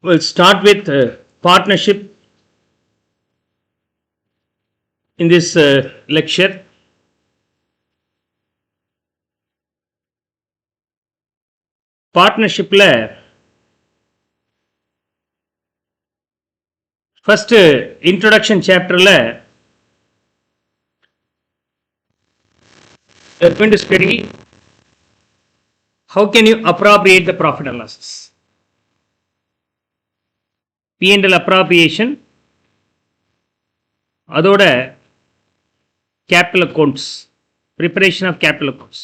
We'll start with partnership in this lecture. Partnership first introduction chapter we're going to study how can you appropriate the profit and losses. P&L appropriation, அதோட capital accounts, preparation of capital accounts,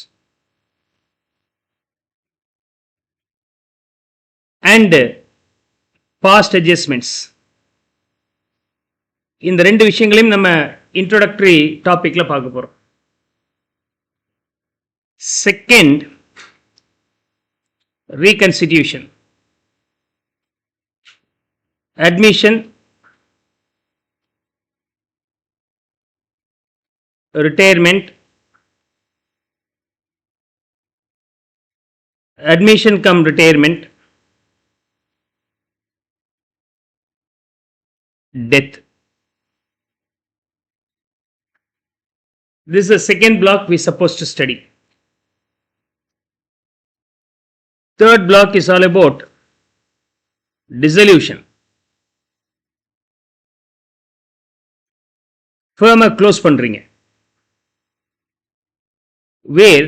and past adjustments. இந்த ரெண்டு விஷயங்களையும் நம்ம introductory topicல பார்க்க போறோம். Second, reconstitution, admission, retirement, admission cum retirement, death. This is the second block we are supposed to study. Third block is all about dissolution. Firm close பண்றீங்க, where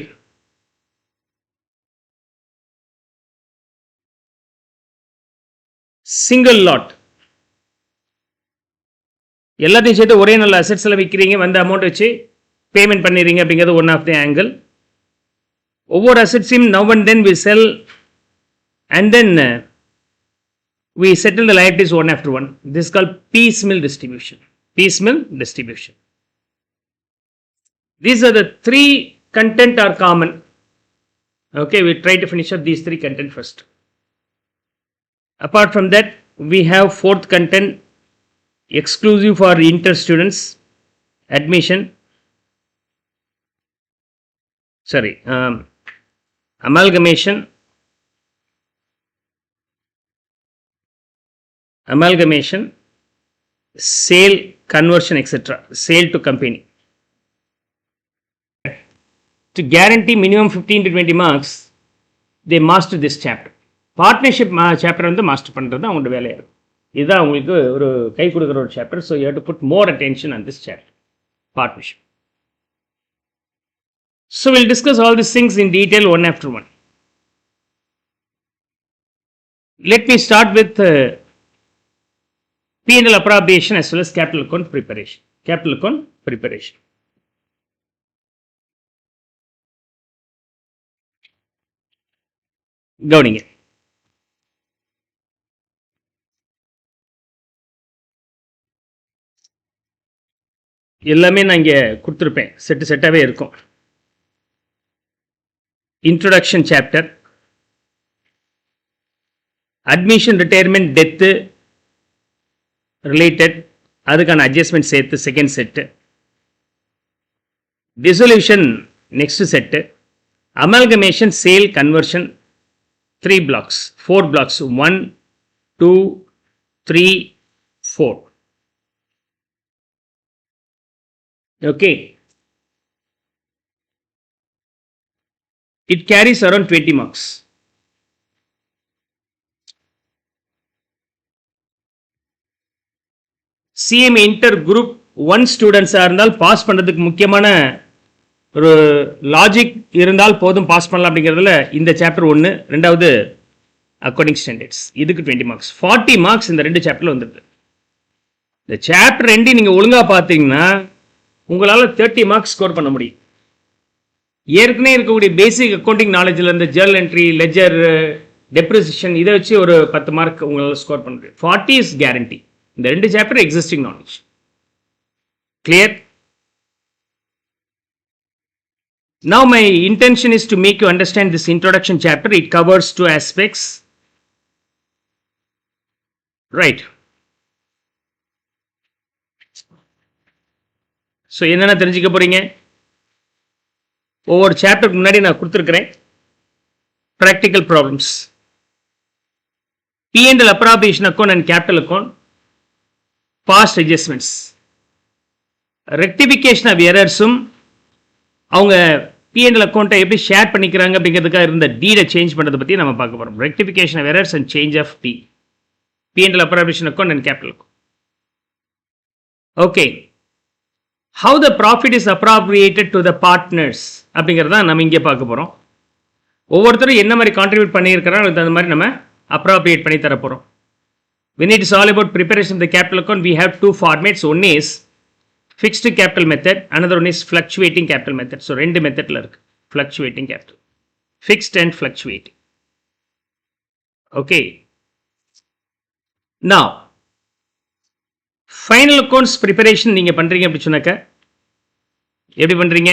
single lot எல்லாத்தையும் சேர்த்து ஒரே நல்ல அசெட்ஸ்ல விற்கிறீங்க, வந்த அமௌண்ட் வச்சு payment பண்ணிடுறீங்க அப்படிங்கிறது one of the angle. ஒவ்வொரு அசெட்ஸையும் now and then we sell and then we settle the liabilities one after one. This is called piecemeal distribution. Piecemeal distribution. These are the three content are common. Okay, we try to finish up these three content first. Apart from that, we have fourth content exclusive for inter students, admission, amalgamation, sale, conversion, etc. Sale to company. To guarantee minimum 15 to 20 marks, they master this chapter. Partnership chapter வந்து master பண்றது அவங்களோட வேலையா இருக்கும். இதுதான் உங்களுக்கு ஒரு கை கொடுக்குற ஒரு chapter. So you have to put more attention on this chapter, partnership. So we'll discuss all these things in detail one after one. Let me start with P&L appropriation as well as capital account preparation. Capital account preparation. கவனிங்க, எல்லாமே நான் இங்கே கொடுத்துருப்பேன், செட்டாகவே இருக்கும். Introduction chapter, admission, retirement, death related, அதுக்கான adjustment சேர்த்து second set, dissolution next set, amalgamation, sale, conversion, 3 blocks, 4 blocks, 1, 2, 3, 4. Okay. It carries around 20 marks. CMA inter group 1 students இருந்தால் pass பண்றதுக்கு முக்கியமான ஒரு லாஜிக் இருந்தால் போதும் பாஸ் பண்ணலாம் அப்படிங்கிறதுல இந்த சாப்டர் ஒன்று. ரெண்டாவது அக்கார்டிங் ஸ்டாண்டர்ட்ஸ், இதுக்கு 20 மார்க்ஸ், 40 மார்க்ஸ் இந்த ரெண்டு சாப்டர்ல வந்துடுது. இந்த சாப்டர் ரெண்டு நீங்கள் ஒழுங்காக பார்த்தீங்கன்னா உங்களால் 30 மார்க்ஸ் ஸ்கோர் பண்ண முடியும். ஏற்கனவே இருக்கக்கூடிய பேசிக் அக்கௌண்டிங் நாலேஜில் இந்த ஜர்னல் என்ட்ரி, லெஜர், டெப்ரிசியேஷன் இதை வச்சு ஒரு 10 மார்க் உங்களால் ஸ்கோர் பண்ண முடியும். 40 இஸ் கேரண்டி. இந்த ரெண்டு chapter existing knowledge. Clear? Now my intention is to make you understand this introduction chapter. It covers 2 aspects. Right. So என்னென்ன தெரிஞ்சுக்க போறீங்க? ஒவ்வொரு சாப்டருக்கு முன்னாடி நான் கொடுத்துருக்கிறேன் practical problems. P&L appropriation account and capital account, past adjustments. Rectification of errors அவங்க P&L அக்கௌண்ட்டை எப்படி ஷேர் பண்ணிக்கிறாங்க அப்படிங்கிறதுக்காக இருந்த டீடை சேஞ்ச் பண்ணுறதை பற்றி நம்ம பார்க்க போகிறோம். Rectification of errors and change of P&L appropriation account and capital account. Okay, how the profit is appropriated to the partners அப்படிங்கிறத நம்ம இங்கே பார்க்க போகிறோம். ஒவ்வொருத்தரும் என்ன மாதிரி கான்ட்ரிபியூட் பண்ணியிருக்கிறாங்க அதுக்கு தகுந்த மாதிரி நம்ம appropriate பண்ணி தர போகிறோம். When it is all about preparation of the capital account, we have two formats. One is fixed capital method, another one is fluctuating capital method. So ரெண்டு மெத்தட்ல இருக்கு, fluctuating capital, fixed and fluctuating. Okay, now final accounts preparation நீங்க பண்றீங்க அப்படி சொன்னாக்க எப்படி பண்றீங்க?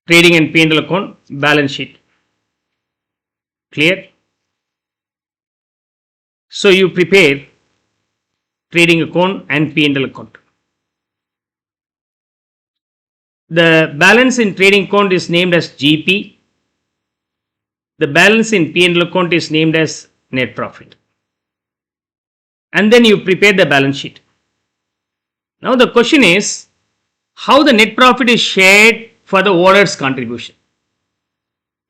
Trading and P&L account, balance sheet. Clear? So you prepare trading account and P&L account. The balance in trading account is named as GP. The balance in P&L account is named as net profit. And then you prepare the balance sheet. Now the question is, how the net profit is shared for the owner's contribution.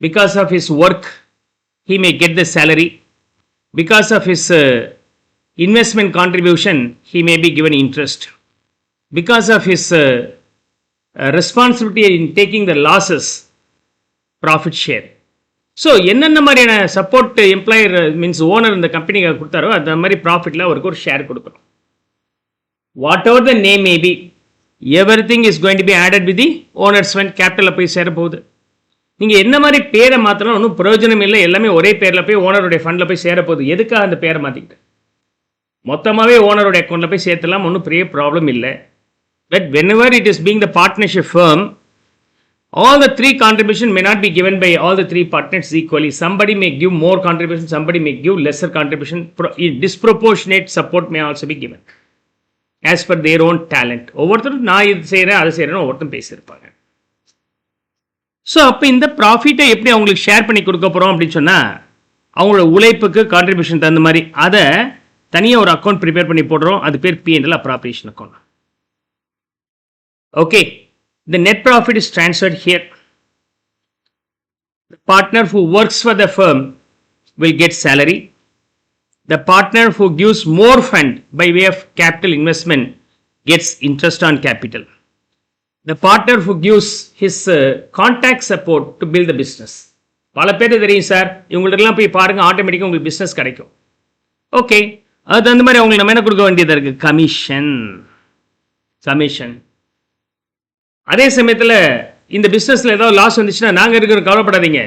Because of his work, he may get the salary. Because of his investment contribution, he may be given interest. Because of his responsibility in taking the losses, profit share. So என்னென்ன மாதிரியான support employer means owner இந்த கம்பெனிக்கு கொடுத்தாரோ அந்த மாதிரி ப்ராஃபிட்டில் அவருக்கு ஒரு share கொடுக்கணும். Whatever the name may be, everything is going to be added with the owner's fund, கேபிட்டலில் போய் சேர போகுது. நீங்கள் என்ன மாதிரி பேரை மாற்றலாம் ஒன்றும் பிரயோஜனம் இல்லை, எல்லாமே ஒரே பேரில் போய் ஓனருடைய ஃபண்டில் போய் சேர போகுது. எதுக்காக அந்த பேரை மாற்றிக்கிட்டு மொத்தமாகவே ஓனருடைய அக்கௌண்ட்டில் போய் சேர்த்தலாம், ஒன்றும் பெரிய ப்ராப்ளம் இல்லை. But whenever it is being the partnership firm, all the three contribution may not be given by all the three partners equally. Somebody may give more contribution, somebody may give lesser contribution. Disproportionate support may also be given as per their own talent. ஒவ்வொருத்தரும் நான் இது செய்கிறேன் அதை செய்கிறேன்னு ஒவ்வொருத்தரும் பேசியிருப்பாங்க. So அப்போ இந்த ப்ராஃபிட்டை எப்படி அவங்களுக்கு ஷேர் பண்ணி கொடுக்க போகிறோம் அப்படின்னு சொன்னால் அவங்களோட உழைப்புக்கு கான்ட்ரிபியூஷன் தகுந்த மாதிரி அதை தனியாக ஒரு அக்கௌண்ட் ப்ரிப்பேர் பண்ணி போடுறோம். அது பேர் P&L appropriation account. Okay. The net profit is transferred here. The partner who works for the firm will get salary. The partner who gives more fund by way of capital investment gets interest on capital. The partner who gives his contact support to build the business. பல பேர் தெரியும் sir, இவங்கள்ட்டெல்லாம் போய் பாருங்கள், ஆட்டோமேட்டிக்காக உங்களுக்கு business கிடைக்கும். Okay, அது அந்த மாதிரி அவங்களுக்கு நம்ம என்ன கொடுக்க வேண்டியதாக இருக்குது? கமிஷன். அதே சமயத்தில் இந்த பிஸ்னஸில் ஏதாவது லாஸ் வந்துச்சுன்னா நாங்கள் இருக்கிற கவலைப்படாதீங்க,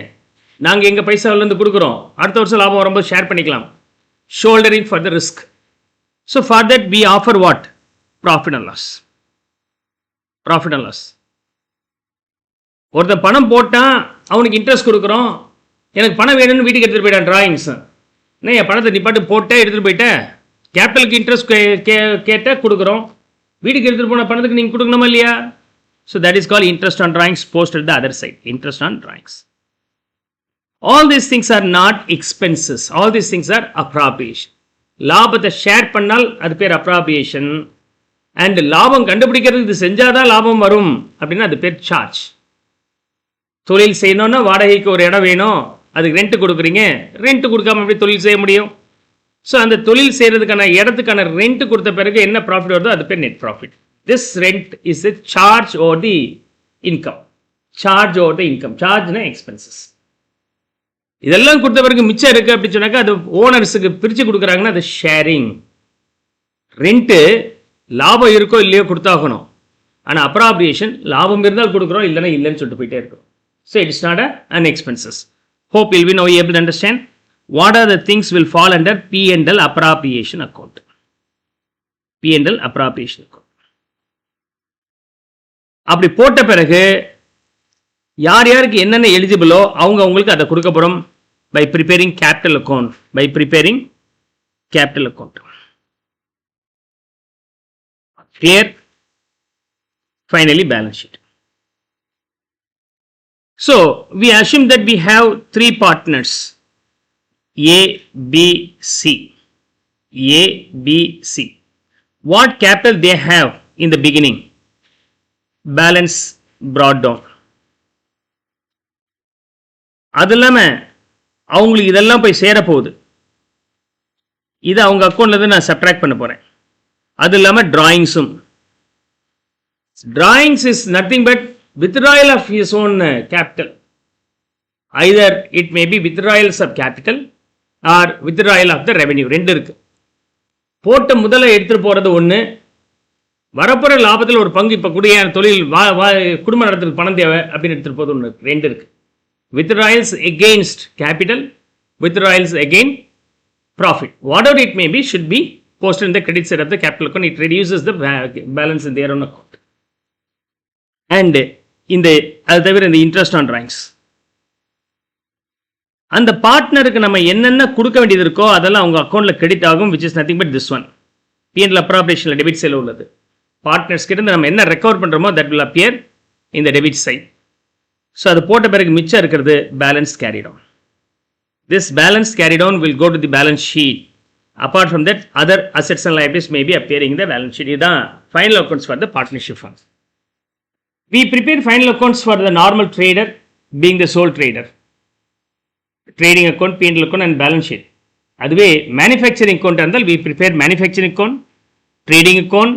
நாங்கள் எங்கள் பைசாவிலேருந்து கொடுக்குறோம், அடுத்த வருஷம் லாபம் வரும்போது ஷேர் பண்ணிக்கலாம். Shouldering for the risk. So for that we offer what? Profit and loss. ஒருத்தன் பணம் போட்டால் அவனுக்கு இன்ட்ரெஸ்ட் கொடுக்குறோம். எனக்கு பணம் வேணும்னு வீட்டுக்கு எடுத்துகிட்டு போயிட்டான் டிராயிங்ஸ். நான் என் பணத்தை நிப்பாட்டு போட்டேன், எடுத்துகிட்டு போயிட்டேன். கேபிட்டலுக்கு இன்ட்ரெஸ்ட் கேட்டால் கொடுக்குறோம், வீட்டுக்கு எடுத்துகிட்டு போன பணத்துக்கு நீங்கள் கொடுக்கணுமா இல்லையா? So that is called interest on drawings posted the other side. Interest on drawings. All these things are not expenses. All these things are appropriation. லாபத்தை ஷேர் பண்ணால் அது பேர் appropriation. அண்ட் லாபம் கண்டுபிடிக்கிறது இது செஞ்சாதான் லாபம் வரும் அப்படின்னா அது பேர் சார்ஜ். தொழில் செய்யணும்னா வாடகைக்கு ஒரு இடம் வேணும், அதுக்கு ரெண்ட் கொடுக்குறீங்க, ரெண்ட் கொடுக்காம எப்படி தொழில் செய்ய முடியும்? ஸோ அந்த தொழில் செய்கிறதுக்கான இடத்துக்கான ரெண்ட் கொடுத்த பிறகு என்ன ப்ராஃபிட் வருதோ அது பேர் net profit. This rent is a charge over the income. Charge over the income. Charge na expenses. இதெல்லாம் கொடுத்த பிறகு மிச்சம் இருக்குது அப்படின்னு சொன்னாக்கா அது ஓனர்ஸுக்கு பிரித்து கொடுக்குறாங்கன்னா அது ஷேரிங். ரெண்ட்டு லாபம் இருக்கோ இல்லையோ கொடுத்தாகணும். ஆனால் அப்ராப்ரியேஷன் லாபம் இருந்தால் கொடுக்குறோம், இல்லைன்னா இல்லைன்னு சொல்லிட்டு போயிட்டே இருக்கிறோம். So it's not an expenses. Hope you'll be now able to understand what are the things will fall under P&L appropriation account. P&L appropriation account. அப்படி போட்ட பிறகு யார் யாருக்கு என்னென்ன எலிஜிபிளோ அவங்க அவங்களுக்கு அதை கொடுக்க போகிறோம். By preparing capital account. Clear? Finally balance sheet. So we assume that we have 3 partners. A, B, C. A, B, C. What capital they have in the beginning? Balance brought down. அது இல்லாமல் அவங்களுக்கு இதெல்லாம் போய் சேரப்போகுது. இதை அவங்க அக்கௌண்ட்லேருந்து நான் subtract பண்ண போகிறேன். அது இல்லாமல் டிராயிங்ஸும். Drawings is nothing but withdrawal of his own capital. Either it may be withdrawals of capital or withdrawal of the revenue. ரெண்டு இருக்கு. போட்ட முதல்ல எடுத்துகிட்டு போகிறது ஒன்று, வரப்போகிற லாபத்தில் ஒரு பங்கு இப்போ கூடிய தொழில் குடும்ப நடத்துறதுக்கு பணம் தேவை அப்படின்னு எடுத்துகிட்டு போகிறது ஒன்று இருக்கு. ரெண்டு இருக்கு. withdrawals against capital, withdrawals again profit. Whatever it may be should be posted in the credit side of the capital account. It reduces the balance in their own account. And அது தவிர இந்த இன்ட்ரெஸ்ட் ஆன் டிராயிங்ஸ், அந்த பார்ட்னருக்கு நம்ம என்னென்ன கொடுக்க வேண்டியது இருக்கோ அதெல்லாம் அவங்க அக்கௌண்ட்டில் கிரெடிட் ஆகும். Which is nothing but this one. P N L அப்ராப்ரேஷனில் டெபிட் சைடில் உள்ளது. பார்ட்னர்ஸ் கிட்ட நம்ம என்ன ரெக்கவர் பண்ணுறோமோ தட் வில் அப்பியர் இந்த டெபிட் சைட். ஸோ அது போட்ட பிறகு மிச்சம் இருக்கிறது balance carried on. This balance carried on will go to the balance sheet. Apart from that other assets and liabilities may be appearing the balance sheet. இதுதான் final accounts for the partnership funds. We prepare final accounts for the normal trader being the sole trader. Trading account, P&L account and balance sheet. அதுவே manufacturing account இருந்தால் we prepare manufacturing account, trading account,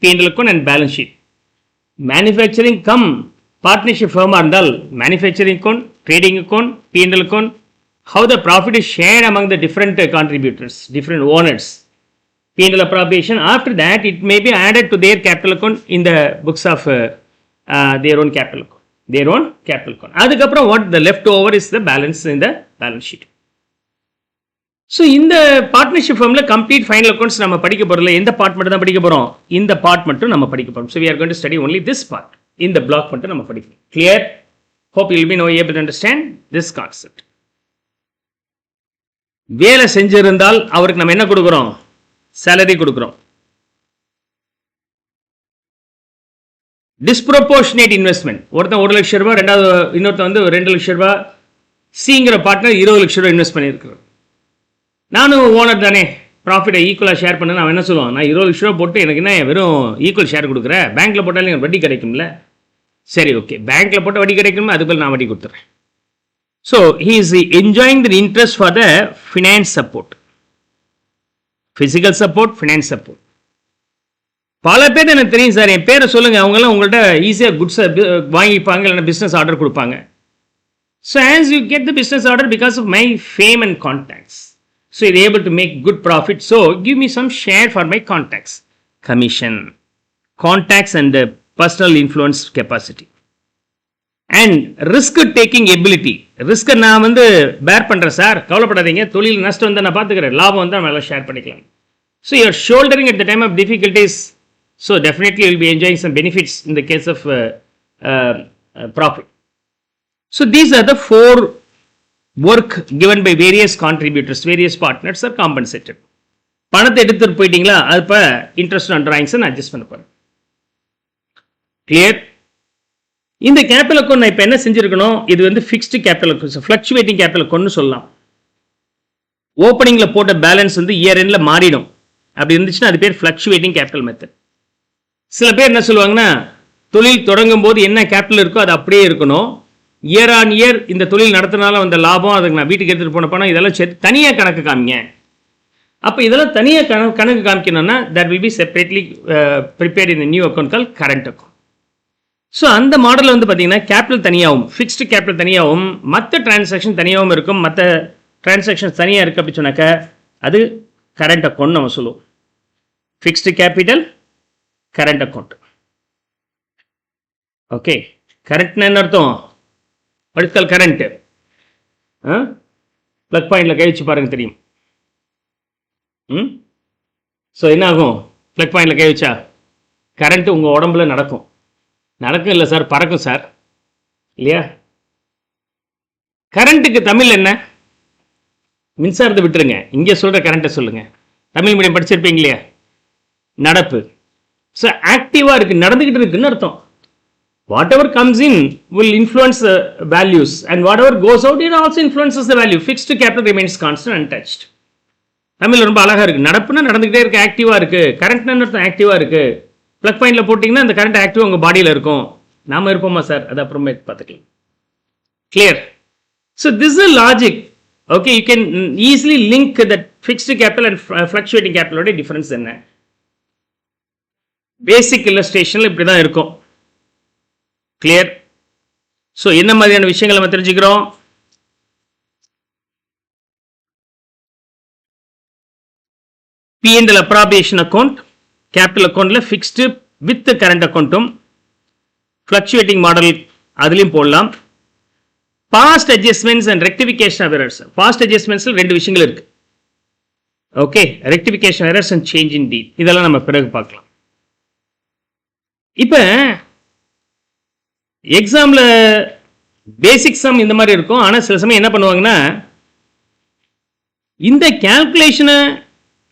P&L account and balance sheet. Manufacturing come partnership firm இருந்தால் manufacturing account, trading account, P&L account, how the profit is shared among the different contributors, different owners. P&L appropriation, after that it may be added to their capital account in the books of their own capital account. அதுக்கப்புறம் what the left over is the balance in the balance sheet. So இந்த partnership ஃபார்மில் complete final accounts நம்ம படிக்க போகிறதில்ல. எந்த part மட்டும் தான் படிக்க போகிறோம்? இந்த பார்ட் மட்டும் நம்ம படிக்க போகிறோம். So we are going to study only this part. இந்த பிளாக் மட்டும் நம்ம படிக்கணும். Clear? Hope you will be able to understand this concept. வேலை செஞ்சிருந்தால் அவருக்கு நம்ம என்ன கொடுக்குறோம்? சேலரி கொடுக்குறோம். Disproportionate investment. ஒருத்தன் 1 லட்சம் ரூபாய், ரெண்டாவது இன்னொருத்தன் 2 லட்சம் ரூபாய், சிங்கிற பார்ட்னர் 20 லட்சம் ரூபாய் இன்வெஸ்ட் பண்ணியிருக்கிறேன். நானும் ஓனர் தானே, ப்ராஃபிட்டை ஈக்குவலாக ஷேர் பண்ண அவன் என்ன சொல்லுவான்? நான் 20 லட்ச ரூபா போட்டு எனக்கு என்ன வெறும் ஈக்குவல் ஷேர் கொடுக்குறேன், பேங்க்கில் போட்டாலும் எனக்கு வட்டி கிடைக்கும்ல. சரி, ஓகே, பேங்க்கில் போட்டால் வட்டி கிடைக்குமா? அதுக்கு நான் வட்டி கொடுத்துறேன். So he is enjoying the interest for the finance support, physical support, finance support. பல பேர் எனக்கு தெரியும் சார், என் பேரை சொல்லுங்கள், அவங்களாம் உங்கள்கிட்ட ஈஸியாக குட்ஸை வாங்கிப்பாங்க, இல்லைன்னா பிஸ்னஸ் ஆர்டர் கொடுப்பாங்க. So as you get the business order because of my fame and contacts, so இது able to make good profit. So give me some share for my contacts, commission, contacts and personal influence capacity and risk taking ability. ரிஸ்க்கை நான் bear பண்ணுறேன் sir, கவலைப்படாதீங்க, தொழில் நஷ்டம் வந்து நான் பார்த்துக்கிறேன், லாபம் வந்து நம்ம எல்லாம் ஷேர் பண்ணிக்கலாம். So you're shouldering at the time of difficulties. So definitely you will be enjoying some benefits in the case of profit. So these are the 4 work given by various contributors, various partners are compensated. பணத்தை எடுத்துட்டு போயிட்டீங்களா, அது இப்போ interest on டிராயிங்ஸை நான் adjust பண்ண போகிறேன். Clear? இந்த capital account நான் இப்போ என்ன செஞ்சுருக்கணும்? இது fixed capital account, fluctuating capital அக்கௌண்ட்னு சொல்லலாம். ஓப்பனிங்கில் போட்ட பேலன்ஸ் இயர் எண்டில் மாறிடும். அப்படி இருந்துச்சுன்னா அது பேர் ஃப்ளக்சுவேட்டிங் கேபிட்டல் மெத்தட். சில பேர் என்ன சொல்லுவாங்கன்னா, தொழில் தொடங்கும் போது என்ன கேபிட்டல் இருக்கோ அது அப்படியே இருக்கணும், இயர் ஆன் இயர் இந்த தொழில் நடத்தினால வந்த லாபம், அதுக்கு நான் வீட்டுக்கு எடுத்துகிட்டு போன பணம், இதெல்லாம் சேர்த்து தனியாக கணக்கு காமிங்க. அப்போ இதெல்லாம் தனியாக கணக்கு காமிக்கணும்னா that will be separately prepared in new account call current account. So அந்த மாடலில் பார்த்தீங்கன்னா கேபிட்டல் தனியாகவும், ஃபிக்ஸ்டு கேபிட்டல் தனியாகவும், மற்ற டிரான்சாக்ஷன் தனியாகவும் இருக்கும். மற்ற டிரான்சாக்ஷன் தனியாக இருக்குது அப்படின்னு சொன்னாக்கா அது கரண்ட் அக்கௌண்ட் நம்ம சொல்லுவோம். Fixed capital, current account. Okay, கரண்ட்னா என்ன அர்த்தம்? படுத்தல் கரண்ட். ப்ளக் பாயிண்டில் கை வச்சு பாருங்க தெரியும். ஸோ என்ன ஆகும்? ப்ளக் பாயிண்டில் கை வச்சா கரண்ட்டு உங்கள் உடம்புல நடக்கும். நடக்கும் இல்லை சார், பறக்கும் சார், இல்லையா? கரண்ட்டுக்கு தமிழ் என்ன? மின்சாரத்தை விட்டுருங்க, இங்கே சொல்கிற கரண்ட்டை சொல்லுங்கள். தமிழ் மீடியம் படிச்சிருப்பீங்க இல்லையா? நடப்பு. ஸோ ஆக்டிவாக இருக்குது, நடந்துக்கிட்டு இருக்குன்னு அர்த்தம். whatever comes in will influence the values and whatever goes out it also influences the value. Fixed capital remains constant, untouched. Tamil ரொம்ப அழகாக இருக்குது. நடப்புனா நடந்துக்கிட்டே இருக்குது, ஆக்டிவாக இருக்குது. கரண்ட்னு ஆக்டிவாக இருக்குது. ப்ளக் பாயிண்டில் போட்டிங்கன்னா அந்த கரண்ட் ஆக்டிவ் உங்கள் பாடியில் இருக்கும். நாம் இருப்போமா சார்? அது அப்புறமே பார்த்துக்கலாம். Clear? So this is logic. Okay, you can easily link that fixed capital and fluctuating கேபிட்டலோட டிஃபரன்ஸ் என்ன? பேசிக் இல்லஸ்ட்ரேஷனில் இப்படி தான் இருக்கும். கிளியர்? ஸோ என்ன மாதிரியான விஷயங்கள் நம்ம தெரிஞ்சுக்கிறோம்? P&L appropriation account, capital accountல fixed with the current accountum, fluctuating model அதிலையும் போடலாம். Past adjustments and rectification of errors. Past adjustments ரெண்டு விஷயங்கள் இருக்கு. Okay, rectification of errors and change in deed. இதெல்லாம் நம்ம பிறகு பார்க்கலாம். இப்போ எக்ஸாம்ல பேசிக் சம் இந்த மாதிரி இருக்கும். ஆனால் சில சமயம் என்ன பண்ணுவாங்கன்னா இந்த கால்குலேஷனை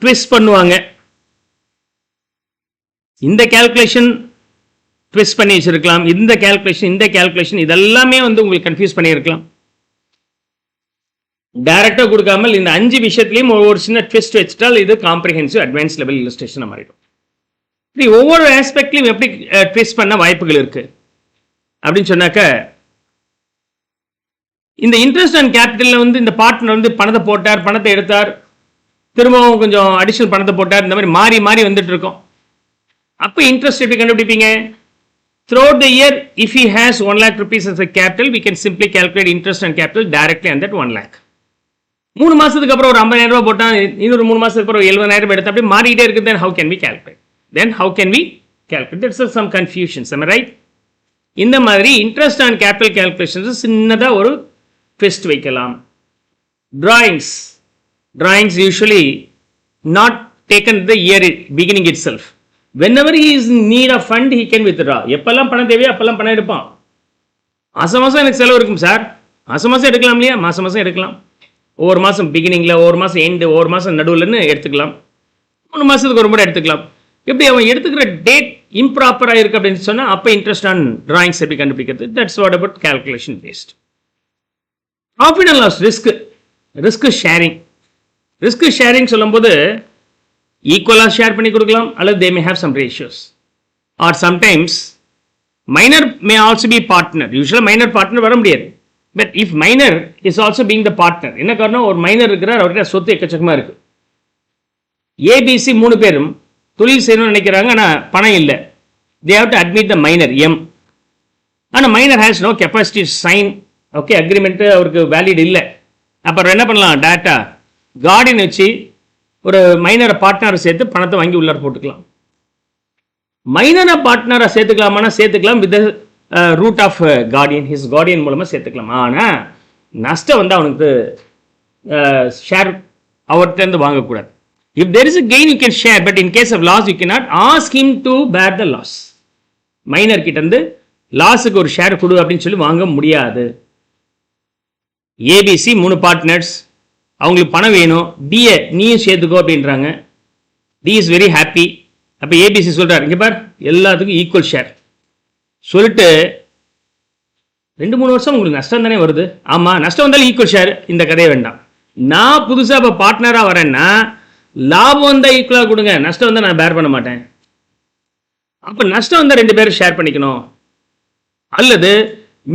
ட்விஸ்ட் பண்ணுவாங்க. இந்த கால்குலேஷன் ட்விஸ்ட் பண்ணி வச்சிருக்கலாம். இந்த கால்குலேஷன் இதெல்லாமே வந்து உங்களுக்கு கன்ஃபியூஸ் பண்ணியிருக்கலாம். டைரக்டாக கொடுக்காமல் இந்த 5 விஷயத்துலையும் ஒவ்வொரு சின்ன ட்விஸ்ட் வச்சுட்டால் இது காம்ப்ரிஹென்சிவ் அட்வான்ஸ் லெவல் இல்லஸ்ட்ரேஷன் மாறிடும். இப்படி ஒவ்வொரு ஆஸ்பெக்ட்லையும் எப்படி ட்விஸ்ட் பண்ண வாய்ப்புகள் இருக்கு அப்படின்னு சொன்னாக்க, இந்த இன்ட்ரெஸ்ட் அண்ட் கேபிட்டலில் வந்து இந்த பார்ட்னர் வந்து பணத்தை போட்டார், பணத்தை எடுத்தார், திரும்பவும் கொஞ்சம் அடிஷனல் பணத்தை போட்டார், இந்த மாதிரி மாறி மாறி வந்துட்டு இருக்கோம். அப்போ இன்ட்ரெஸ்ட் எப்படி கண்டுபிடிப்பீங்க? throughout the year, if he has 1 lakh rupees as a capital, we can simply calculate interest and capital directly on that 1 lakh. 3 மாசத்துக்கு அப்புறம் ஒரு 50,000 ரூபாய் போட்டா, இன்னொரு 3 மாசத்துக்கு அப்புறம் 70,000 எடுத்து அப்படியே மாறிட்டே இருக்கு. then how can we calculate? There's some confusions, am I right? இந்த மாதிரி இன்ட்ரெஸ்ட் அண்ட் கேபிட்டல் கால்குலேஷன்ஸ் சின்னதா ஒரு ட்விஸ்ட் வைக்கலாம். drawings usually not taken the year beginning itself. Whenever he is in need of fund, he can withdraw. எப்பெல்லாம் பணம் தேவையோ அப்பெல்லாம் பணம் எடுப்பான். மாசம் எனக்கு செலவு இருக்கும் சார், மாசம் எடுக்கலாம் இல்லையா? மாசம் எடுக்கலாம். ஒவ்வொரு மாதம் பிகினிங்கில், ஒவ்வொரு மாதம் எண்டு, ஒவ்வொரு மாதம் நடுவில்னு எடுத்துக்கலாம். 3 மாதத்துக்கு ஒரு முறை எடுத்துக்கலாம். எப்படி அவன் எடுத்துக்கிற டேட் இம்ப்ராப்பராக இருக்குது அப்படின்னு சொன்னால் அப்போ இன்ட்ரெஸ்ட் ஆன் டிராயிங்ஸ் எப்படி கண்டுபிடிக்கிறது? That's what about calculation based. Profit and loss, risk sharing சொல்லும்போது ஈக்குவலாக ஷேர் பண்ணி கொடுக்கலாம், அல்லது they may have some ratios, or sometimes minor may also be partner. யூஸ்வலாக மைனர் பார்ட்னர் வர முடியாது. But if minor is also being the partner, என்ன காரணம்? ஒரு மைனர் இருக்கிறார், அவர்கிட்ட சொத்து எக்கச்சக்கமாக இருக்குது. ஏபிசி 3 பேரும் தொழில் செய்யணும்னு நினைக்கிறாங்க, ஆனால் பணம் இல்லை. They have to admit the minor M. ஆனால் minor has no capacity sign. Okay, agreement அவருக்கு வேலிட் இல்லை. அப்புறம் என்ன பண்ணலாம்? டேட்டா கார்டியன் வச்சு ஒரு மைனரை பார்ட்னரை சேர்த்து பணத்தை வாங்கி உள்ளார போட்டுக்கலாம். மைனரை பார்ட்னரை சேர்த்துக்கலாமானா சேர்த்துக்கலாம், with route of guardian, his guardian மூலமாக சேர்த்துக்கலாம். ஆனால் நஷ்டம் வந்து அவனுக்கு ஷேர் அவர்கிட்ட வாங்கக்கூடாது. If there is a gain, you can share, but in case of loss, you cannot ask him to bear the loss. Minor கிட்ட இருந்து லாஸுக்கு ஒரு ஷேர் கொடு அப்படின்னு சொல்லி வாங்க முடியாது. ஏபிசி 3 பார்ட்னர்ஸ், அவங்களுக்கு பணம் வேணும், டிஏ நீயும் சேர்த்துக்கோ அப்படின்றாங்க. D is very happy. அப்போ ஏபிசி சொல்கிறார், இங்கே பார் எல்லாத்துக்கும் ஈக்குவல் ஷேர் சொல்லிட்டு 2-3 வருஷம் உங்களுக்கு நஷ்டம் தானே வருது. ஆமாம், நஷ்டம் வந்தாலும் ஈக்குவல் ஷேர், இந்த கதையை வேண்டாம். நான் புதுசாக இப்போ பார்ட்னராக வரேன்னா லாபம் வந்தால் ஈக்குவலாக கொடுங்க, நஷ்டம் வந்தால் நான் பேர் பண்ண மாட்டேன். அப்போ நஷ்டம் வந்தால் 2 பேரும் ஷேர் பண்ணிக்கணும், அல்லது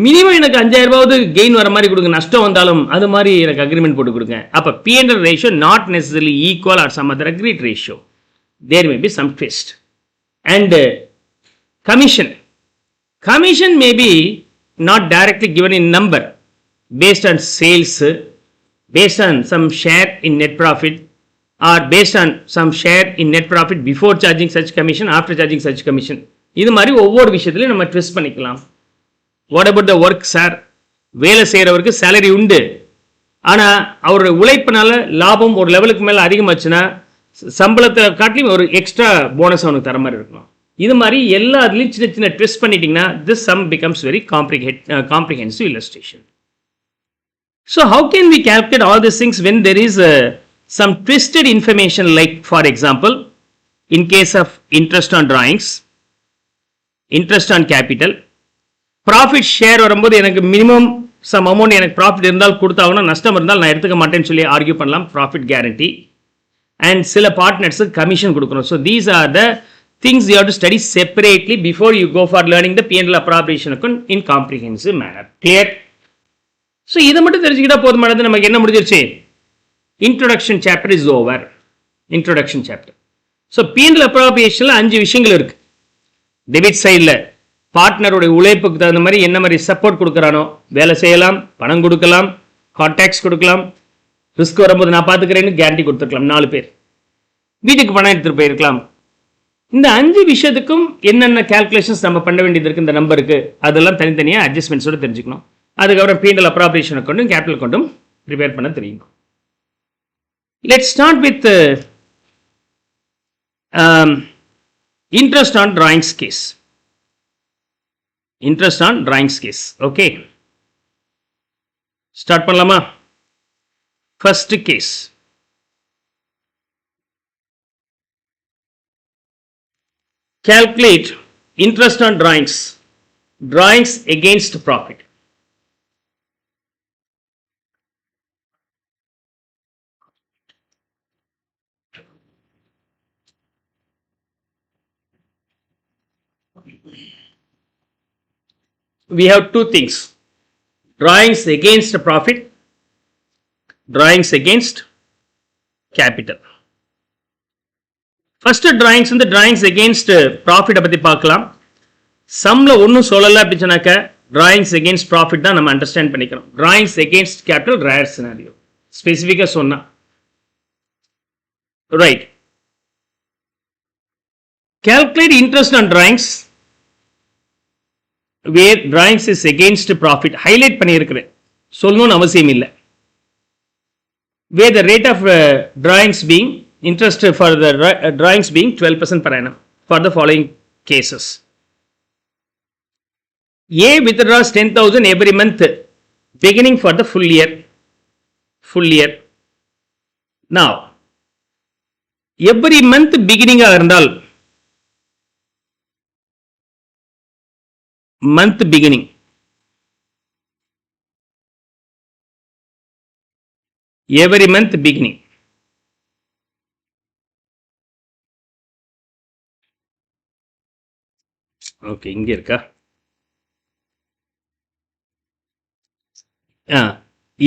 மினிமம் எனக்கு 5,000 ரூபாவது கெயின் வர மாதிரி கொடுங்க, நஷ்டம் வந்தாலும் அது மாதிரி எனக்கு அக்ரிமெண்ட் போட்டு கொடுங்க. அப்போ P&L ratio not necessarily equal or some other agreed ratio. There may be some twist. And commission may be not directly given in number, based on sales, based on some share in net profit, or based on some share in net profit before charging such commission, after charging such commission. இது மாதிரி ஒவ்வொரு விஷயத்துலையும் நம்ம twist பண்ணிக்கலாம். What about the work sir? வேலை செய்கிறவருக்கு salary உண்டு, ஆனால் அவருடைய உழைப்பினால லாபம் ஒரு லெவலுக்கு மேலே அதிகமாச்சுன்னா சம்பளத்தை காட்டிலும் ஒரு எக்ஸ்ட்ரா போனஸ் அவனுக்கு தர மாதிரி இருக்கணும். இது மாதிரி எல்லாத்துலேயும் சின்ன சின்ன ட்விஸ்ட் பண்ணிட்டீங்கன்னா this sum becomes very comprehensive illustration. So how can we calculate all this things when there is some twisted information, like for example in case of interest on drawings, interest on capital, profit share வரும்போது எனக்கு minimum some amount எனக்கு profit இருந்தால் கொடுத்தாங்கன்னா நஷ்டம் இருந்தால் நான் எடுத்துக்க மாட்டேன்னு சொல்லி ஆர்கியூ பண்ணலாம். Profit guarantee. அண்ட் சில பார்ட்னர்ஸுக்கு கமிஷன் கொடுக்கணும். So these are the things you have to study separately before you go for learning the P&L appropriation account in comprehensive manner. Clear? So இதை மட்டும் தெரிஞ்சுக்கிட்டா போதுமானது. நமக்கு என்ன முடிஞ்சிருச்சு? Introduction chapter is over. Introduction chapter. So P&L appropriationல 5 விஷயங்கள் இருக்கு. Debit சைடில் பார்ட்னருடைய உழைப்புக்கு தகுந்த மாதிரி என்ன மாதிரி சப்போர்ட் கொடுக்குறானோ வேலை செய்யலாம், பணம் கொடுக்கலாம், கான்டாக்ட்ஸ் கொடுக்கலாம், ரிஸ்க் வரும்போது நான் பார்த்துக்கிறேன்னு கேரண்டி கொடுத்துருக்கலாம். 4 பேர் வீட்டுக்கு பணம் எடுத்துகிட்டு போயிருக்கலாம். இந்த 5 விஷயத்துக்கும் என்னென்ன கால்குலேஷன்ஸ் நம்ம பண்ண வேண்டியது இருக்குது இந்த நம்பருக்கு, அதெல்லாம் தனித்தனியாக அட்ஜஸ்ட்மெண்ட்ஸோடு தெரிஞ்சுக்கணும். அதுக்கப்புறம் P&L அப்ராப்ரியேஷன் அக்கௌண்ட்டும் கேபிட்டல் அக்கௌண்ட்டும் ப்ரிப்பேர் பண்ண தெரியும். Let's start with interest on drawings case. Interest on drawings case. Okay, start பண்ணலாமா? First case. Calculate interest on drawings against profit. We have 2 things: drawings against profit, drawings against capital. First drawings வந்து drawings against ப்ராஃபிட்டை பற்றி பார்க்கலாம். சம்மில் ஒன்றும் சொல்லலை அப்படின்னு சொன்னாக்க டிராயிங்ஸ் எகெயின்ஸ்ட் ப்ராஃபிட் தான் நம்ம அண்டர்ஸ்டாண்ட் பண்ணிக்கிறோம். Drawings against capital rare scenario ஸ்பெசிஃபிக்காக சொன்னா right. Calculate interest on drawings where drawings is against profit highlight பண்ணியிருக்கிறேன், சொல்லணும்னு அவசியம் இல்லை. Where the rate of drawings being interest for the drawings being 12% per annum for the following cases. A withdraws 10,000 every month beginning for the full year. Now every month beginning இருந்தால் month beginning every month beginning okay, இங்கே இருக்கா?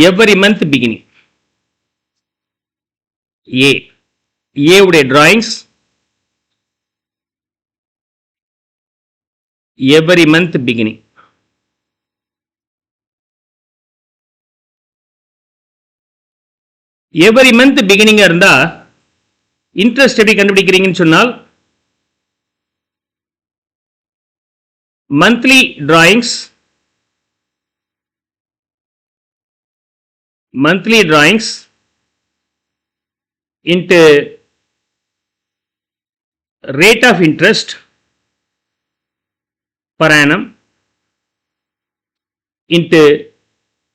Every month beginning A உடைய drawings every month beginning. Every month பிகினிங்கா இருந்தா interest எப்படி கண்டுபிடிக்கிறீங்கன்னு சொன்னால் monthly drawings into rate of interest per annum into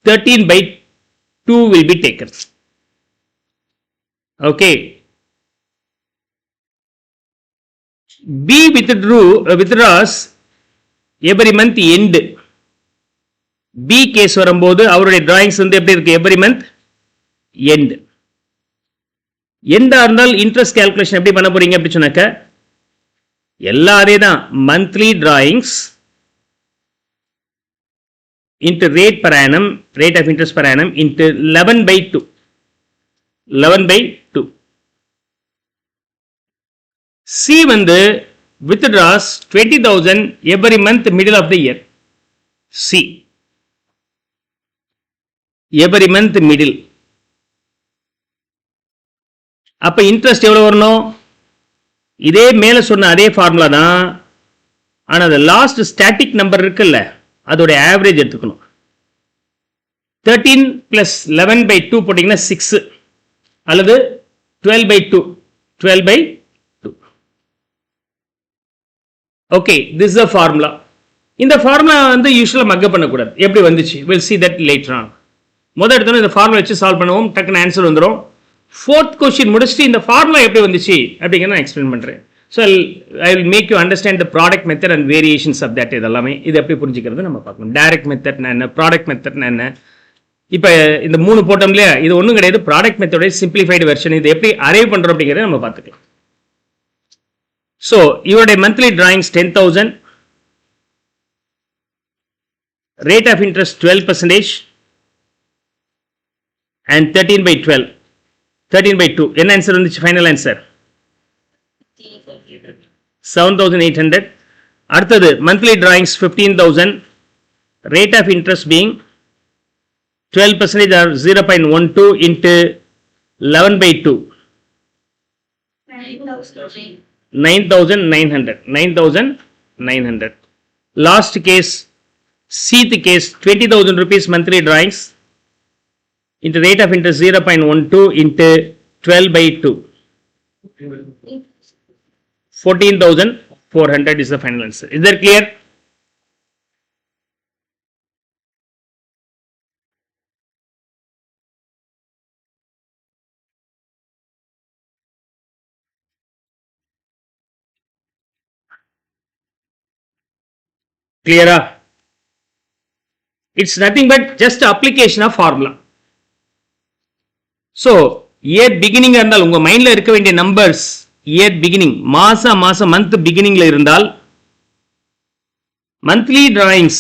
13/2 will be taken. Okay, B withdraws every month end. B case வரும்போது அவருடைய drawings வந்து எப்படி இருக்கு? Every month end. எண்டா இருந்தால் இன்ட்ரெஸ்ட் கால்குலேஷன் எப்படி பண்ண போறீங்க அப்படி சொன்னாக்க எல்லாம் அதே தான். Monthly drawings into rate per annum, rate of interest per annum into 11/2. 11/2. C வந்து withdraws 20,000 every month middle of the year. C every month middle. அப்ப இன்ட்ரெஸ்ட் எவ்வளவு வரணும்? இதே மேல சொன்ன அதே ஃபார்முலா தான். ஆனா அந்த லாஸ்ட் ஸ்டாட்டிக் நம்பர் இருக்குல்ல, அதோட ஆவரேஜ் எடுத்துக்கணும். 13 plus 11/2 போட்டீங்கன்னா 6 அல்லது 12/2. 12/2. Okay, this is a formula. இந்த ஃபார்முலா வந்து யூஸ்வலாக மக்கப் பண்ணக்கூடாது. எப்படி வந்துச்சு? Will see that later on. முதல் எடுத்தோம் இந்த ஃபார்முலா வச்சு சால்வ் பண்ணுவோம், டக்குன்னு ஆன்சர் வந்துடும். 4th கொஸ்டின் முடிச்சுட்டு இந்த ஃபார்முலா எப்படி வந்துச்சு அப்படிங்கிறத நான் எக்ஸ்பிளைன் பண்ணுறேன். So I will make you understand the product method and variations of that. இதெல்லாமே இது எப்படி புரிஞ்சுக்கிறது நம்ம பார்க்கணும். டைரக்ட் மெத்தட் என்ன, ப்ராடக்ட் மெத்தட் என்ன. இப்போ இந்த 3 போட்டோம் இல்லையா, இது ஒன்றும் கிடையாது, ப்ராடக்ட் மெத்தடோட சிம்பிளிஃபைடு வெர்ஷன். இது எப்படி அரேவ் பண்ணுறோம் அப்படிங்கிறத நம்ம பார்த்துக்கலாம். ஸோ இவருடைய monthly drawings 10,000, rate of interest 12% and 13/12, 13/2. என்ன ஆன்சர் வந்துச்சு? Final answer 7,800. அடுத்தது monthly drawings 15,000, rate of interest being 12% or 0.12 into 11/2, 9,900, 9,900. Last case, Cth case, 20,000 rupees monthly drawings into rate of interest 0.12 into 12/2, 14,400 is the final answer. Is that clear? Clear? It's nothing but just application of formula. So year beginning இருந்தால் உங்க மைண்ட்ல இருக்க வேண்டிய numbers year beginning, மாசம் month beginning ல இருந்தால் monthly drawings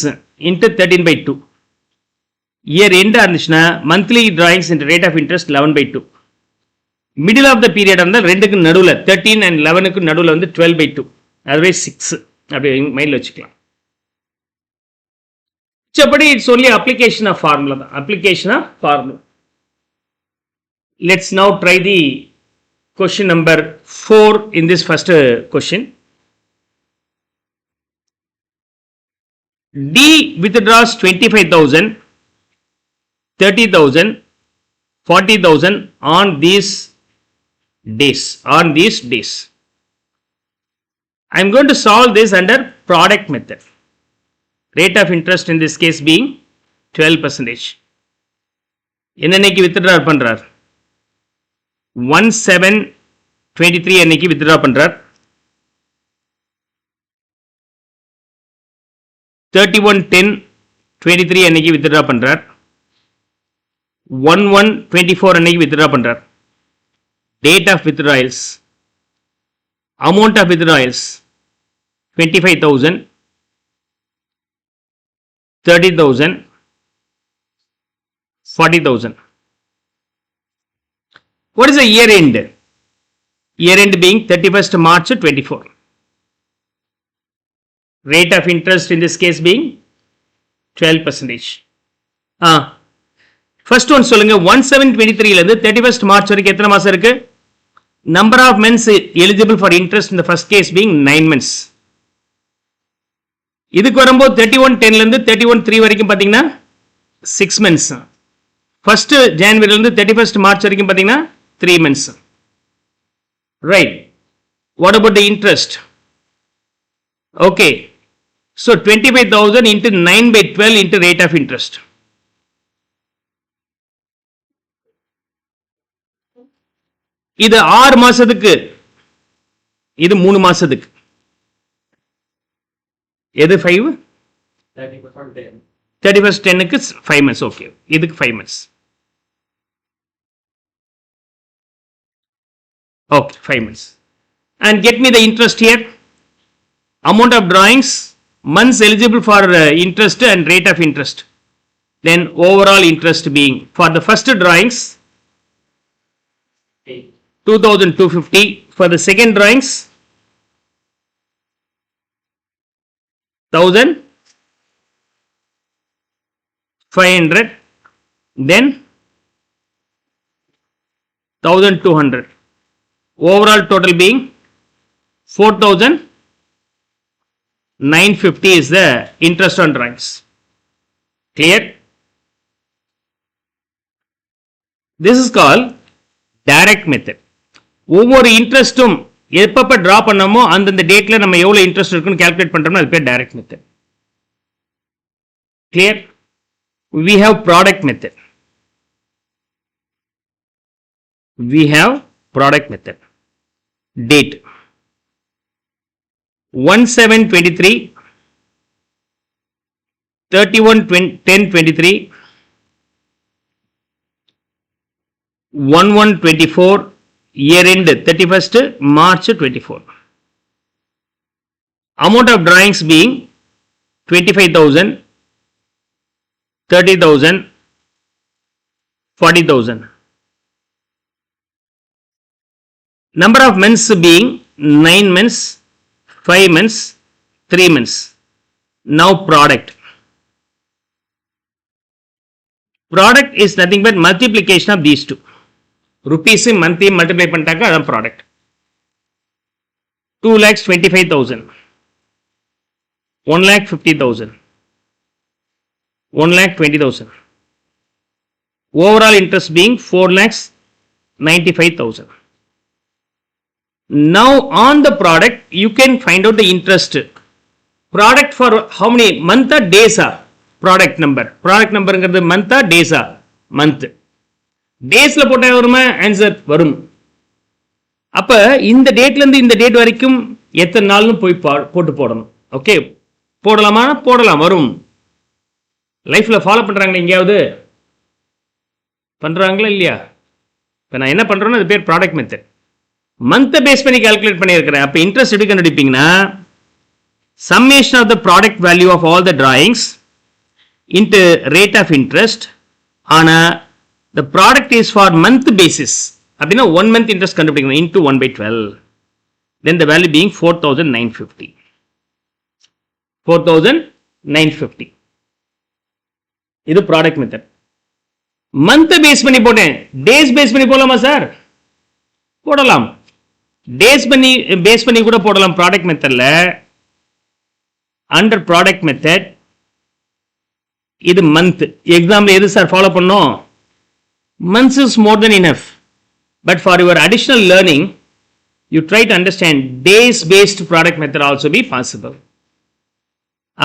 into 13/2, year end இருந்துச்சுன்னா monthly drawings into rate of interest 11/2, middle of the period இருந்தால் ரெண்டுக்கு நடுவுல 13 and 11க்கு நடுவுல வந்து 12/2, அதுவே 6 அப்படி மைண்ட்ல வச்சுக்கலாம். But it's only application of formula. Application of formula. Let's now try the question number 4 in this first question. D withdraws 25,000, 30,000, 40,000 on these days. I am going to solve this under product method. Rate of interest in this case being 12%. என்னன்னைக்கு withdraw பண்றார்? 1/7/23 அன்னைக்கு withdraw பண்றார். 31/10/23 அன்னைக்கு withdraw பண்றார். 1/1/24 அன்னைக்கு withdraw பண்றார். Date of withdrawals, amount of withdrawals 25,000, 30,000, 40,000. What is the year end? Year end being 31st March 24. Rate of interest in this case being 12%. First one சொல்லுங்க, 1/7/23 ல இருந்து 31st March வரைக்கும் எத்தனை மாசம் இருக்கு? Number of months eligible for interest in the first case being 9 months. இதுக்கு வரும்போது 31/10 ல இருந்து 31/3 வரைக்கும் பாத்தீங்கன்னா 6 months. 1st January ல இருந்து 31st March வரைக்கும் பாத்தீங்கன்னா 3 months. Right. What about the interest? Okay. So 25,000 into 9/12 into rate of interest. இது 6 மாசத்துக்கு, இது 3 மாசத்துக்கு. எது 5? 31st 10க்கு 5 months. ஓகே, இதுக்கு 5 months. Okay, 5 months. And get me the interest here. Amount of drawings, months eligible for interest and rate of interest. Then overall interest being for the first drawings 2,250, for the second drawings 1,500, then 1,200. Overall total being 4,950 is the interest on drawings. Clear? This is called direct method. ஒவ்வொரு இன்ட்ரெஸ்டும் எப்பப்ப draw பண்ணமோ அந்தந்த டேட்ல நம்ம எவ்வளவு interest இருக்குன்னு calculate பண்றோம்னா அது பேர் direct method. Clear? We have product method. We have product method. Date. 1723, 311023, 1124, year end 31st March 24. Amount of drawings being 25,000, 30,000, 40,000. Number of months being 9 months, 5 months, 3 months. Now product. Product is nothing but multiplication of these two. Rupees monthly multiply பண்ணிட்டாக்க அதான் product. 2,25,000, 1,50,000, 1,20,000. Overall interest being 4,95,000. Now on the product you can find out the interest. Product for how many month or days are? Product number ங்கிறது month or days are? Month. Daysல போட்டா வருமா? Answer வரும். அப்ப இந்த டேட்ல இருந்து இந்த டேட் வரைக்கும் எத்தனை நாள்னு போய் போட்டு போடணும். ஓகே, போடலாமா? போடலாம், வரும். லைஃப்ல ஃபாலோ பண்றாங்களா? எங்கேயாவது பண்றாங்களா இல்லையா? இப்போ நான் என்ன பண்றேன்னா அது பேர் ப்ராடக்ட் மெத்தட். மந்த்தை பேஸ் பண்ணி கால்குலேட் பண்ணியிருக்கிறேன். அப்போ இன்ட்ரெஸ்ட் எப்படி கண்டுபிடிப்பீங்கன்னா summation of the product value of all the drawings into rate of interest on the product is for month basis. அப்படின்னா 1 month interest கண்டுபிடிக்கணும் into 1/12. Then the value being 4,950. 4,950. இது product method. Month base பண்ணி போட்டேன். Days base பண்ணி போடலாமா sir? போடலாம். Days பண்ணி base பண்ணி கூட போடலாம். ப்ராடக்ட் மெத்தட்ல அண்டர் ப்ராடக்ட் மெத்தட் இது மந்த். எக்ஸாம்பிள் எது சார் ஃபாலோ பண்ணோம்? Months is more than enough. But for your additional learning you try to understand days based product method also be possible.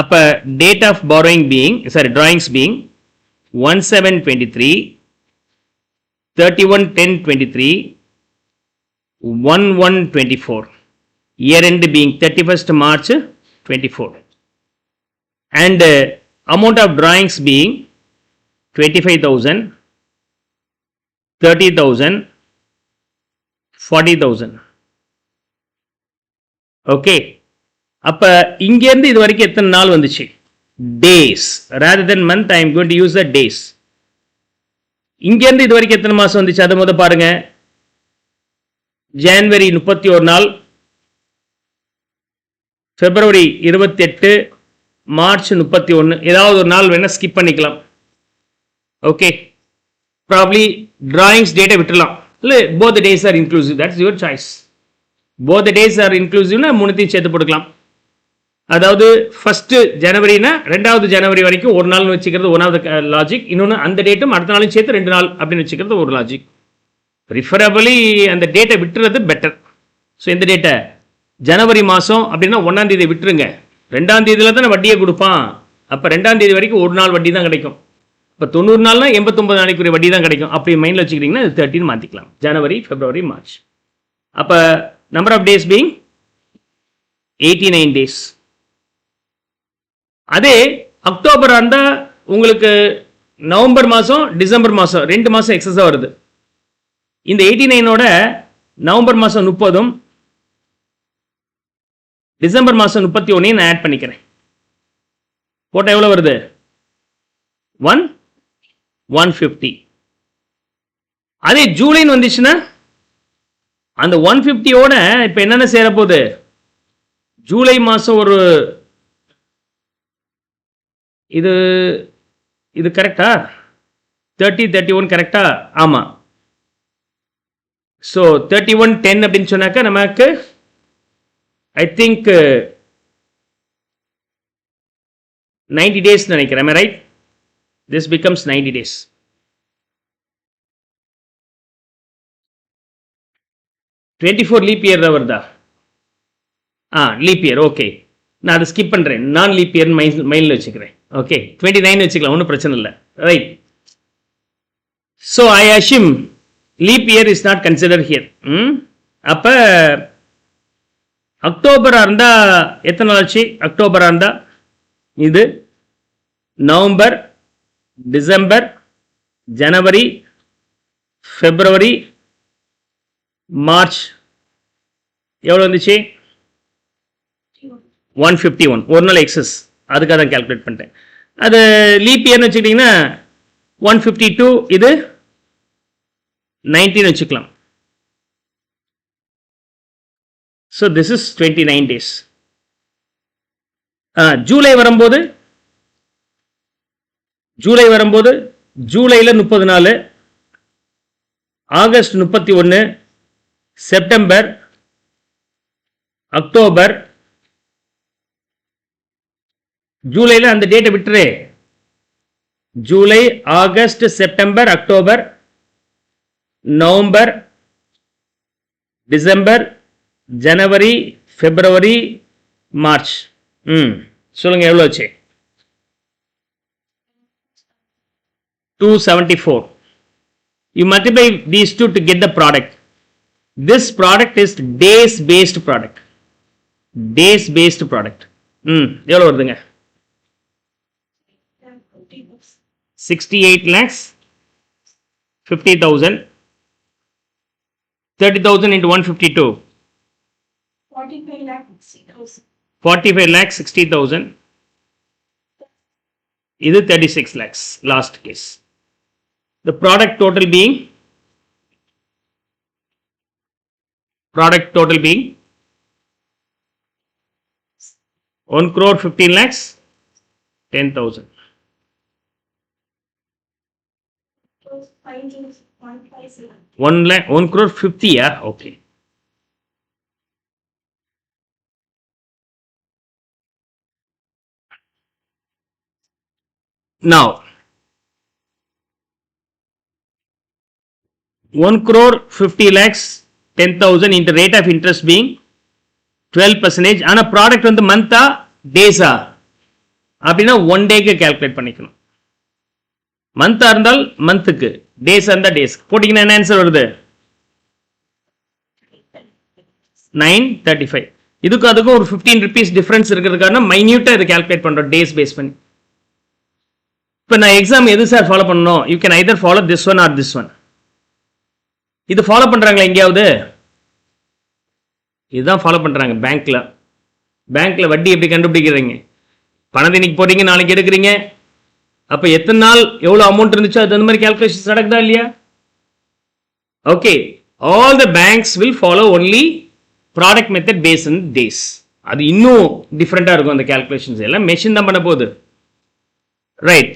அப்ப date of borrowing being drawings being 1723, 311023, 1124, year end being 31st March 24, and amount of drawings being 25,000, 30,000, 40,000. okay, அப்ப இங்க இருந்து இது வரைக்கும் எத்தனை நாள் வந்துச்சு? Days. rather than month I am going to use the days. இங்க இருந்து இது வரைக்கும் எத்தனை மாசம் வந்துச்சு? அதை முதல்ல பாருங்க. ஜனவரி 31 நாள், பிப்ரவரி 28, மார்ச் 31. ஏதாவது ஒரு நாள் வேணா ஸ்கிப் பண்ணிக்கலாம். ஓகே, ப்ராபப்லி டிராயிங்ஸ் டேட்டை விட்டுலாம். இல்லை, both the days are inclusive. That's your choice. both the days are inclusive-னா மூணுத்தையும் சேர்த்து போட்டுக்கலாம். அதாவது ஃபர்ஸ்ட் ஜனவரினா 2வது ஜனவரி வரைக்கும் ஒரு நாள் வச்சுக்கிறது ஒன்றாவது லாஜிக். இன்னொன்று அந்த டேட்டும் அடுத்த நாளும் சேர்த்து 2 நாள் அப்படின்னு வச்சுக்கிறது ஒரு லாஜிக். ப்ரிஃபரபிளி அந்த டேட்டை விட்டுறது பெட்டர். ஸோ இந்த டேட்டை ஜனவரி மாதம் அப்படின்னா 1ஆம் தேதி விட்டுருங்க. 2ஆம் தேதியில் தானே வட்டியை கொடுப்பான். அப்போ 2ஆம் தேதி வரைக்கும் ஒரு நாள் வட்டி தான் கிடைக்கும். இப்போ 90 நாள்னா 89 நாளைக்குரிய வட்டி தான் கிடைக்கும். அப்படி மைண்டில் வச்சுக்கிட்டிங்கன்னா 13 மாற்றிக்கலாம். ஜனவரி, பிப்ரவரி, மார்ச். அப்போ number of days being 89 days. அதே அக்டோபர் இருந்தால் உங்களுக்கு நவம்பர் மாதம், டிசம்பர் மாதம் 2 மாதம் எக்ஸஸாக வருது. இந்த 89ஓட நவம்பர் மாதம் 30ம் டிசம்பர் மாதம் 31 நான் ஆட் பண்ணிக்கிறேன். போட்டால் எவ்வளோ வருது? 150. அதே ஜூலைன்னு வந்துச்சுன்னா அந்த 150ஓட இப்போ என்னென்ன சேரப்போகுது? ஜூலை மாதம் ஒரு இது இது கரெக்டா? 30, 31 கரெக்டா? ஆமாம். ஸோ 3110 அப்படின்னு சொன்னாக்கா நமக்கு ஐ திங்க் 90 days நினைக்கிறேன். Right? This becomes 90 days. Leap year தான் வருதா? Leap year. ஓகே, நான் அதை ஸ்கிப் பண்ணுறேன். நான் லீப் இயர் மைண்டில் வச்சுக்கிறேன். ஓகே, 29 வச்சுக்கலாம், ஒன்றும் பிரச்சனை இல்லை. Right? So I assume leap year is not consider here. அப்போ அக்டோபரா இருந்தா எத்தனை நாள் ஆச்சு? அக்டோபரா இருந்தா இது நவம்பர், டிசம்பர், ஜனவரி, பிப்ரவரி, மார்ச். எவ்வளோ வந்துச்சு? 151. ஒரு நாள் எக்ஸஸ், அதுக்காக தான் கால்குலேட் பண்ணிட்டேன். அது லீப் இயர்னு வச்சுக்கிட்டிங்கன்னா 152, இது 19 வச்சுக்கலாம். So this is 29 days. July வரும்போது ஜூலையில் 30 நாள், ஆகஸ்ட் 31, செப்டம்பர், அக்டோபர், ஜூலையில் அந்த டேட்டை விட்டுரு. July, August, September, October, November, December, January, பிப்ரவரி, மார்ச். சொல்லுங்க எவ்வளோ ஆச்சு? 274. You multiply these two to get the product. This product is days based product. Days based product. எவ்வளோ வருதுங்க? 68 lakhs 50,000. 30,000 into 152. 45 lakhs 60,000. இது 36 lakhs last case. The product total being 1 crore 15 lakhs 10,000. 1 crore 50, yeah, okay. Now 1 crore 50 lakhs 10,000 into rate of interest being 12%. ஆனால் product வந்து மந்தா டேஸா அப்படின்னா 1 டேக்கு calculate பண்ணிக்கணும். மந்தா இருந்தால் மந்த்துக்கு, டேஸா இருந்தால் டேஸ் போட்டிங்கன்னா என்ன ஆன்சர் வருது? 935. இதுக்கும் அதுக்கும் ஒரு 15 rupees டிஃபரன்ஸ் இருக்கிறதுக்கான மைன்யூட்டாக இது கால்குலேட் பண்ணுறோம் டேஸ் பேஸ் பண்ணி. இப்போ நான் எக்ஸாம் எது சார் ஃபாலோ பண்ணணும்? You can either follow this one or this one. இது ஃபாலோ பண்ணுறாங்களா எங்கேயாவது? இதுதான் ஃபாலோ பண்ணுறாங்க பேங்க்கில் வட்டி எப்படி கண்டுபிடிக்கிறீங்க? பணத்தை இன்னைக்கு போடுறீங்க, நாளைக்கு எடுக்கிறீங்க. அப்போ எத்தனை நாள் எவ்வளோ அமௌண்ட் இருந்துச்சோ அது அந்த மாதிரி கால்குலேஷன்ஸ் நடக்குதா இல்லையா? Okay, all the banks will follow only product method base in days. அது இன்னும் டிஃப்ரெண்ட்டாக இருக்கும். அந்த கால்குலேஷன்ஸ் எல்லாம் மெஷின் தான் பண்ண போகுது, ரைட்?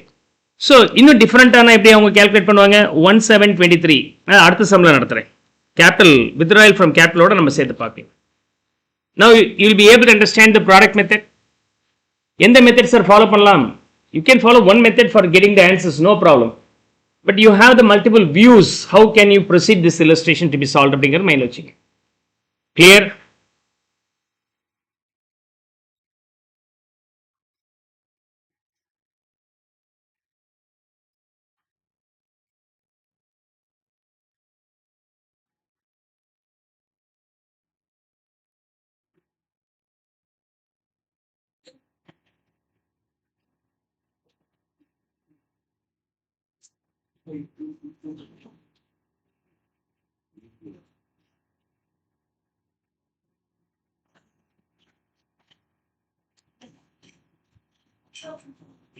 ஸோ இன்னும் டிஃப்ரெண்ட்டான எப்படி அவங்க கால்குலேட் பண்ணுவாங்க? 1723 அடுத்த சம்மில் நடத்துகிறேன். கேபிட்டல் வித்ட்ராயல் ஃப்ரம் கேபிட்டலோட நம்ம சேர்த்து பார்க்கலாம். Now you will be able to understand the product method. எந்த மெத்தட் சார் ஃபாலோ பண்ணலாம்? You can follow one method for getting the answers, no problem. But you have the multiple views. How can you proceed this illustration to be solved? அப்படிங்கிற mind வச்சுங்க. Clear?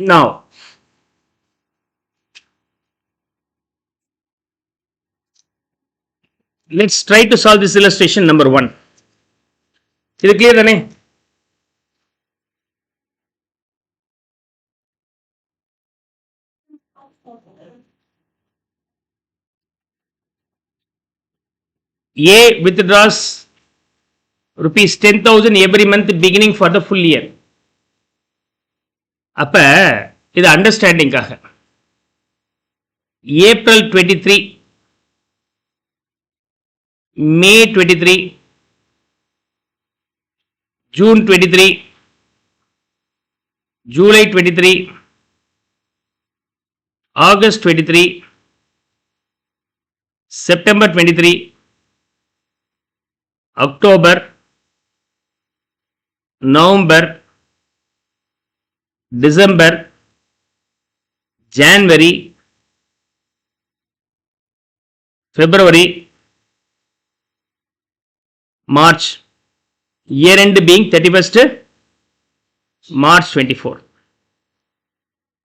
Now let's try to solve this illustration number 1. இது clear தானே? A withdraws rupees 10,000 every month beginning for the full year. அப்ப இது அண்டர்ஸ்டாண்டிங்காக April 23, May 23, June 23, July 23, August 23, September 23, October, November, December, January, February, March. Year end being 31st March 24.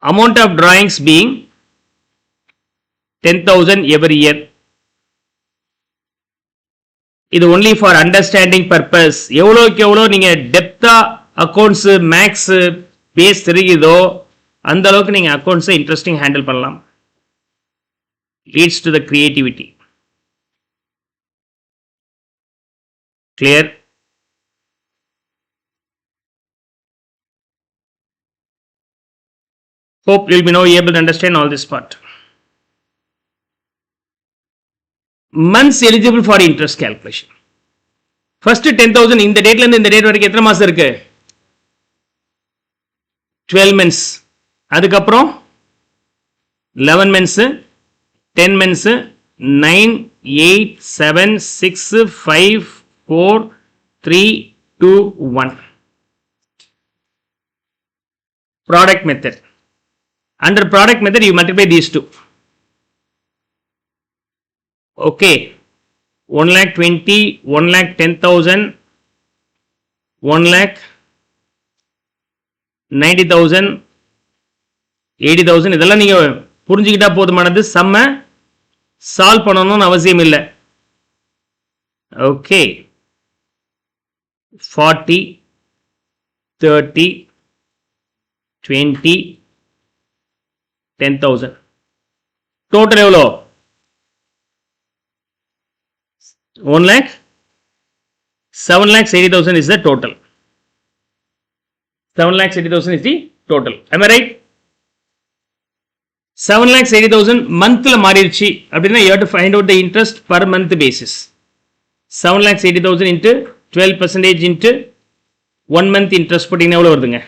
Amount of drawings being 10,000 every year. இது only for understanding purpose. எவ்வளோ நீங்கள் டெப்த்தாக accounts maths base தெரியுதோ அந்த அளவுக்கு நீங்கள் அக்கௌண்ட்ஸை இன்ட்ரெஸ்டிங் ஹேண்டில் பண்ணலாம். Leads to the creativity. Clear? Hope you will be now able to understand all this part. Months eligible for interest calculation. First 10,000 இந்த டேட்ல இருந்து இந்த டேட் வரைக்கும் எத்தனை மாசம் இருக்கு? 12 months. அதுக்கப்புறம் 11 months, 10 months, 9, 8, 7, 6, 5, 4, 3, 2, 1. Product method. Under product method you multiply these two. Okay, 1,20,000, 1,10,000, 1,90,000, 80,000 இதெல்லாம் நீங்க புரிஞ்சுக்கிட்டா போதுமானது. சம்ம சால்வ் பண்ணணும்னு அவசியம் இல்லை. ஓகே, 40, 30, 20, 10,000 டோட்டல் எவ்வளோ? 1 lakh, 7,80,000 is the total. 7,80,000 is the total. Am I right? 7,80,000 monthல மாறிடுச்சு அப்படின்னா you have to find out the interest per month basis. 7,80,000 into 12% into 1 month interest போட்டீங்கன்னா எவ்வளோ வருதுங்க?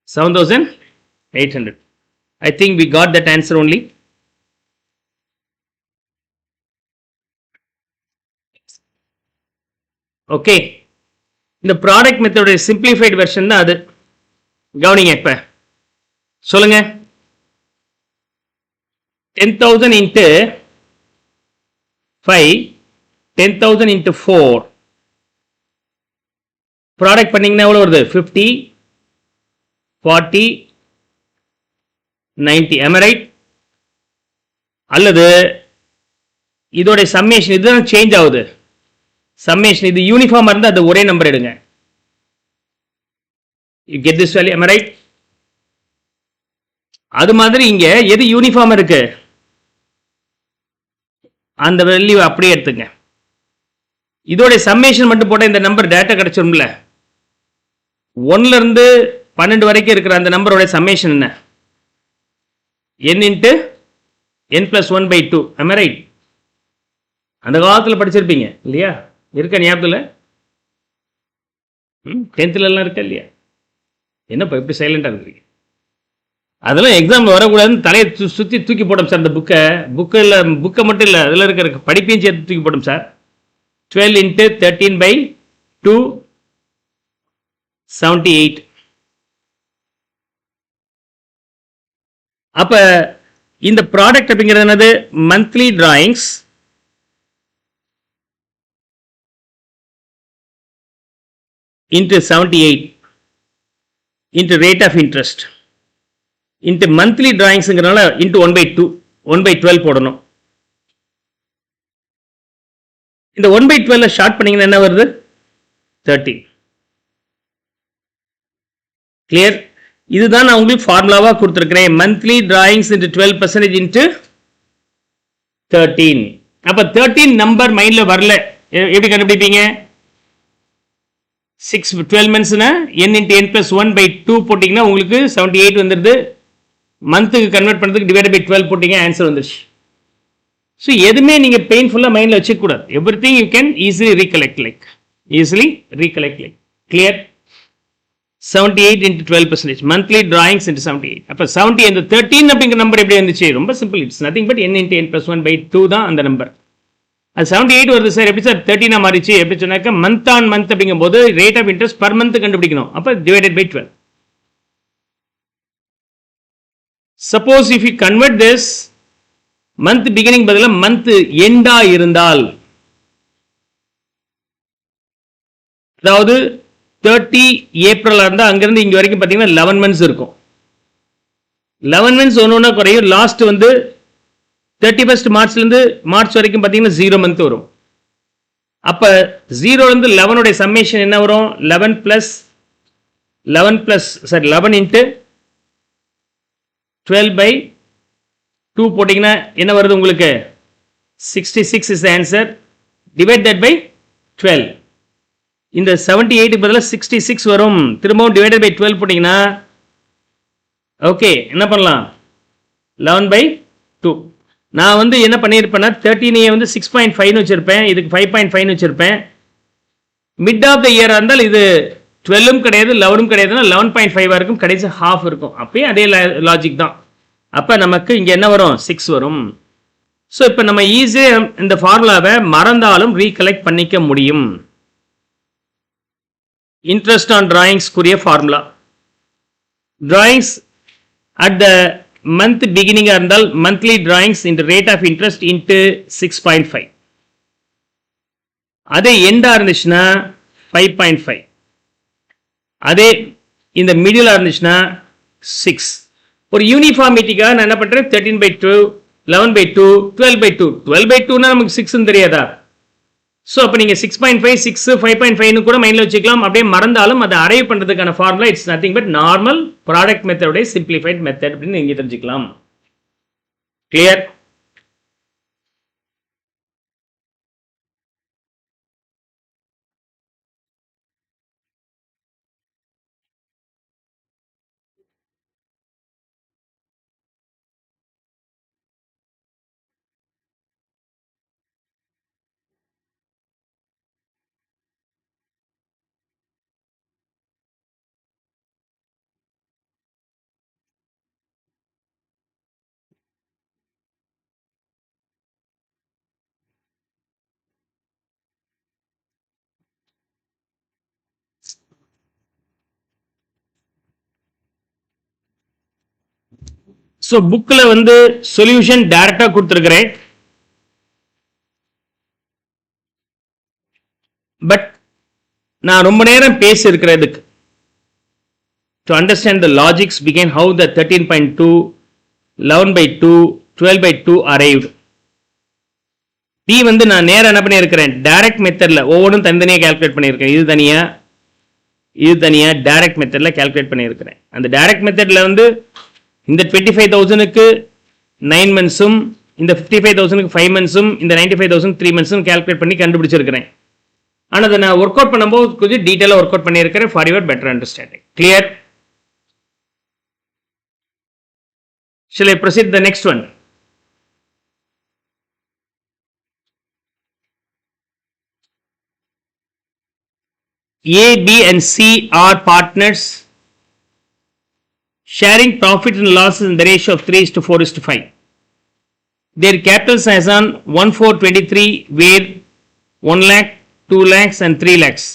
7,800. I think we got that answer only. Okay, இந்த product மெத்தடோட simplified version தான் அது. கவனிங்க, இப்ப சொல்லுங்க. 10,000 into 5, 10,000 into 4 ப்ராடக்ட் பண்ணீங்கன்னா எவ்வளோ வருது? 50, 40, 90. am I right? அல்லது இதோட சம்மேஷன் இதுதான் சேஞ்ச் ஆகுது. சம்மேஷன் இது யூனிஃபார்மா இருந்தா அது ஒரே நம்பர் எடுங்க. you get this value, am I right? அது மாதிரி இங்க எது யூனிஃபார்ம் இருக்கு அந்த வேல்யூ அப்படியே எடுத்துங்க. இதோட சம்மேஷன் மட்டும் போட்டா இந்த நம்பர் டேட்டா கிடைச்சிரும்ல. 1ல இருந்து 12 வரைக்கும் இருக்கிற அந்த நம்பரோட சம்மேஷன் என்ன? n into n plus 1 by 2. am I right? அந்த காலத்தில் படிச்சிருப்பீங்க இல்லையா? இருக்க ஞாபகத்தில் 10th எல்லாம் இருக்கா இல்லையா? என்னப்பா இப்படி சைலண்டா இருக்கிறீங்க? அதெல்லாம் எக்ஸாம் வரக்கூடாதுன்னு தலையை சுற்றி தூக்கி போட்டோம் சார். அந்த புக்கை மட்டும் இல்லை, அதில் இருக்கிற படிப்பையும் சேர்த்து தூக்கி போட்டோம் சார். 12 into 13 by 2, 78. அப்ப இந்த ப்ராடக்ட் அப்படிங்கிறது என்னது? Monthly drawings into 78 into rate of interest into monthly drawings-ங்கறனால into 1 by 2, 1 by 12 போடணும். இந்த 1 by 12 ஷார்ட் பண்ணீங்கன்னா என்ன வருது? 30. கிளியர்? இதுதான் நான் உங்களுக்கு ஃபார்முலாவா கொடுத்திருக்கிறேன். Monthly drawings into 12% into 13. அப்ப 13 நம்பர் மைண்ட்ல வரல, எப்படி கண்டுபிடிப்பீங்க? 12 monthsனா n into n plus 1 by 2 போட்டீங்கன்னா உங்களுக்கு 78 வந்துடுது. மந்த்துக்கு கன்வெர்ட் பண்ணுறதுக்கு டிவைட் பை 12 போட்டீங்க, ஆன்சர் வந்துருச்சு. ஸோ எதுவுமே நீங்கள் பெயின்ஃபுல்லாக மைண்டில் வச்சுக்கூடாது. Everything you can easily recollect like clear. 78 into 12%, monthly drawings into 78. அப்போ 70 இந்த 13 அப்படிங்கிற நம்பர் எப்படி வந்துச்சு? ரொம்ப simple. It's nothing but n into n plus 1 by 2 தான் அந்த நம்பர். அது 78 வருது சார், எப்படி சார் 13 மாறிச்சு எப்படி சொன்னாக்க மந்த் ஆன் மந்த் அப்படிங்கும் போது rate of interest per month கண்டுபிடிக்கணும். அப்போ divided by 12. Suppose if you convert this month beginning பதிலா மந்த் எண்டா இருந்தால், அதாவது 30 ஏப்ரல் இருந்தால் அங்கிருந்து இங்க வரைக்கும் பார்த்தீங்கன்னா 11 மந்த்ஸ் இருக்கும். 11 மந்த்ஸ் ஒன்று குறையும். லாஸ்ட் வந்து 31 மார்ச்லேருந்து மார்ச் வரைக்கும் பார்த்தீங்கன்னா 0 மந்த் வரும். அப்போ 0லேருந்து 11 சம்மேஷன் என்ன வரும்? 11 இன்ட்டு 12/2 போட்டிங்கன்னா என்ன வருது உங்களுக்கு? 66 is answer. Divide that by 12. இந்த 78 பதிலாக 66 வரும். திரும்பவும் டிவைடட் பை 12 போட்டிங்கன்னா ஓகே என்ன பண்ணலாம்? 11/2. நான் வந்து என்ன பண்ணியிருப்பேன்னா 13 வந்து 6.5 வச்சிருப்பேன், இதுக்கு 5.5 வச்சிருப்பேன். மிட் ஆஃப் த இயராக இருந்தால் இது 12 கிடையாது 11 கிடையாதுன்னா 11.5 இருக்கும், கடைசி ஹாஃப் இருக்கும். அப்பயும் அதே லாஜிக் தான். அப்போ நமக்கு இங்கே என்ன வரும்? 6 வரும். ஸோ இப்போ நம்ம ஈஸியாக இந்த ஃபார்முலாவை மறந்தாலும் ரீகலெக்ட் பண்ணிக்க முடியும். இன்ட்ரெஸ்ட் ஆன் டிராயிங்ஸ்க்குரிய formula, drawings at the month beginning இருந்தால் monthly drawings into rate of interest into 6.5. அதே எண்டா இருந்துச்சுன்னா 5.5. அதே இந்த மிடில் இருந்துச்சுன்னா 6. ஒரு யூனிஃபார்மிட்டிக்காக நான் என்ன பண்றேன்? 13/2, 11/2, 12/2. 12/2னா நமக்கு 6ன்னு தெரியாதா? ஸோ அப்போ நீங்கள் 6.5, 6, 5.5 கூட மைண்டில் வச்சுக்கலாம். அப்படியே மறந்தாலும் அதை அரைவ் பண்ணுறதுக்கான formula it's nothing but normal product மெத்தடோட சிம்பிளிஃபைட் மெத்தட் அப்படின்னு நீங்கள் தெரிஞ்சுக்கலாம். கிளியர்? ஸோ புக்கில் வந்து சொல்யூஷன் டைரக்டாக கொடுத்துருக்கிறேன். பட் நான் ரொம்ப நேரம் பேசியிருக்கிறதுக்கு to understand the logics began how the 13.2, 11/2, 12/2 arrived. D வந்து நான் நேரம் என்ன பண்ணியிருக்கிறேன்? டைரக்ட் மெத்தடில் ஒவ்வொன்றும் தனித்தனியாக கால்குலேட் பண்ணியிருக்கேன். இது தனியாக டைரக்ட் மெத்தடில் கால்குலேட் பண்ணியிருக்கிறேன். அந்த டைரக்ட் மெத்தடில் வந்து இந்த 25,000க்கு 9 மந்த்ஸும், இந்த 55,000க்கு 5 மந்த்ஸும், இந்த 95,000 3 மந்த்ஸும் கால்குலேட் பண்ணி கண்டுபிடிச்சிருக்கிறேன். ஆனால் அதை நான் ஒர்க் அவுட் பண்ணும்போது கொஞ்சம் டீட்டெயிலாக ஒர்க் அவுட் பண்ணியிருக்கிறேன் for your better understanding. Clear? Shall I proceed the next one? A, B and C are partners sharing profit and losses in the ratio of 3:4:5. Their capitals as on 1/4/23 were 1 lakh, 2 lakhs and 3 lakhs.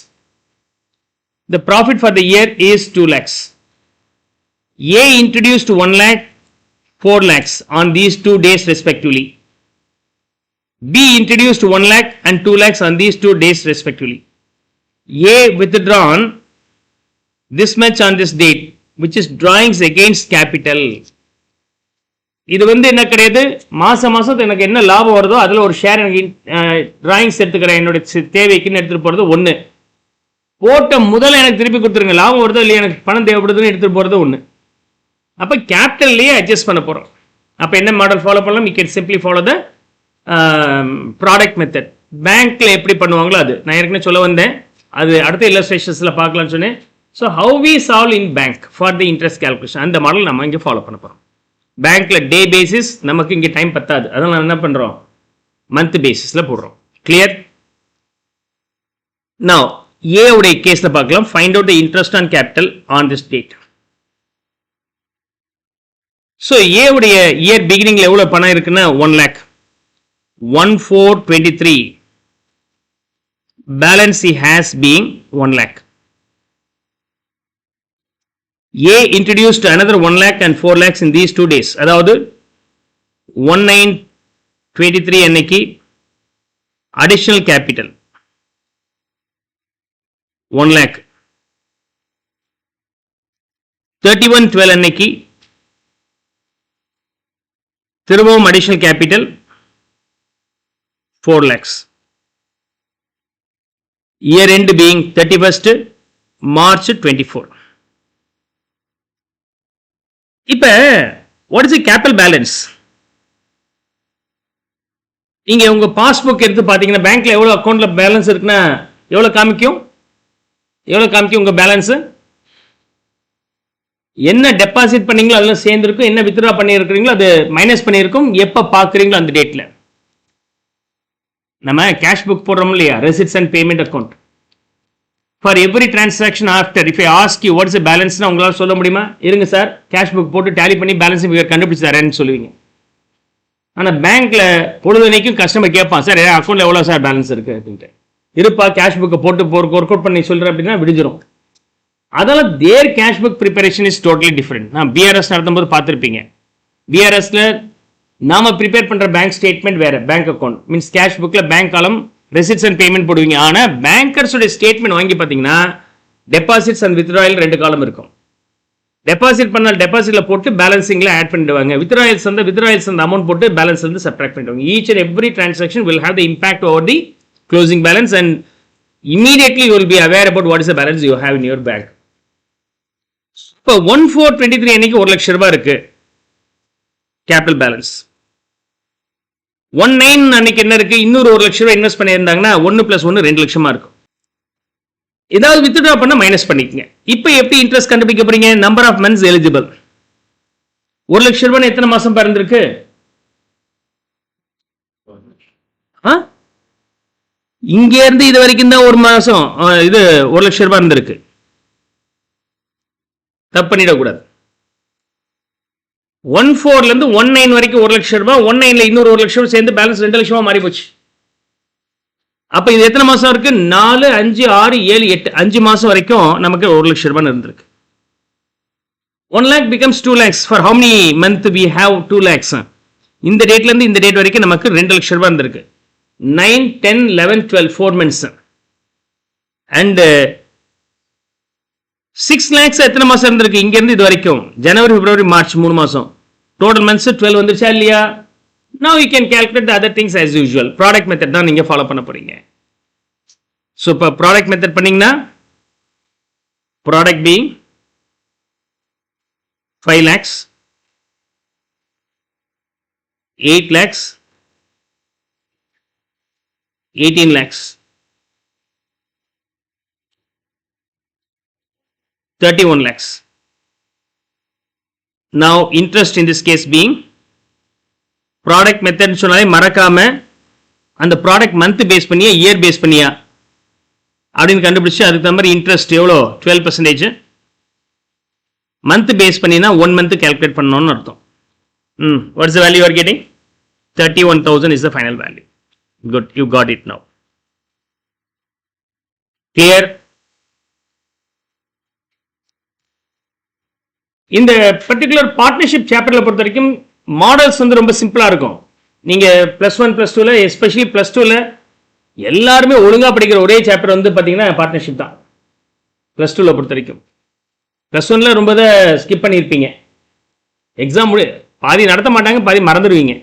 The profit for the year is 2 lakhs. A introduced 1 lakh, 4 lakhs on these 2 days respectively. B introduced 1 lakh and 2 lakhs on these 2 days respectively. A withdrawn this much on this date, which is drawings against capital. இது வந்து என்ன கிடையாது, மாசம் எனக்கு என்ன லாபம் வருதோ அதில் ஒரு ஷேர் எனக்கு டிராயிங்ஸ் எடுத்துக்கிறேன், என்னுடைய தேவைக்குன்னு எடுத்துகிட்டு போகிறது ஒன்று. போட்ட முதல்ல எனக்கு திருப்பி கொடுத்துருங்க, லாபம் வருதோ இல்லையா எனக்கு பணம் தேவைப்படுதுன்னு எடுத்துகிட்டு போகிறது ஒன்று. அப்போ கேபிட்டல்லையே அட்ஜஸ்ட் பண்ண போகிறோம். அப்போ என்ன மாடல் ஃபாலோ பண்ணலாம்? You can simply follow the product method. பேங்க்கில் எப்படி பண்ணுவாங்களோ அது நான் ஏற்கனவே சொல்ல வந்தேன், அது அடுத்த இல்லஸ்ட்ரேஷன்ஸில் பார்க்கலாம்னு சொன்னேன். So how we solve in bank for the interest calculation, அந்த மாடல் நம்ம இங்கே ஃபாலோ பண்ண போகிறோம். பேங்க்கில் டே பேசிஸ் நமக்கு இங்கே டைம் பத்தாது, அதனால் நம்ம என்ன பண்ணுறோம்? மந்த் பேசிஸில் போடுறோம். கிளியர்? நவ் ஏ உடைய கேஸில் பார்க்கலாம். Find out the interest on capital on this date. So A உடைய இயர் பிகினிங்கில் எவ்வளோ பணம் இருக்குன்னா 1 lakh. 1,423. Balance he has being 1 lakh. A introduced another 1 lakh and 4 lakhs in these 2 days. அதாவது 1923 அன்னைக்கு additional capital 1 lakh. 31/12 அன்னைக்கு திரும்பவும் additional capital 4 lakhs. Year end being 31st March 24. இப்ப what is the capital balance? இங்க உங்க passbook எடுத்து பாத்தீங்கன்னா பேங்க்ல எவ்வளவு அக்கவுண்ட்ல பேலன்ஸ் இருக்குன்னா எவ்வளவு காமிக்கும் உங்க பேலன்ஸ்? என்ன டெபாசிட் பண்ணீங்களோ அதெல்லாம் சேர்ந்திருக்கும், என்ன வித்ட்ரா பண்ணி இருக்கிறீங்களோ அது மைனஸ் பண்ணியிருக்கும். எப்ப பாக்குறீங்களோ அந்த டேட்ல நம்ம கேஷ் புக் போடுறோம் இல்லையா, receipts and payment account. For every transaction after if I ask you what is பேலன்ஸ்னா உங்களால் சொல்ல முடியுமா? இருங்க சார் கேஷ் புக் போட்டு டேலி பண்ணி பேலன்ஸ் கண்டுபிடிச்சு தரேன்னு சொல்லுவீங்க. ஆனால் பேங்க்ல பொழுதுனைக்கும் கஸ்டமர் கேட்பான், சார் அக்கௌண்ட்ல எவ்வளோ சார் பேலன்ஸ் இருக்கு அப்படின்ட்டு. இருப்பா கேஷ் புக்கை போட்டு ஒர்க் அவுட் பண்ணி சொல்றேன் அப்படின்னா விடிஞ்சிடும். அதெல்லாம் their cash book preparation is totally different. நான் பிஆர்எஸ் நடத்தும் போது பார்த்துருப்பீங்க. பிஆர்எஸ்ல நாம ப்ரிப்பேர் பண்ற பேங்க் ஸ்டேட்மெண்ட் வேற, பேங்க் அக்கௌண்ட் மீன்ஸ் கேஷ் புக்ல bank column receipts and payment போடுவீங்க. ஆனா பேங்கர்ஸோட ஸ்டேட்மெண்ட் வாங்கி பார்த்தீங்கன்னா டெபாசிட்ஸ் அண்ட் வித்ட்ராயல் 2 காலம் இருக்கும். டெபாசிட் பண்ணால் டெபாசிட்ல போட்டு பேலன்சிங்ல ஆட் பண்ணிடுவாங்க. வித்ட்ராயல்ஸ் அந்த அமௌண்ட் போட்டு பேலன்ஸ் வந்து சப்ட்ராக்ட் பண்ணிடுவாங்க. Each and every transaction will have the impact over the closing balance and immediately you will be aware about what is the balance you have in your bank. இப்போ 1,423 அன்னைக்கு 1 லட்சம் ரூபாய் இருக்கு capital balance. 19 அன்னைக்கு என்ன இருக்கு, இன்னொரு 1 லட்சம் ரூபாய் இன்வெஸ்ட் பண்ணியிருந்தாங்கன்னா 1 + 1 2 லட்சமா இருக்கும். ஏதாவது வித்ட்ரா பண்ண மைனஸ் பண்ணிக்கங்க. இப்போ எப்படி இன்ட்ரெஸ்ட் கண்டுபிடிக்க போறீங்க? Number half months eligible. 1 லட்சம் ரூபாய் எத்தனை மாசம் பிறந்திருக்கு? இங்க இருந்து இது வரைக்கும் தான் ஒரு மாசம் இது 1 லட்சம் ரூபாய் இருந்திருக்கு. தப்பு பண்ணிடக்கூடாது. 14 இருந்து 19 வரைக்கும் 1 லட்சம் ரூபாய், 19ல இன்னொரு 1 லட்சம் ரூபாய் சேர்ந்து பேலன்ஸ் 2 லட்சமா மாறி போச்சு. அப்ப இது எத்தனை மாசம் இருக்கு? 4, 5, 6, 7, 8 5 மாசம் வரைக்கும் நமக்கு 1 லட்சம் ரூபாய் இருந்திருக்கு. 1 lakh becomes 2 lakhs. For how many month we have 2 lakhs? இந்த டேட்ல இருந்து இந்த டேட் வரைக்கும் நமக்கு 2 லட்சம் ரூபாய் இருந்திருக்கு. 9, 10, 11, 12 4 months. And 6 lakhs எத்தனை மாசம் இருந்திருக்கு இங்க இருந்து இது வரைக்கும்? ஜனவரி, பிப்ரவரி, மார்ச் 3 மாசம். டோட்டல் மந்த்ஸ் 12 வந்துருச்சா இல்லையா? Now you can calculate the other things as usual. Product method தான் நீங்க ஃபாலோ பண்ண போறீங்க. So இப்போ product method பண்ணீங்கன்னா product being 5 lakhs, 8 lakhs, 18 lakhs, 31 lakhs. Now interest in this case being product method சொன்னாலே மறக்காம அந்த ப்ராடக்ட் மந்த் பேஸ் பண்ணியா இயர் பேஸ் பண்ணியா அப்படின்னு கண்டுபிடிச்சு அதுக்கு தகுந்த மாதிரி இன்ட்ரெஸ்ட் எவ்வளோ 12%. மந்த் பேஸ் பண்ணினா 1 month calculate பண்ணணும்னு அர்த்தம். What is the value you are getting? 31,000 is the final value. Good, you got it now. Clear? இந்த பர்டிகுலர் பார்ட்னர்ஷிப் சாப்டர்ல பொறுத்த வரைக்கும் மாடல்ஸ் வந்து ரொம்ப சிம்பிளா இருக்கும். நீங்க +1 +2ல எஸ்பெஷலி +2ல எல்லாருமே ஒழுங்கா படிக்கிற ஒரே சாப்டர் வந்து பாத்தீங்கன்னா பார்ட்னர்ஷிப் தான். +2ல பொறுத்த வரைக்கும் +1ல ரொம்ப ஸ்கிப் பண்ணியிருப்பீங்க. எக்ஸாம் பாதி நடத்த மாட்டாங்க, பாதி மறந்துடுவீங்க.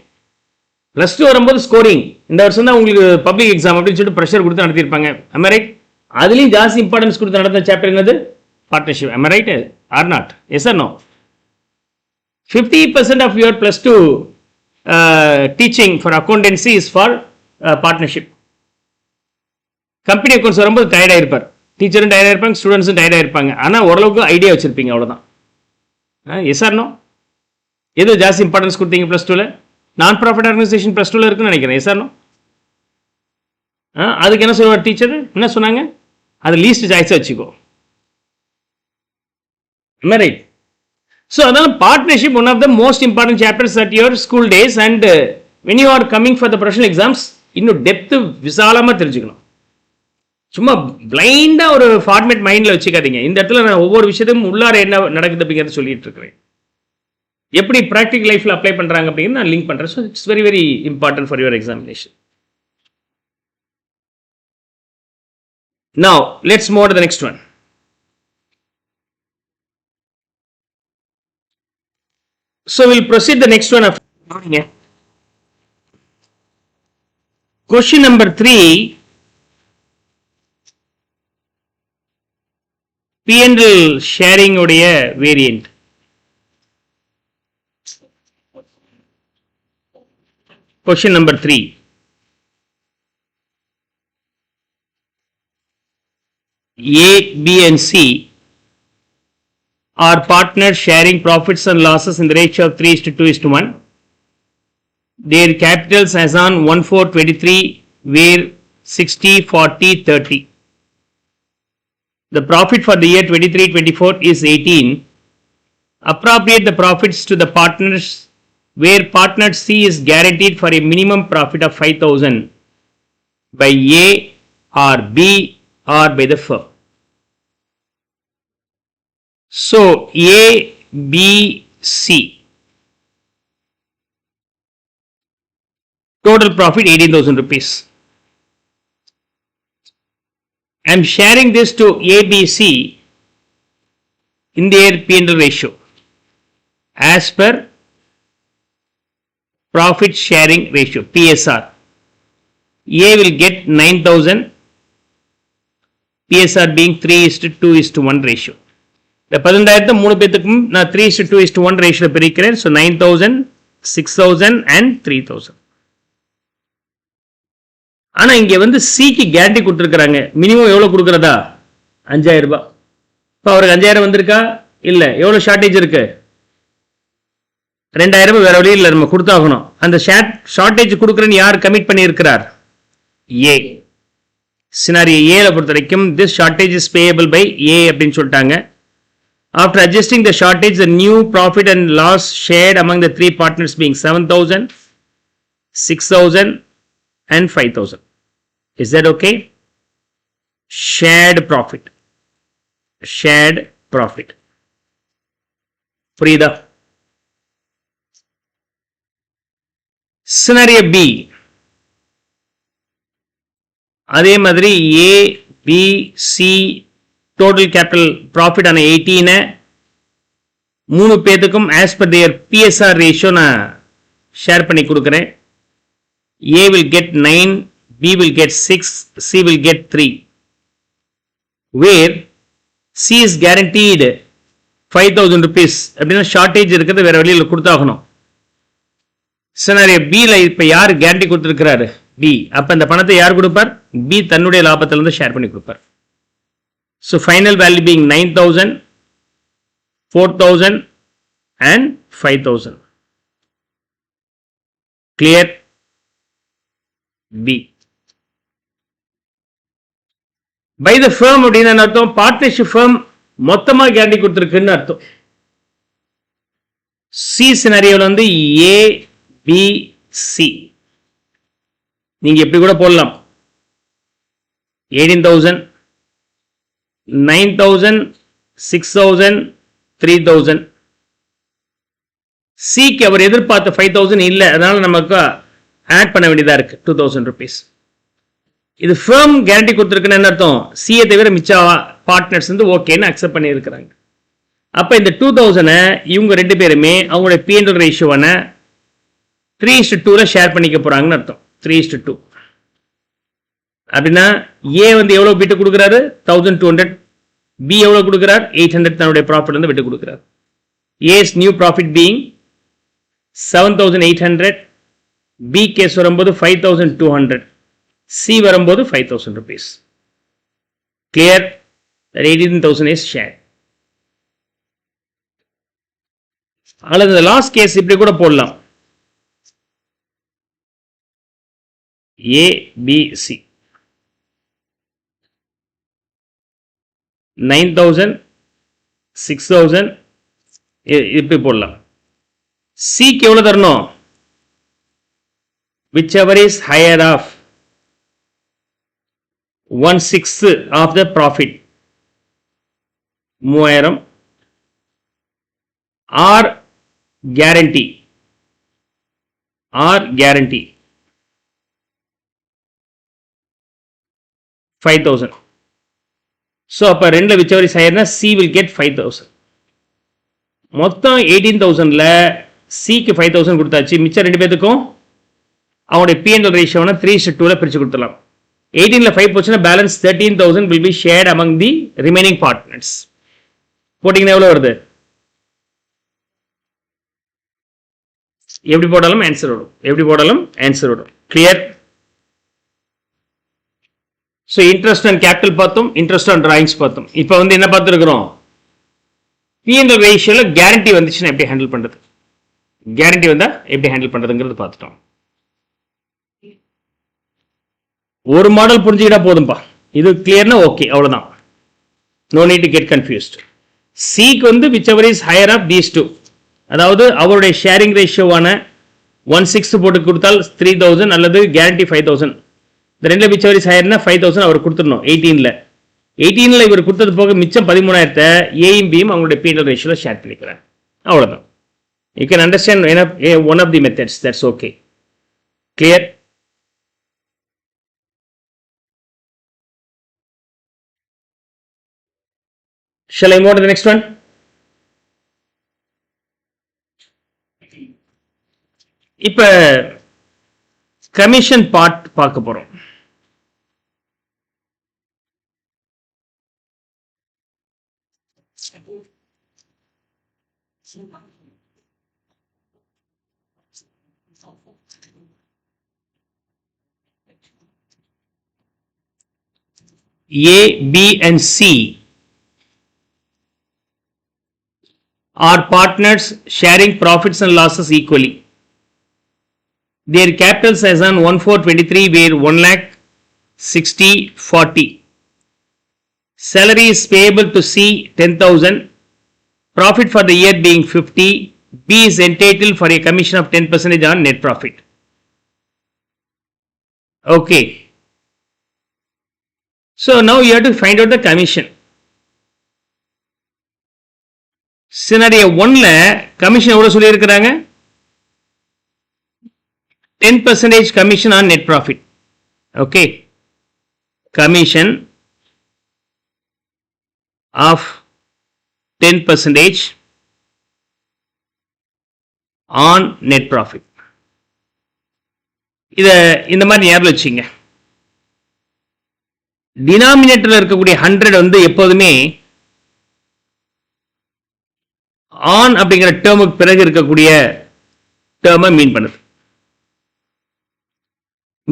+2 வரும்போது ஸ்கோரிங் இந்த வருஷம் தான் உங்களுக்கு பப்ளிக் எக்ஸாம் அப்படின்னு சொல்லிட்டு ப்ரெஷர் கொடுத்து நடத்திருப்பாங்க. am I right? அதுலயும் ஜாஸ்தி இம்பார்ட்டன்ஸ் கொடுத்து நடந்த சாப்டர் என்னது? Partnership. am I right or not? Yes or no? 50% of your +2 teaching for accountancy is for partnership. Company accounts வரும்போது டயர்டாக இருப்பார், டீச்சரும் டயர்டாக இருப்பாங்க, ஸ்டூடெண்ட்ஸும் டயர்டாக இருப்பாங்க. ஆனால் ஓரளவுக்கு ஐடியா வச்சிருப்பீங்க, அவ்வளோதான். Yes or no? எது ஜாஸ்தி இம்பார்ட்டன்ஸ் கொடுத்தீங்க +2ல? நான் ப்ராஃபிட் ஆர்கனைசேஷன் +2ல இருக்குன்னு நினைக்கிறேன். Yes or no? அதுக்கு என்ன சொல்லுவார் டீச்சர்? என்ன சொன்னாங்க? அது லீஸ்ட் சாய்ஸாக வச்சுக்கோ. Am I right? So அதனால partnership one of the most important chapters at your school days and when you are coming for the professional exams, இன்னும் டெப்த் விசாலமாக தெரிஞ்சுக்கணும். சும்மா பிளைண்டாக ஒரு ஃபார்மேட் மைண்டில் வச்சுக்காதீங்க. இந்த இடத்துல நான் ஒவ்வொரு விஷயத்தையும் உள்ளார என்ன நடக்குது அப்படிங்கிறத சொல்லிட்டு இருக்கிறேன். எப்படி ப்ராக்டிகல் லைஃப்பில் அப்ளை பண்ணுறாங்க அப்படின்னு நான் லிங்க் பண்ணுறேன். So it's very very important for your examination. Now, let's move to the next one. So, we'll proceed the next one. Question number 3. P&L sharing உடைய variant. Question number 3. A, B and C are partners sharing profits and losses in the ratio of 3:2:1. Their capitals as on 1/4/23 were 60, 40, 30. The profit for the year 23-24 is 18. Appropriate the profits to the partners where partner C is guaranteed for a minimum profit of 5,000 by A or B or by the firm. So A, B, C. Total profit 18,000 rupees. I am sharing this to A, B, C in their P&L ratio as per profit sharing ratio, PSR. A will get 9,000, PSR being 3:2:1 ratio. இந்த 15,000 மூணு பேத்துக்கும் நான் 3:2:1 ரேஷியோல பிரிக்கிறேன். So 9,000, 6,000 and 3,000. ஆனால் இங்கே வந்து சிக்கு guarantee கொடுத்துருக்குறாங்க. மினிமம் எவ்வளோ கொடுக்குறதா? 5,000 ரூபாய். இப்போ அவருக்கு 5,000 வந்திருக்கா? இல்லை. எவ்வளோ ஷார்ட்டேஜ் இருக்கு? 2,000 ரூபாய் வேற வழி இல்லை, நம்ம கொடுத்தாகணும். அந்த ஷார்ட்டேஜ் கொடுக்குறேன்னு யார் கமிட் பண்ணியிருக்கிறார்? ஏ. சினாரியோ ஏல பொறுத்த வரைக்கும் this shortage is payable by A அப்படின்னு சொல்லிட்டாங்க. After adjusting the shortage, the new profit and loss shared among the three partners being 7,000, 6,000 and 5,000. Is that okay? Shared profit. Shared profit. புரியுதா? Scenario B. அதே மாதிரி A, B, C total capital profit ஆன 18 மூணு பேத்துக்கும் as per their PSR ratio நான் share பண்ணி கொடுக்குறேன். A will get 9, B will get 6, C will get 3. Where C is guaranteed 5,000 rupees அப்படின்னா ஷார்ட்டேஜ் இருக்கிறது வேற வழியில் கொடுத்தாகணும். சினாரியோ Bல இப்போ யார் கேரண்டி கொடுத்துருக்கிறாரு? B. அப்போ இந்த பணத்தை யார் கொடுப்பார்? B தன்னுடைய லாபத்திலிருந்து ஷேர் பண்ணி கொடுப்பார். So final value being 9,000, 4,000 and 5,000. Clear? B. By the firm அப்படின்னா அர்த்தம் பார்ட்னர்ஷிப் firm மொத்தமா கேரண்டி கொடுத்துருக்குன்னு அர்த்தம். C சினாரியோல வந்து A, B, C. நீங்க எப்படி கூட போடலாம். 18,000, 9,000, 6,000, 3,000. சிக்கு அவர் எதிர்பார்த்த 5,000 இல்லை, அதனால நமக்கு ஆட் பண்ண வேண்டியதா இருக்கு 2,000 rupees. இது ஃபர்ம் கேரண்டி கொடுத்துருக்குன்னு என்ன அர்த்தம்? சியை தவிர மிச்ச பார்ட்னர்ஸ் வந்து ஓகேன்னு அக்செப்ட் பண்ணி இருக்கிறாங்க. அப்ப இந்த 2,000 இவங்க ரெண்டு பேருமே அவங்களுடைய P&L ரேஷியோவான 3:2ல ஷேர் பண்ணிக்க போறாங்கன்னு அர்த்தம். 3:2 அப்படின்னா ஏ வந்து எவ்வளவு விட்டு கொடுக்குறாரு? 1,200. பி எவ்வளவு கொடுக்குறார்? 800 தன்னுடைய ப்ராஃபிட் வந்து விட்டு கொடுக்குறார். As new profit being 7,800, B case வரும்போது 5,200, சி வரும்போது 5,000 rupees. Clear? 18,000 is shared. அல்லது இந்த லாஸ்ட் கேஸ் இப்படி கூட போடலாம். ஏ, பி, சி 9,000, 6,000 இப்படி போடலாம். சிக்கு எவ்வளவு தரணும்? whichever is higher of 1/6 of the profit 3000 or guarantee 5000. So அப்ப ரெண்டுல whichever is higher C will get 5000. மொத்தம் 18000ல Cக்கு 5000 கொடுத்தாச்சு. மிச்சம் ரெண்டு பேத்துக்கும் அவனுடைய P&L ரேஷியோனா 3:2ல பிரிச்சு கொடுத்துடலாம். 18ல 5 போச்சுன்னா balance 13000 will be shared among the remaining partners. போட்டிங்கன்னா எவ்வளவு வருது? எப்படி போடாலும் ஆன்சர் வரும். Clear? So interest and capital பார்த்தோம், இன்ட்ரெஸ்ட் அண்ட் டிராயிங்ஸ் பார்த்தோம். இப்போ வந்து என்ன பார்த்துருக்குறோம்? P&L ரேஷியோல கேரண்டி வந்துச்சுன்னா எப்படி ஹேண்டில் பண்றது, கேரண்டி வந்தா எப்படி ஹேண்டில் பண்றதுங்கிறது பார்த்துட்டோம். ஒரு மாடல் புரிஞ்சுக்கிட்டா போதும்பா, இது கிளியர்னா ஓகே, அவ்வளவுதான். No need to get confused. சிக்கு வந்து whichever is higher of these two, அதாவது அவருடைய ஷேரிங் ரேஷியோவான 1/6 போட்டு கொடுத்தால் 3000 அல்லது கேரண்டி 5000. இந்த ரெண்டுல whichever is higherனா 5000 அவர் கொடுத்துடணும். 18ல இவர் கொடுத்தது போக மிச்சம் 13000 ஏயும் பியும் அவங்களுடைய P&L ரேஷியோல ஷேர் பண்ணிக்கிறாங்க. அவ்வளவுதான். You can understand one of the methods. That's okay. Clear? Shall I move on to the next one? இப்ப கமிஷன் பார்ட் பார்க்க போறோம். A, B and C are partners sharing profits and losses equally. Their capitals as on 1/4/23 were 1,60,40. Salary is payable to C 10,000. Profit for the year being 50. B is entitled for a commission of 10% on net profit. Okay. So now you have to find out the commission. Scenario 1ல commission எவ்வளவு சொல்லி இருக்கிறாங்க? 10% commission on net profit. Okay. Commission of 10% on net profit. இத இந்த மாதிரி ஞாபகம் வச்சுங்க. டினாமினேட்டர்ல இருக்கக்கூடிய 100 வந்து எப்போதுமே ஆன் அப்படிங்கிற டேர்முக்கு பிறகு இருக்கக்கூடிய டேர்மை மீன் பண்ணுது.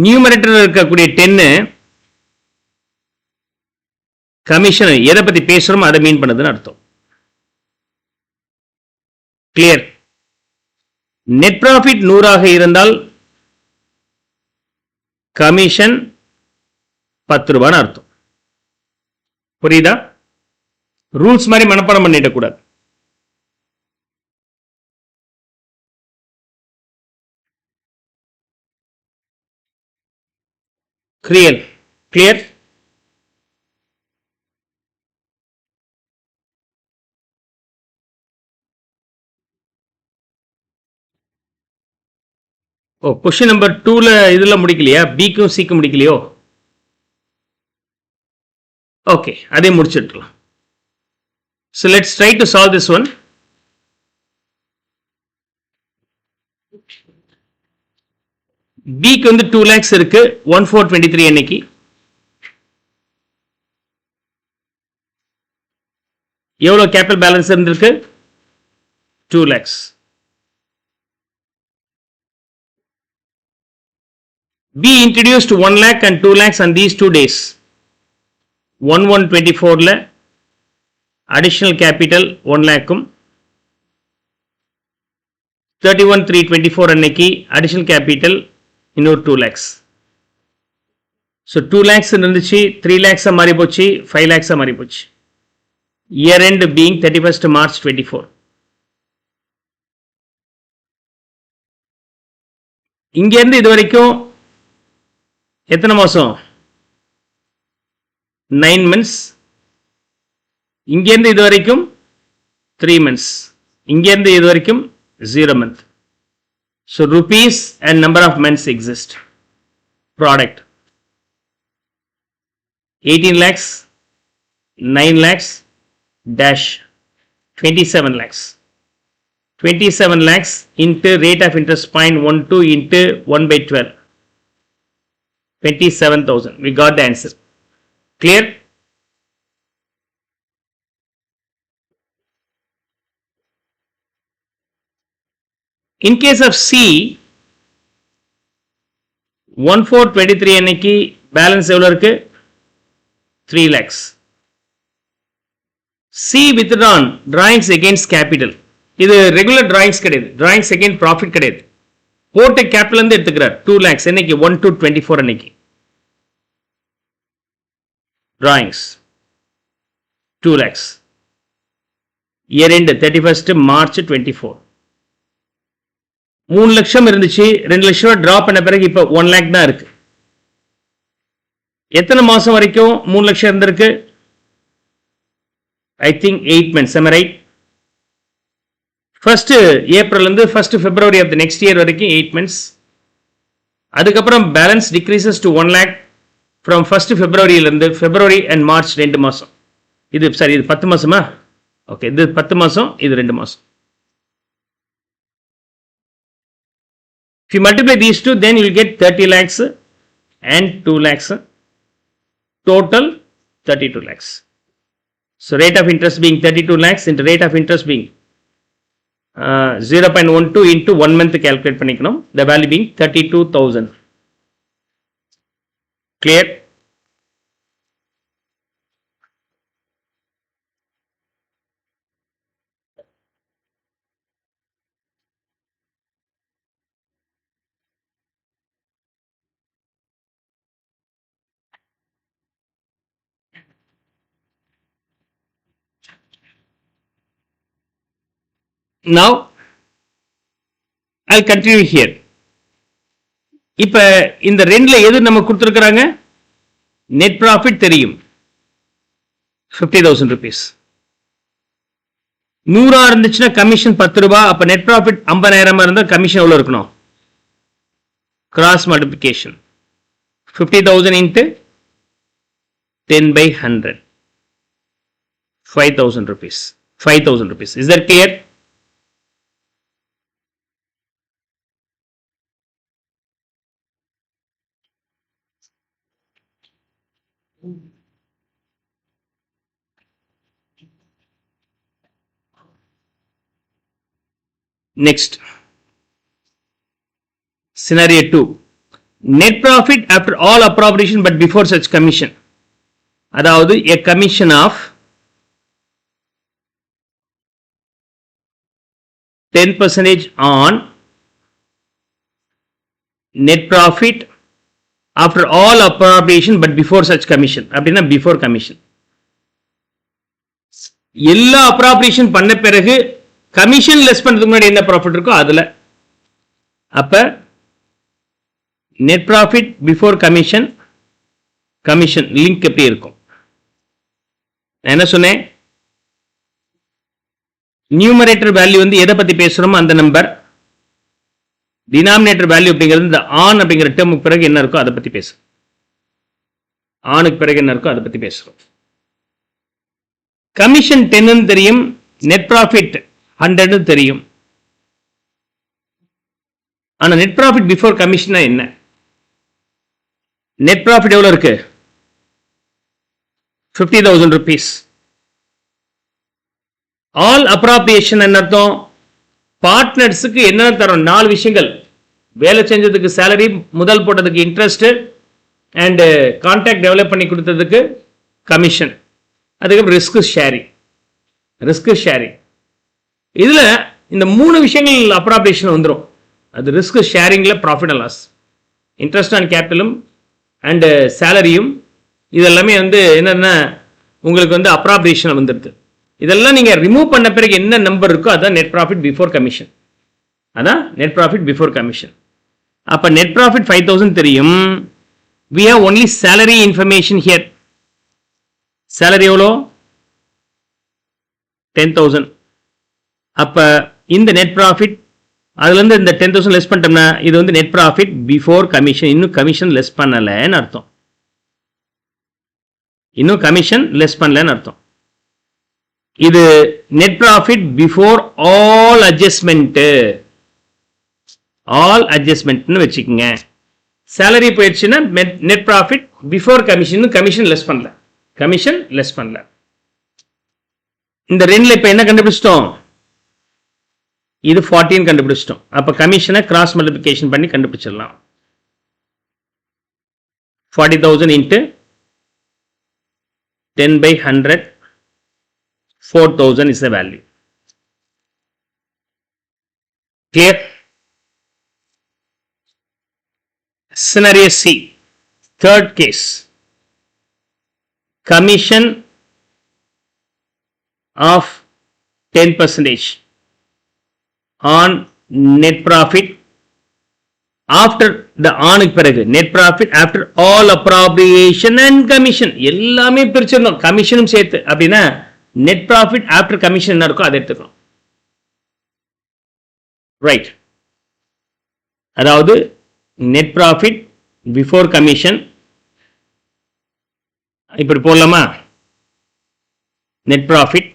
நியூமரேட்டர்ல இருக்கக்கூடிய 10 கமிஷன் எதை பத்தி பேசுறோமோ அதை மீன் பண்ணுதுன்னு அர்த்தம். கிளியர்? நெட் ப்ராஃபிட் 100 இருந்தால் கமிஷன் 10 ரூபான்னு அர்த்தம். புரியுதா? ரூல்ஸ் மாதிரி மனப்பாடம் பண்ணிட கூடாது. கிளியர்? கிளியர்? ஓ, क्वेश्चन நம்பர் 2ல இதுல முடிக்கலையா? பிக்கும் சிக்கும் முடிக்கலையோ? ஓகே, அதே முடிச்சிடலாம். So let's try to solve this one. பிக்கு வந்து 2 lakhs இருக்கு 1/4/23 அன்னைக்கு. எவ்வளவு கேபிட்டல் பேலன்ஸ் இருந்திருக்கு? 2 lakhs. B introduced 1 lakh and 2 lakhs on these 2 days. 1/1/24ல additional capital 1 lakhum 31/3/24 அன்னைக்கு additional capital இன்னொரு 2 lakhs. So 2 lakhs இருந்துச்சு, 3 lakhs மாறி போச்சு, 5 lakhs மாறி போச்சு. Year end being 31st March 24. இங்கேருந்து இது வரைக்கும் எத்தனை மாதம்? 9 months. இங்கேருந்து இது வரைக்கும் 3 months. இங்கேருந்து இது வரைக்கும் 0 month. So rupees and number of months exist. Product 18 lakhs, 9 lakhs, dash 27 lakhs. 27 lakhs into rate of interest 0.12 into 1 by 12. 27,000. We got the answer. Clear? In case of C, 1423 அன்னைக்கு balance எவ்வளோ இருக்கு? 3 lakhs. C withdrawn drawings against capital. இது regular drawings கிடையாது. drawings against profit கிடையாது. போட்ட capital இருந்து எடுத்துக்கிறார் 2 lakhs என்னைக்கு 1/2/24 அன்னைக்கு. drawings 2 lakhs. year end 31st March 24. 3 லட்சம் இருந்துச்சு, 2 லட்சம் டிரா பண்ண பிறகு இப்போ 1 lakh தான் இருக்கு. எத்தனை மாசம் வரைக்கும் 3 லட்சம் இருந்திருக்கு? I think 8 months. Am I right? 1st April இருந்து 1st February of the next year வரைக்கும் 8 months. அதுக்கப்புறம் balance decreases to 1 lakh from 1st February இருந்து February and March 2 மாசம். இது சரி, இது 10 மாசமா? ஓகே, இது 10 மாசம், இது 2 மாசம். If you multiply these two, then you will get 30 lakhs and 2 lakhs. Total 32 lakhs. So rate of interest being 32 lakhs into rate of interest being 0.12 into 1 month calculate பண்ணிக்கணும். The value being 32,000. Clear? Now I'll continue here. இப்ப இந்த ரெண்டுல எது நம்ம கொடுத்திருக்காங்க? Net profit தெரியும் 50,000 rupees. 100 இருந்துச்சுன்னா commission 10 ரூபாய். அப்ப நெட் ப்ராஃபிட் 50,000 இருந்தா கமிஷன் எவ்வளவு இருக்கணும்? Cross multiplication 50,000 into 10/100, 5,000 rupees. 5,000 rupees. Is that clear? Next, scenario 2. Net profit after all appropriation but before such commission. அதாவது a commission of 10% on net profit after all appropriation but before such commission. அப்படின்னா before commission. எல்லா appropriation பண்ண பிறகு commission less பண்றதுக்கு முன்னாடி என்ன profit இருக்கோ அதுல. அப்ப net profit before commission, commission link எப்படி இருக்கும்? நான் என்ன சொன்னேன்? நியூமரேட்டர் வேல்யூ வந்து எதை பத்தி பேசுறோமோ அந்த நம்பர், டினாமினேட்டர் வேல்யூ அப்படிங்கிறது இந்த ஆன் அப்படிங்கிற டேர்முக்கு பிறகு என்ன இருக்கோ அதை பத்தி பேசுறோம். ஆனுக்கு பிறகு என்ன இருக்கோ அதை பத்தி பேசுறோம். கமிஷன் 10 தெரியும், நெட் ப்ராஃபிட் 100 தெரியும். ஆனா நெட் ப்ராஃபிட் பிஃபோர் கமிஷன் என்ன? நெட் ப்ராஃபிட் எவ்வளவு இருக்கு? 50,000 rupees. ஆல் அப்ராப்ரியேஷன் என்ன அர்த்தம்? பார்ட்னர்ஸுக்கு என்ன தரும்? 4 விஷயங்கள். வேலை செஞ்சதுக்கு சேலரி, முதல் போட்டதுக்கு இன்ட்ரெஸ்ட், அண்ட் கான்டாக்ட் டெவலப் பண்ணி கொடுத்ததுக்கு கமிஷன், அதுக்கப்புறம் ரிஸ்க் ஷேரிங். ரிஸ்க் ஷேரிங் இதுல இந்த 3 விஷயங்கள் அப்ராப்ரியேஷன் வந்துடும். அது ரிஸ்க் ஷேரிங்ல profit and loss, interest on கேபிட்டலும் அண்ட் சேலரியும், இதெல்லாமே வந்து என்னன்னா உங்களுக்கு வந்து அப்ராப்ரியேஷன் வந்துடுது. இதெல்லாம் நீங்க ரிமூவ் பண்ண பிறகு என்ன நம்பர் இருக்கோ அதான் நெட் ப்ராஃபிட் பிஃபோர் கமிஷன். அதான் நெட் ப்ராஃபிட் பிஃபோர் கமிஷன். அப்ப net profit 5000 தெரியும். We have only salary information here. Salary எவ்வளோ 10,000. அப்ப இந்த net profit அதுல இருந்து இந்த 10,000 லெஸ் பண்ணிட்டோம்னா இது வந்து net profit before commission. இன்னும் கமிஷன் லெஸ் பண்ணலன்னு அர்த்தம். இன்னும் கமிஷன் லெஸ் பண்ணலன்னு அர்த்தம். இது net profit before all adjustment. all adjustmentனு வெச்சுக்கங்க. salary போயிடுச்சுன்னா net profit before commission. Commission less பண்ணல. கமிஷன் லெஸ் பண்ணல. இந்த ரெண்டுல இப்ப என்ன கண்டுபிடிச்சிட்டோம்? இது 14 கண்டுபிடிச்சிட்டோம். அப்ப கமிஷனை கிராஸ் மல்டிப்ளிகேஷன் பண்ணி கண்டுபிடிச்சிடலாம். 40,000 into 10 by 100, 4,000 is the value. Clear? Scenario C, third case. Commission of 10% on net profit after the ஆனுக்கு பிறகு net profit after all appropriation and commission. எல்லாமே பிரிச்சிடணும், கமிஷனும் சேர்த்து. அப்படின்னா net profit after commission என்ன இருக்கோ அதை எடுத்துக்கணும். ரைட். அதாவது net profit before commission இப்படி போடலாமா? net profit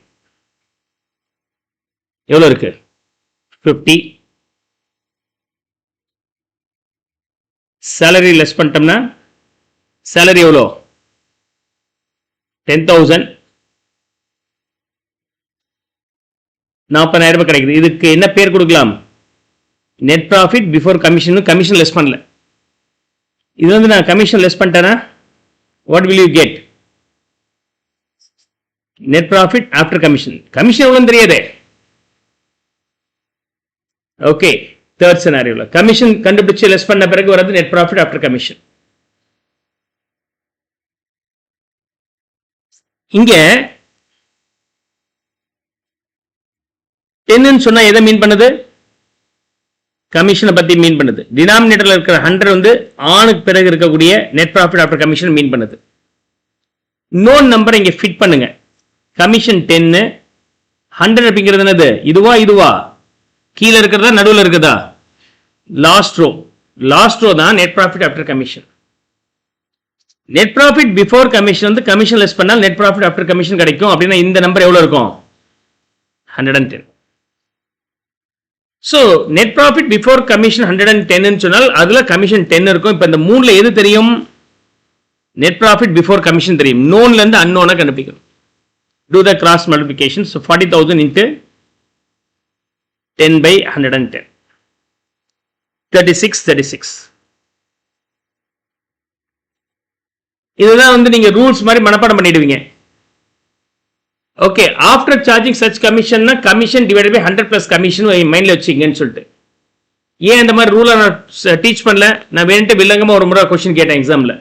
எவ்வளவு இருக்கு? 50. salary லெஸ் பண்ணிட்டோம்னா salary எவ்வளோ? 10,000. 40,000 கிடைக்குது. இதுக்கு என்ன பேர் கொடுக்கலாம்? net profit before commission. Commission less பண்ணல. இது வந்து நான் கமிஷன் லெஸ் பண்ணிட்டேனா what will you get? net profit after commission. Commission எவ்வளவு தெரியாதே. ஓகே, தேர்ட் சினாரியோல கமிஷன் கண்டுபிடிச்சு லெஸ் பண்ண பிறகு வரது net profit after commission. இங்க 10 ன்னு சொன்னா எதை மீன் பண்ணுது? கமிஷனை பத்தி மீன் பண்ணுது. டினாமினேட்டர்ல இருக்கிற 100 வந்து ஆனுக்கு பிறகு இருக்கக்கூடிய net profit after commission மீன் பண்ணுது. நோன் நம்பரை இங்க ஃபிட் பண்ணுங்க. கமிஷன் 10, 100 அப்படிங்கிறது என்னது? இதுவா இதுவா? கீழே இருக்கிறதா நடுவில் இருக்குதா? Last row. லாஸ்ட் ரோ தான் net profit after commission. net profit before commission வந்து கமிஷன் லெஸ் பண்ணால் net profit after commission கிடைக்கும். அப்படின்னா இந்த நம்பர் எவ்வளவு இருக்கும்? 110. So net profit before commission 110 ன்னு சொன்னால் அதுல கமிஷன் 10 இருக்கும். இப்ப இந்த மூணுல எது தெரியும்? net profit before commission தெரியும். knownல இருந்து unknown கண்டுபிடிக்கணும். do the cross multiplication. So 40,000 into 10 by 110, 36. இதுதான் வந்து நீங்க ரூல்ஸ் மாதிரி மனப்பாடம் பண்ணிடுவீங்க. ஓகே, ஆஃப்டர் சார்ஜிங் சச் கமிஷன்னா commission divided by 100 plus commission மைண்ட்ல வச்சுக்கங்கன்னு சொல்லிட்டு. ஏன் இந்த மாதிரி ரூலை நான் டீச் பண்ணல? நான் வேணுட்டு வில்லங்கமா ஒரு முறை கொஸ்டின் கேட்டேன் எக்ஸாம்ல.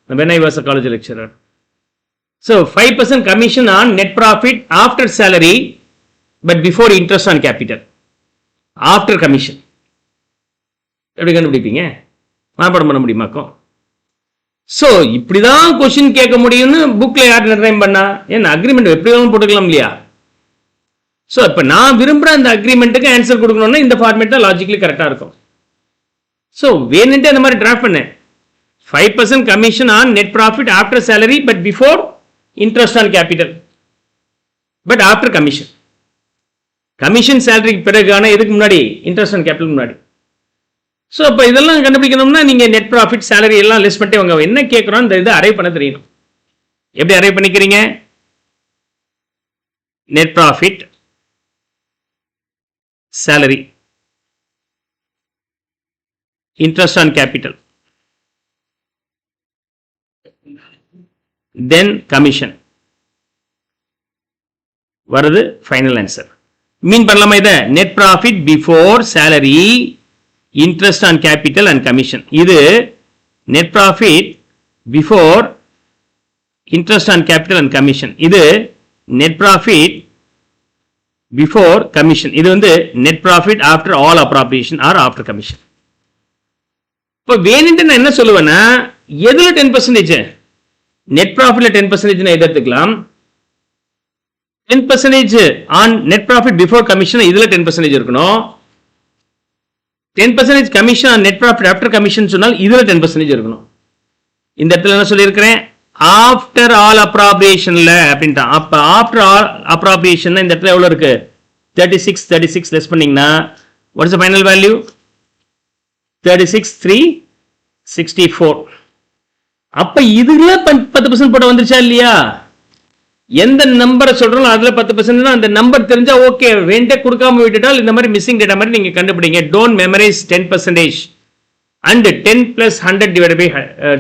when I was a college lecturer. So 5% commission on net profit after salary but before interest on capital. After commission. எப்படி கண்டுபிடிப்பீங்க? மனப்பாடம் பண்ண முடியுமாக்கும்? ஸோ இப்படிதான் கொஸ்டின் கேட்க முடியும்னு புக்ல யார் நிர்ணயம் பண்ணா? ஏன் அக்ரிமெண்ட் எப்படி வேணும் போட்டுக்கலாம் இல்லையா? ஸோ இப்போ நான் விரும்புகிற அந்த அக்ரிமெண்ட்டுக்கு ஆன்சர் கொடுக்கணும்னா இந்த ஃபார்மேட் தான் லாஜிக்கலி கரெக்டாக இருக்கும். ஸோ வேணுன்ட்டு அந்த மாதிரி டிராஃப்ட் பண்ணேன். 5% commission on net profit after salary but before interest on capital but after commission. Commission சேலரிக்கு பிறகான எதுக்கு முன்னாடி? இன்ட்ரெஸ்ட் ஆன் கேபிட்டல் முன்னாடி. ஸோ அப்போ இதெல்லாம் கண்டுபிடிக்கணும்னா நீங்கள் நெட் ப்ராஃபிட் சேலரி எல்லாம் லிஸ்ட் பண்ணிட்டு அவங்க என்ன கேட்குறோம் இந்த இதை அரைவ் பண்ண தெரியணும். எப்படி அரைவ் பண்ணிக்கிறீங்க? Net profit salary, interest on capital, then commission. வருது ஃபைனல் ஆன்சர். மீன் பண்ணலாமா இதை? Net profit before salary, interest on capital and commission. இது net profit before interest on capital and commission. இது நெட் ப்ராஃபிட் before commission. இது வந்து net profit after all appropriation or after commission. இப்போ வேணுன்ட்டு நான் என்ன சொல்லுவேன்னா, எதுல 10%? நெட் ப்ராஃபிட்ல 10% எது எடுத்துக்கலாம்? 10% on net profit before commission, இதுல 10% இருக்கணும். 10% commission on net profit after commission சொன்னால் இதுல 10% இருக்கணும். இந்த இடத்துல என்ன சொல்லியிருக்கிறேன்? ஆஃப்டர் ஆல் அப்ராப்ரியேஷன்ல அப்படின்ட்டான். அப்ப ஆஃப்டர் ஆல் அப்ராப்ரியேஷன் இந்த இடத்துல எவ்வளவு இருக்கு? 36 லெஸ் பண்ணீங்கன்னா what is the final value? 36,364. அப்ப இதுல 10% போட வந்துருச்சா இல்லையா? எந்த நம்பரை சொல்றோம் அதுல 10% அந்த நம்பர் தெரிஞ்சா ஓகே. வேண்டே கொடுக்காம விட்டுட்டால் இந்த மாதிரி மிஸ்ஸிங் டேட்டா மாதிரி நீங்க கண்டுபிடிங்க. Don't memorise 10% and 10 plus 100 divided by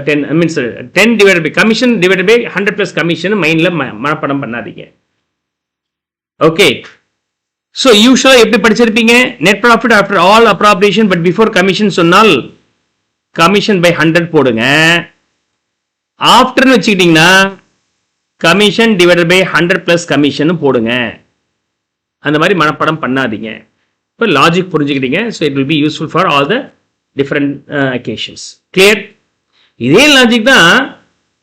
10 means 10 divided by commission divided by 100 plus commission மைண்ட்ல மனப்பாடம் பண்ணாதீங்க. ஓகே. So usually எப்படி படிச்சிருப்பீங்க? net profit after all appropriation but before commission சொன்னால் commission by 100 போடுங்க. ஆஃப்டர்னு வச்சுக்கிட்டீங்கன்னா commission divided by 100 plus commission போடுங்க. அந்த மாதிரி மனப்பாடம் பண்ணாதீங்க. இப்போ லாஜிக் புரிஞ்சுக்கிட்டீங்க. So it will be useful for all the different occasions. Clear? இதே லாஜிக் தான்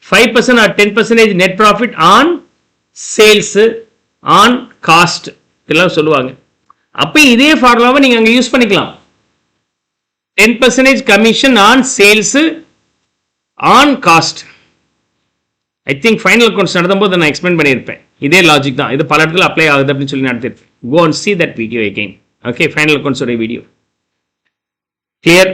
5% or 10% net profit on sales on cost இதெல்லாம் சொல்லுவாங்க. அப்ப இதே ஃபார்முலாவை நீங்க அங்க யூஸ் பண்ணிக்கலாம். 10% commission on sales on cost. I think final accounts நடந்தும்போது நான் எக்ஸ்பிளைன் பண்ணியிருப்பேன். இதே லாஜிக் தான். இது பல இடத்துல அப்ளை ஆகுது அப்படின்னு சொல்லி நடத்திருப்பேன். Go and see that video again. Okay, final accounts உடைய video. Clear?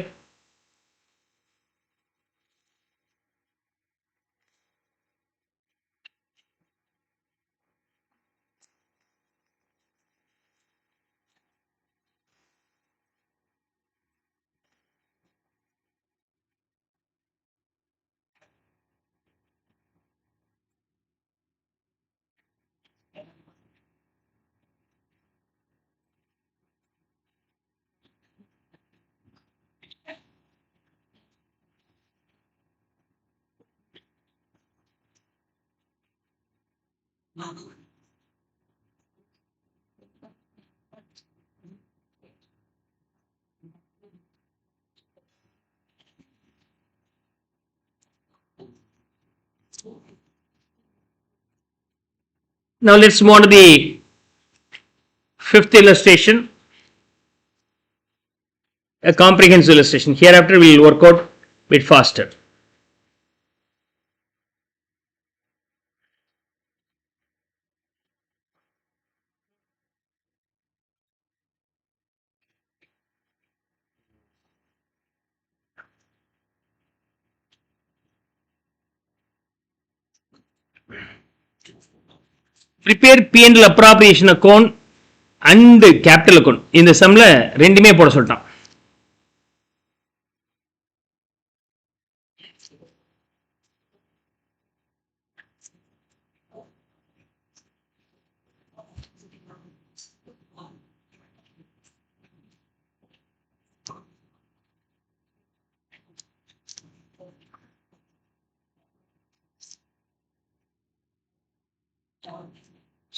Now let's move on to the fifth illustration, a comprehensive illustration. Hereafter we will work out a bit faster. Prepare P&L appropriation account and capital account. இந்த சம்ல ரெண்டுமே போட சொல்லிட்டான்.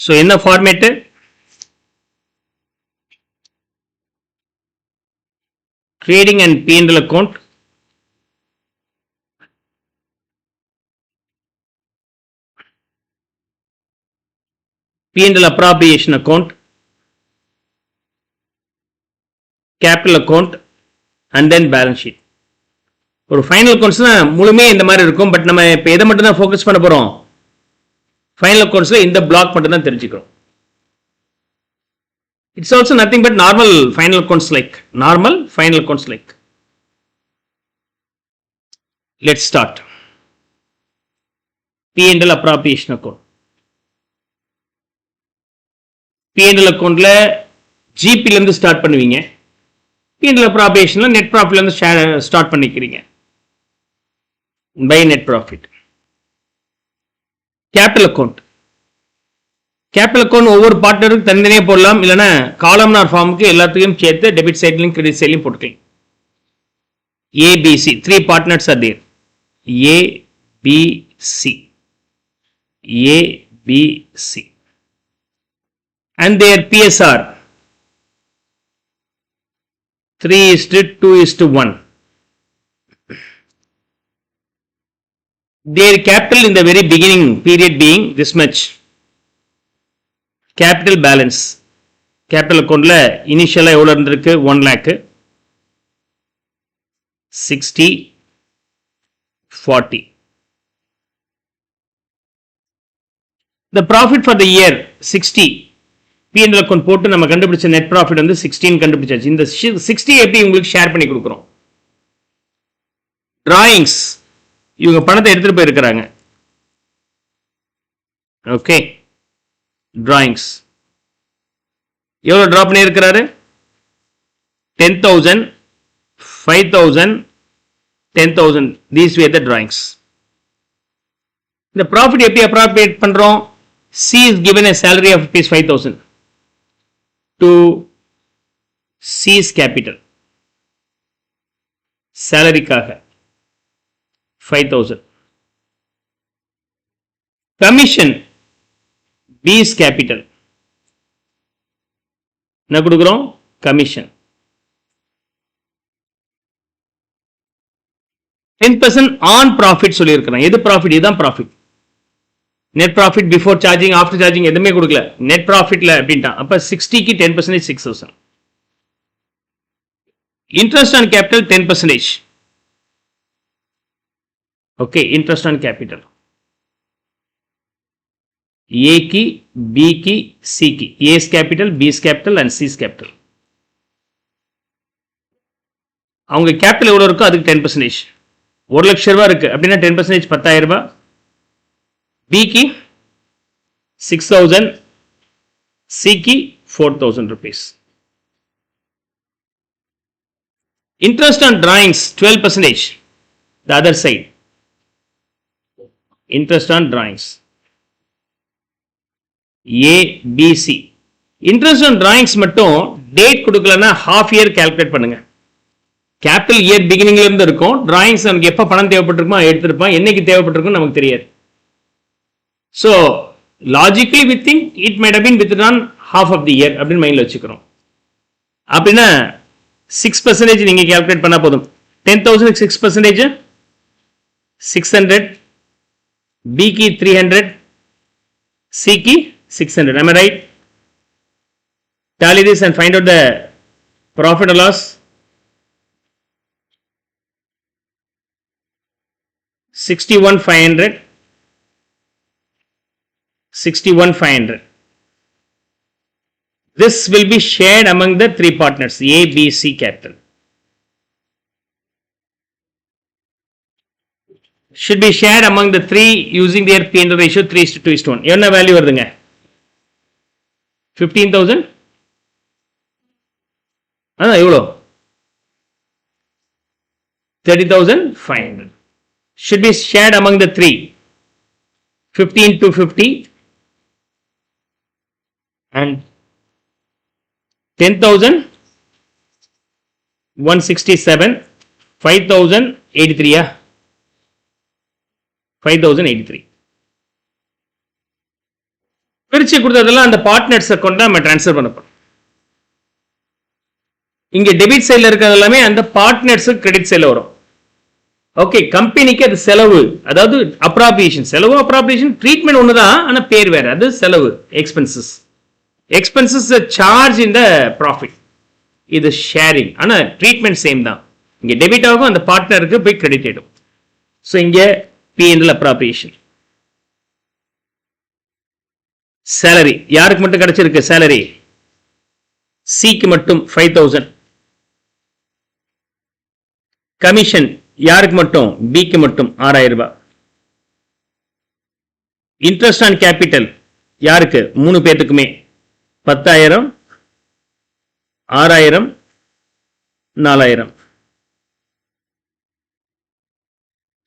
So என்ன format? Trading and P&L account, P&L appropriation account, capital account and then balance sheet. ஒரு final அக்கவுண்ட்ஸ்னா முழுமையாக இந்த மாதிரி இருக்கும். பட் நம்ம இப்போ எதை மட்டும் தான் ஃபோக்கஸ் பண்ண போகிறோம்? ஃபைனல் அக்கவுண்ட்ஸில் இந்த பிளாக் மட்டும் தான் தெரிஞ்சுக்கிறோம். It's also nothing but normal final accounts like. Let's start. P&L appropriation account. P&L accountல GP ல இருந்து ஸ்டார்ட் பண்ணுவீங்க. P&L appropriationல net profitல இருந்து ஸ்டார்ட் பண்ணிக்கிறீங்க. By net profit. Capital account. Capital account ஒவ்வொரு பார்ட்னருக்கு தனித்தனியாக போடலாம். இல்லைன்னா காலம்னார் ஃபார்முக்கு எல்லாத்துக்கும் சேர்த்து டெபிட் சைட்லையும் கிரெடிட் சைட்லையும் போட்டுக்கலாம். ABC 3 partners are there. ABC and their PSR 3:2:1. Their capital in the very beginning period being this much. Capital balance. Capital account initial எவ்வளோ இருந்திருக்கு 1 lakh 60 40. The profit for the year 60. P&L account போட்டு நம்ம கண்டுபிடிச்ச net profit வந்து 16 கண்டுபிடிச்சாச்சு. இந்த 60 எப்படி உங்களுக்கு ஷேர் பண்ணி கொடுக்குறோம்? Drawings. இவங்க பணத்தை எடுத்துட்டு போயிருக்கிறாங்க. ஓகே. Drawings. எவ்வளவு டிராப் பண்ணியிருக்கிறாரு? 10,000, 5,000, 10,000. These were the drawings. இந்த profit எப்படி appropriate பண்றோம்? C is given a salary of rupees 5,000 to C's capital. Salaryக்காக 5,000. Commission B's capital. என்ன கொடுக்கிறோம்? கமிஷன் 10% ஆன் ப்ராஃபிட் சொல்லியிருக்கிறேன். எது ப்ராஃபிட்? இதுதான் profit. Net profit before charging after charging எதுவுமே கொடுக்கல. நெட் ப்ராஃபிட்ல அப்படின்ட்டான். அப்ப 60க்கு 10% 6,000. Interest on capital 10%. Okay, interest on capital A की, B की, C की. A's capital, B's capital and C's capital. அவங்க கேபிட்டல் எவ்வளோ இருக்கோ அதுக்கு 10%. 1 லட்சம் ரூபாய் இருக்கு அப்படின்னா 10% 10,000 ரூபாய். B की 6,000, C की 4,000 rupees. Interest on drawings 12%. The other side. Interest on drawings. A, B, C. Interest on drawings மட்டும் டேட் கொடுக்கலன்னா half year calculate பண்ணுங்க. கேபிட்டல் இயர் பிகினிங்ல இருந்து இருக்கும். டிராயிங்ஸ் நமக்கு எப்ப பணம் தேவைப்பட்டிருக்குமோ எடுத்திருப்பான். என்னைக்கு தேவைப்பட்டிருக்கும் நமக்கு தெரியாது. So logically we think it might have been withdrawn half of the year அப்படின்னு மைண்ட்ல வச்சுக்கிறோம். அப்படின்னா 6% நீங்க கால்குலேட் பண்ணா போதும். 10,000 6%, 600, B की 300, C की 600. Am I right? Tally this and find out the profit or loss. 61,500, 61,500. This will be shared among the three partners A, B, C capital. Should be shared among the three using their P&L ratio 3:2:1. என்ன value வருதுங்க? 15,000. அதான் எவ்வளோ? 30,500. Should be shared among the three. 15 to 50 and 10,000 167, 5,083. 5,083. பிரிச்சு கொடுத்ததெல்லாம் அந்த partners account நம்ம transfer பண்ண போறோம். இங்க டெபிட் சைடுல இருக்கிறது எல்லாமே அந்த பார்ட்னர்ஸ் கிரெடிட் சைடுல வரும். ஓகே, கம்பெனிக்கு அது செலவு, அதாவது அப்ராப்ரியேஷன். செலவு அப்ராப்ரியேஷன் ட்ரீட்மெண்ட் ஒண்ணுதான், ஆனா பேர் வேற. அது செலவு, எக்ஸ்பென்சஸ். எக்ஸ்பென்சஸ் சார்ஜ் இன் த ப்ராஃபிட். இது ஷேரிங், ஆனா ட்ரீட்மெண்ட் சேம் தான். இங்க டெபிட் ஆகும், அந்த பார்ட்னருக்கு போய் கிரெடிட் ஆயிடும். ஸோ இங்க P&L appropriation. Salary யாருக்கு மட்டும் கிடைச்சிருக்கு? salary Cக்கு மட்டும் 5,000. கமிஷன் யாருக்கு மட்டும்? Bக்கு மட்டும் 6,000 ரூபாய். இன்ட்ரெஸ்ட் ஆன் கேபிட்டல் யாருக்கு? 3 பேத்துக்குமே 10,000, 6,000, 4,000.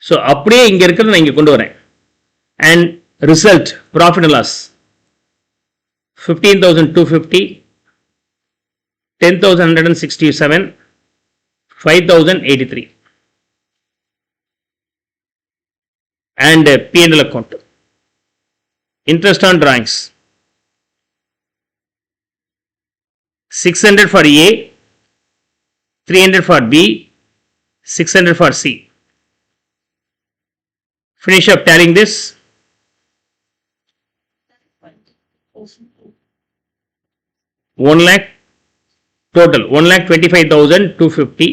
ஸோ அப்படியே இங்க இருக்கிறத நான் இங்க கொண்டு வரேன். And result profit and loss 15,250, 10,167, 5,083. And P&L account. Interest on drawings 600 for A, 300 for B, 600 for C. Finish up tallying this. 1 lakh total 1,25,250.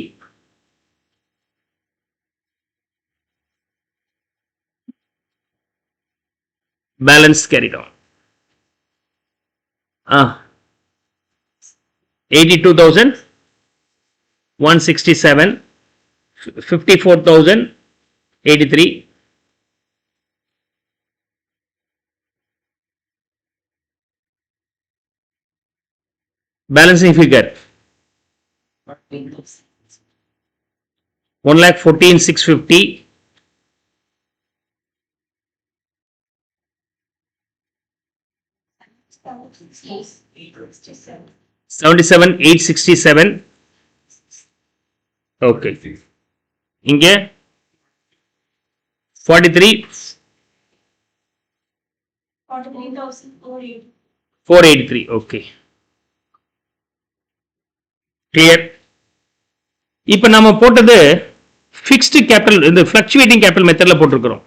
Balance carried on. 82,167, 54,083. Balancing figure 1,14,650. 77,867. Okay. இங்கே 43,483. Okay. Clear. இப்போ நம்ம போட்டது fixed capital, இந்த fluctuating capital மெத்தட்ல போட்டிருக்கிறோம்.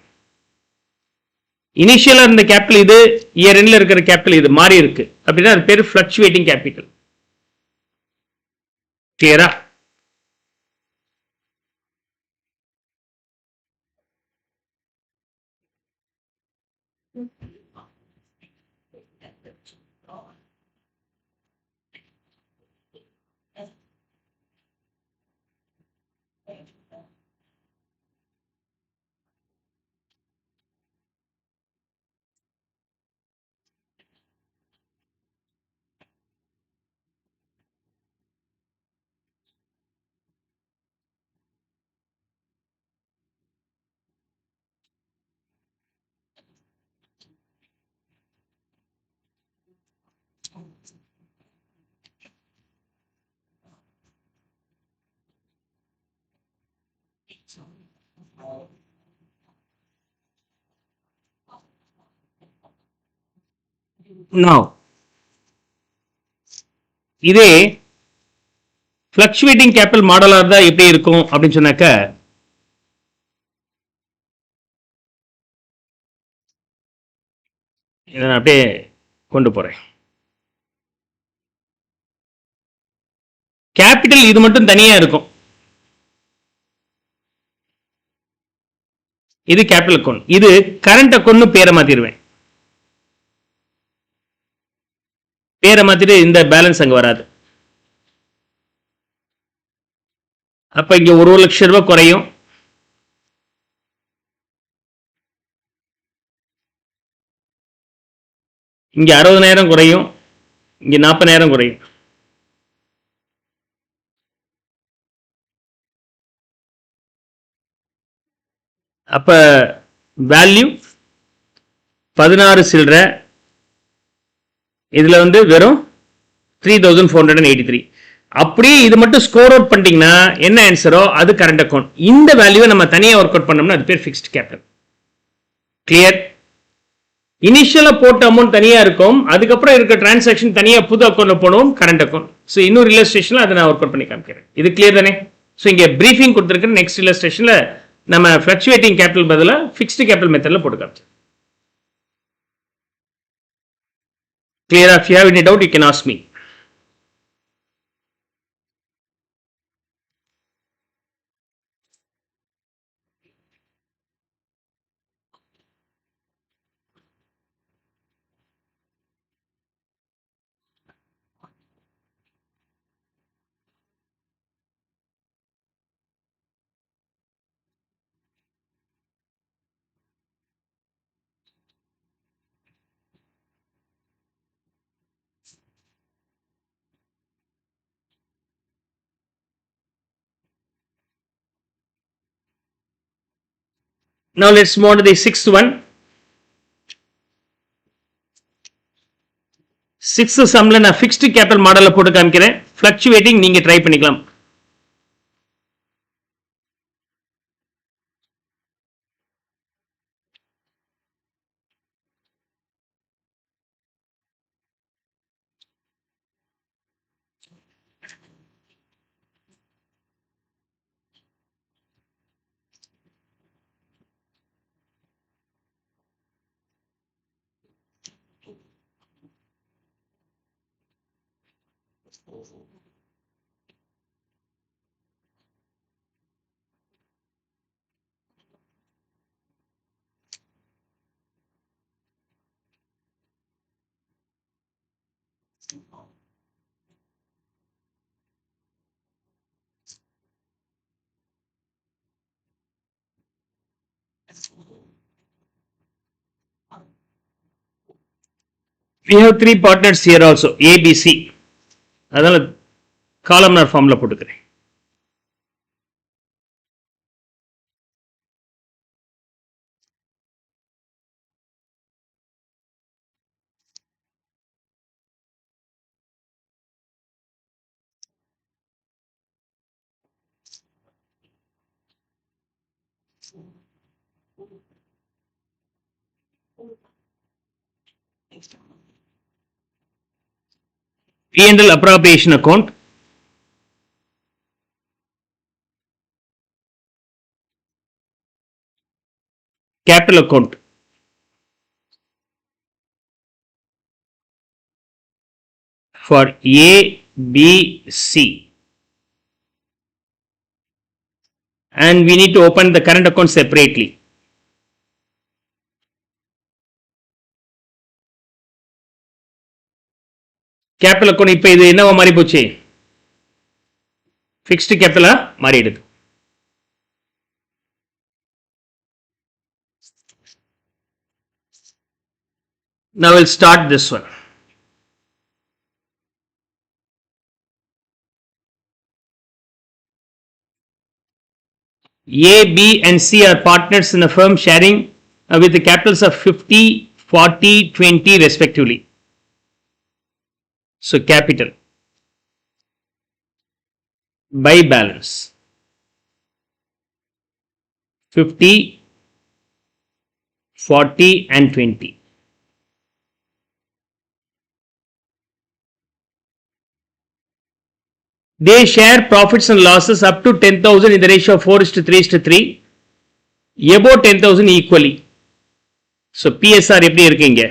இனிஷியலா இருந்த capital இது, இயர் எண்ட்ல இருக்கிற கேபிட்டல் இது மாறி இருக்கு அப்படின்னா அது பேரு ஃப்ளக்சுவேட்டிங் கேபிட்டல். கிளியரா? Now இதே ஃப்ளக்சுவேட்டிங் கேபிட்டல் மாடலா இருந்தா எப்படி இருக்கும் அப்படின்னு சொன்னாக்க, இதை நான் அப்படியே கொண்டு போறேன். கேபிட்டல் இது மட்டும் தனியா இருக்கும். இது கேபிட்டல் அக்கௌண்ட். இது கரண்ட் அக்கௌண்ட் பேரை மாத்திடுவேன். பேரை மாத்திட்டு இந்த பேலன்ஸ் அங்க வராது. அப்ப இங்க 1,00,000 ரூபாய் குறையும். இங்க 60,000 குறையும். இங்க 40,000 குறையும். அப்ப வேல்யூ 16 சில்ற, இதுல வெறும் 3,483. அப்படியே இது மட்டும் ஸ்கோர் அவுட் பண்ணிட்டீங்கன்னா என்ன ஆன்சரோ அது கரண்ட் அக்கௌண்ட். இந்த வேல்யூவை நம்ம தனியா ஒர்க் அவுட் பண்ணோம்னா அது பேர் ஃபிக்ஸ்ட் கேபிட்டல். கிளியர்? இனிஷியலா போட்ட அமௌண்ட் தனியா இருக்கும், அதுக்கப்புறம் இருக்க டிரான்சாக்ஷன் தனியா புது அக்கௌண்ட்ல போனோம் கரண்ட் அக்கௌண்ட். ஸோ இன்னொரு இல்லஸ்ட்ரேஷன்ல அதை நான் ஒர்க் அவுட் பண்ணி காமிக்கிறேன். இது கிளியர் தானே? ஸோ இங்க பிரீஃபிங் கொடுத்துருக்க நெக்ஸ்ட் இல்லஸ்ட்ரேஷன்ல நம்ம ஃபிளக்சுவேட்டிங் கேபிட்டல் பதிலா ஃபிக்ஸ்டு கேபிட்டல் மெத்தட்ல போட்டு காமிச்சேன். Clear? If you have any doubt, you can ask me. Now let's move on to the sixth one. Sixth sumல நான் ஃபிக்ஸ்டு கேபிட்டல் மாடல்ல போட்டு காமிக்கிறேன். ஃபிளக்சுவேட்டிங் நீங்க ட்ரை பண்ணிக்கலாம். We have three partners here also, A, B, C. அதனால columnar ஃபார்ம்ல போட்டுக்கிறேன். P&L appropriation account, capital account, for A, B, C, and we need to open the current account separately. Capital account இப்போ இது என்னவா மாறி போச்சு? Fixed capital மாறிடுது. Now we'll start this one. A, B and C are partners in a firm sharing with the capitals of 50, 40, 20 respectively. So capital by balance 50, 40 and 20. They share profits and losses up to 10,000 in the ratio of 4:3:3, above 10,000 equally. So PSR எப்படி இருக்கீங்க?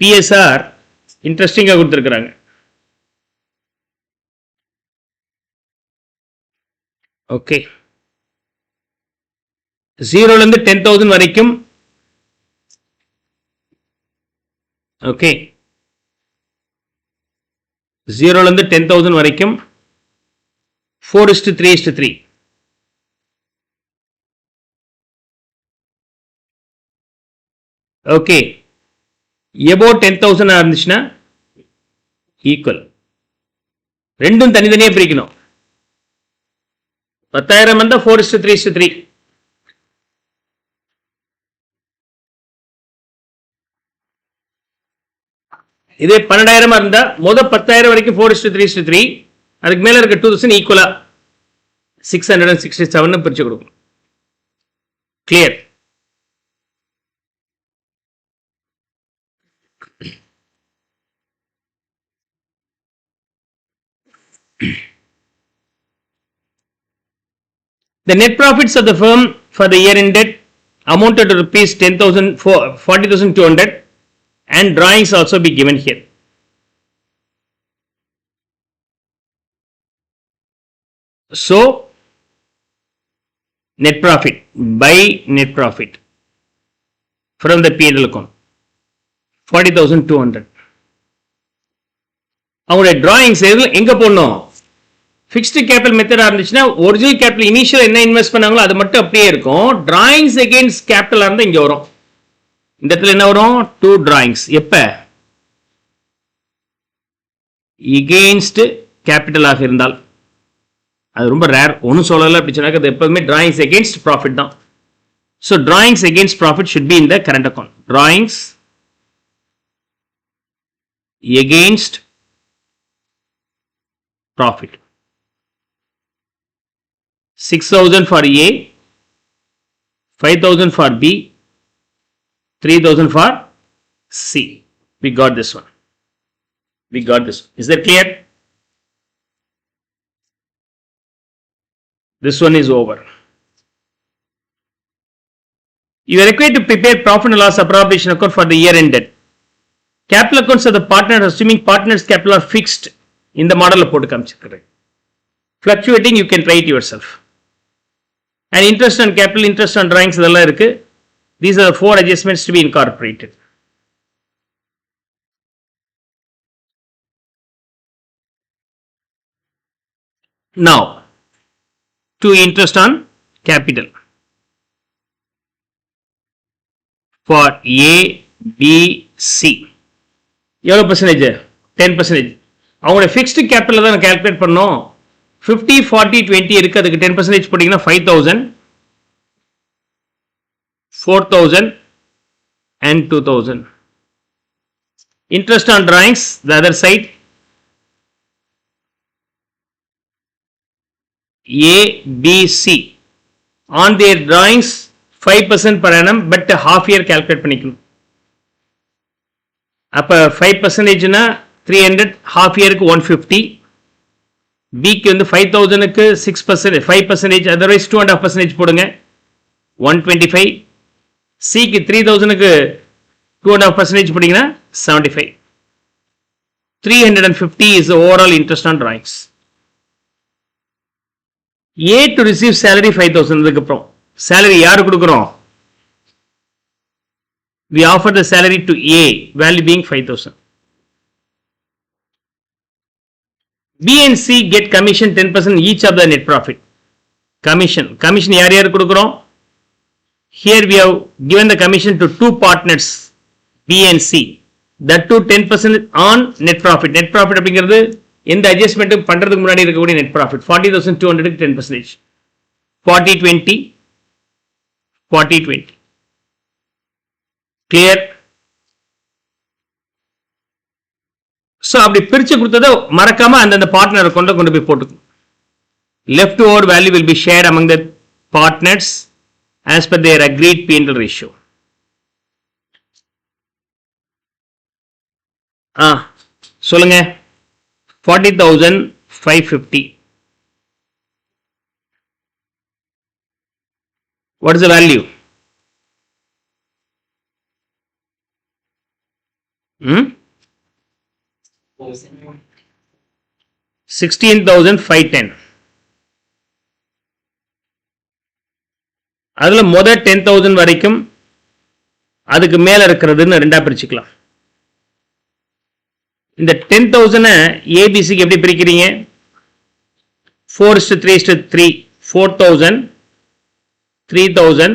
PSR இன்ட்ரெஸ்டிங்காக கொடுத்துருக்குறாங்க. Okay, 0லேருந்து 10,000 வரைக்கும். Okay, 0லேருந்து 10,000 வரைக்கும் 4:3:3. Okay, above 10,000 இருந்துச்சுன்னா equal. ரெண்டும் தனித்தனியாக பிரிக்கணும். 10,000 வந்தா 4:3:3. இதே 12,000 இருந்தா மொதல் 10,000 வரைக்கும் 4:3:3, அதுக்கு மேல இருக்க 2,000 ஈக்குவலா 667 பிரிச்சு கொடுக்கும். Clear? The net profits of the firm for the year ended amounted to rupees 10,000, 40,200, and drawings also be given here. So net profit by net profit from the P&L account 40,200. அவங்களுடைய drawings எங்க போடணும்? Fixed capital மெத்தடா இருந்துச்சுன்னா original capital initial என்ன invest பண்ணாங்களோ அது மட்டும் அப்படியே இருக்கும். டிராயிங்ஸ் அகெயின்ஸ்ட் கேபிட்டலா இருந்தா இங்க வரும். இந்த இடத்துல என்ன வரும்? 2 டிராயிங்ஸ். எப்ப? எகெயின்ஸ்ட் கேபிட்டலாக இருந்தால். அது ரொம்ப ரேர். ஒன்னும் சொல்லல அப்படி சொன்னாக்க அது எப்பவுமே டிராயிங்ஸ் அகெயின்ஸ்ட் ப்ராஃபிட் தான். So drawings against profit should be in the current account. Drawings against profit. 6,000 for A, 5,000 for B, 3,000 for C. We got this one. We got this one. Is that clear? This one is over. You are required to prepare profit and loss appropriation account for the year ended. Capital accounts of the partner assuming partner's capital are fixed. In the model போட்டு காமிச்சிருக்கிறேன். Fluctuating you can try it yourself. And interest on capital, interest on drawings இதெல்லாம் இருக்கு. These are the 4 adjustments to be incorporated. Now, to interest on capital. For A, B, C. எவ்வளவு percentage? 10%. அவங்களோட fixed capital தான் calculate பண்ணோம். 50, 40, 20 இருக்கு. அதுக்கு 10% போட்டீங்கன்னா 5,000, 4,000 and 2,000. Interest on drawings, the other side. A, B, C. On their drawings 5% per annum, but half year calculate பண்ணிக்கணும். அப்ப 5% னா 300, half year க்கு 150. B க்கு வந்து 5,000 க்கு 6%, 5%, otherwise 2.5% போடுங்க, 125. C க்கு 3,000 க்கு 2.5% போட்டீங்கன்னா 75. 350 is the overall interest on drawings. A to receive salary 5,000 அதுக்கப்புறம் salary யாரு கொடுக்கிறோம்? We offer the salary to A, value being 5,000. B and C get commission 10% each of the net profit. Commission யார் யார் கொடுக்கிறோம்? Here we have given the commission to 2 partners, B and C. That to 10% on net profit. Net profit அப்படிங்கிறது எந்த adjustment பண்றதுக்கு முன்னாடி இருக்கக்கூடிய net profit. 40,200 க்கு 10%. 40-20, 40-20. Clear? So அப்படி பிரிச்சு கொடுத்ததை மறக்காம அந்த பார்ட்னர் கொண்டு போய் போட்டுக்கணும். Left over value will be shared among the partners as per their agreed P&L ratio. சொல்லுங்க. 40,550. What is the value? 16,510. அதுல முதல் 10,000 வரைக்கும் அதுக்கு மேல இருக்கிறதுன்னு ரெண்டா பிரிச்சுக்கலாம். இந்த 10,000 ஏபிசிக்கு எப்படி பிரிக்கிறீங்க? 4:3:3, 4,000, 3,000,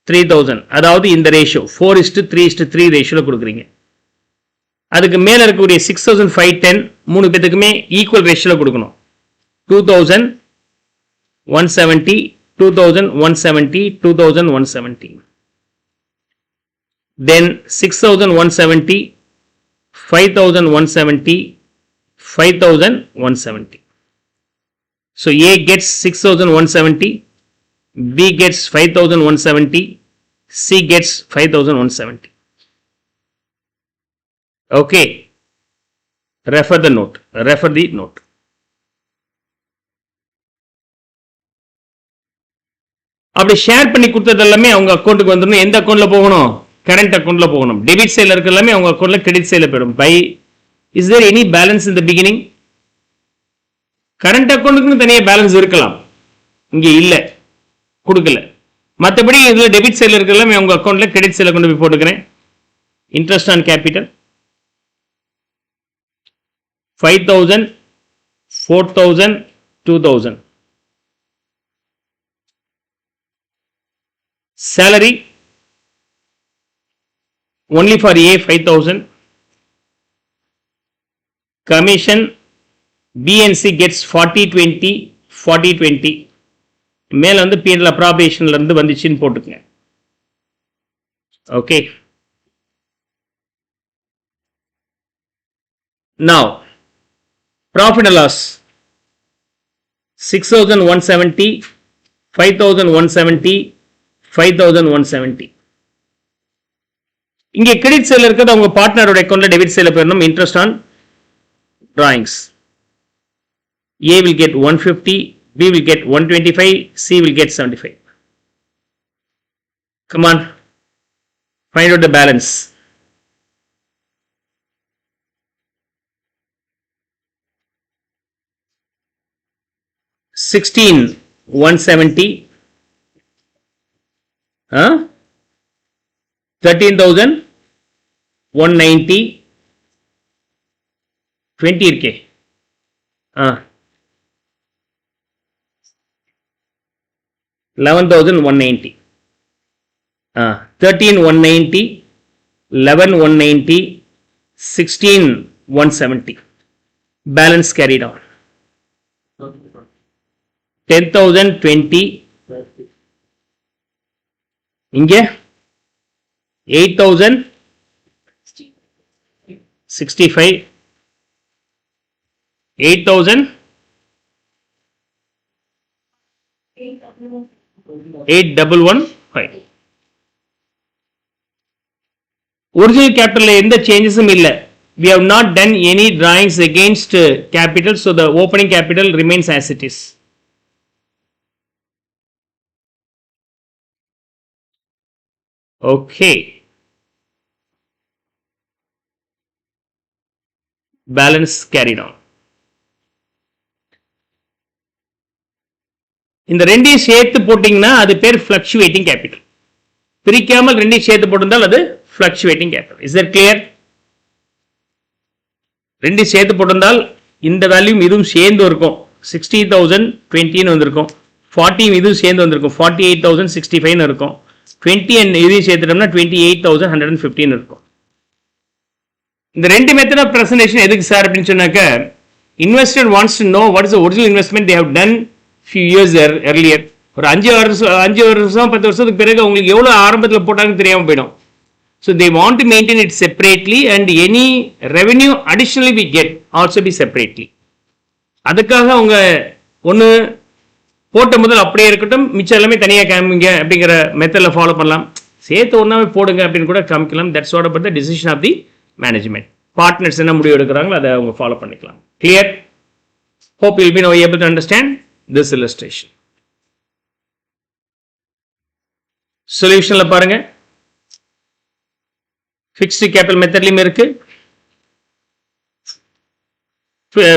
3,000. அதாவது இந்த ரேஷியோ 4:3:3 ரேஷியோல கொடுக்குறீங்க. அதுக்கு மேல இருக்கக்கூடிய 6,510 மூணு பேத்துக்குமே ஈக்குவல் ரேஷியோல கொடுக்கணும். 2,170, 2,170, 2,170. Then 6,170, 5,170, 5,170. So A gets 6,170, B gets 5,170, C gets 5,170. Okay. Refer the note. அப்படி ஷேர் பண்ணி கொடுத்தது எல்லாமே அவங்க அக்கௌண்ட்டுக்கு வந்துடணும். எந்த அக்கௌண்ட்ல போகணும்? கரண்ட் அக்கௌண்ட்ல போகணும். டெபிட் சைட்ல இருக்க எல்லாமே அவங்க அக்கௌண்ட்ல கிரெடிட் சைட்ல போயிடும். By is there any balance in the beginning? Current அக்கௌண்ட்டுக்கு தனியா பேலன்ஸ் இருக்கலாம், இங்க இல்ல, கொடுக்கல. மற்றபடி இதுல டெபிட் சைட்ல இருக்க எல்லாமே அவங்க அக்கௌண்ட்ல கிரெடிட் சைட்ல கொண்டு போய் போட்டுக்கிறேன். Interest on capital 5,000, 4,000, 2,000. Salary only for A 5,000. Commission B and C gets 40-20, 40-20. மேல வந்து P&L appropriationல இருந்து வந்துச்சுன்னு போட்டுக்கங்க. Okay. Now profit and loss 6,170, 5,170, 5,170. இங்கே கிரெடிட் சைட்ல இருக்கிறது அவங்க பார்ட்னரோட அக்கௌண்ட்ல டெபிட் சைட்ல போயிடணும். Interest on drawings. A will get 150, B will get 125, C will get 75. Come on, find out the balance. 16,170, 13,190, 20 இருக்கே 11,190, 13,190, 11,190, 16,170. Balance carried on. 10,020, இங்கே 8,065, 8,815. Original capital எந்த சேஞ்சஸும் இல்லை. We have not done any drawings against capital, so the opening capital remains as it is. Okay. Balance carried on. இந்த ரெண்டையும் சேர்த்து போட்டிங்கன்னா அது பேர் fluctuating capital. பிரிக்காமல் ரெண்டையும் சேர்த்து போட்டிருந்தால் அது fluctuating capital. Is that clear? ரெண்டு சேர்த்து போட்டிருந்தால் இந்த வேல்யூ இதுவும் சேர்ந்து இருக்கும் 60,020 வந்திருக்கும், 40 இதுவும் சேர்ந்து வந்திருக்கும் 48,065 இருக்கும், 20 இதையும் சேர்த்துட்டோம்னா 28,115 இருக்கும். இந்த ரெண்டு மெத்தட் ஆஃப் பிரசன்டேஷன் எதுக்கு சார் அப்படின்னு சொன்னாக்க, investor wants to know what is the original investment they have done few years earlier. ஒரு 5 வருஷம் 10 வருஷத்துக்கு பிறகு உங்களுக்கு எவ்வளோ ஆரம்பத்தில் போட்டாங்கன்னு தெரியாமல் போயிடும். So they want to maintain it separately, and any revenue additionally we get also be separately. அதுக்காக அவங்க ஒன்று போட்ட முதல் அப்படியே இருக்கட்டும், மிச்சம் எல்லாமே தனியாக காமிங்க அப்படிங்கிற மெத்தடில் ஃபாலோ பண்ணலாம். சேர்த்து ஒன்றாவே போடுங்க அப்படின்னு கூட காமிக்கலாம். That's what about the decision of the management. Partners என்ன முடிவு எடுக்கிறாங்களோ அதை அவங்க ஃபாலோ பண்ணிக்கலாம். Clear? Hope you will be now able to understand this illustration. சொல்யூஷனில் பாருங்க, ஃபிக்ஸ்டு கேபிட்டல் மெத்தட்லையும் இருக்கு,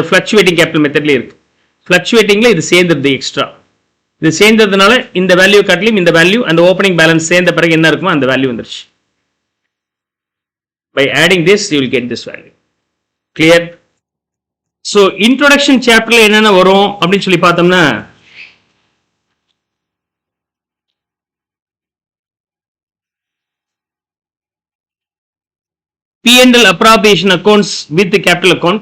ஃப்ளக்சுவேட்டிங் கேபிட்டல் மெத்தட்லையும் இருக்கு. ஃப்ளக்சுவேட்டிங்ல இது சேர்ந்துருது, எக்ஸ்ட்ரா இது சேர்ந்ததுனால இந்த வேல்யூ காட்டிலும் இந்த வேல்யூ அந்த ஓப்பனிங் பேலன்ஸ் சேர்ந்த பிறகு என்ன இருக்குமோ அந்த வேல்யூ வந்துருச்சு. By adding this you will get this value. Clear? So introduction chapterல என்னென்ன வரும் அப்படின்னு சொல்லி பார்த்தோம்னா, P&L appropriation accounts with the capital account,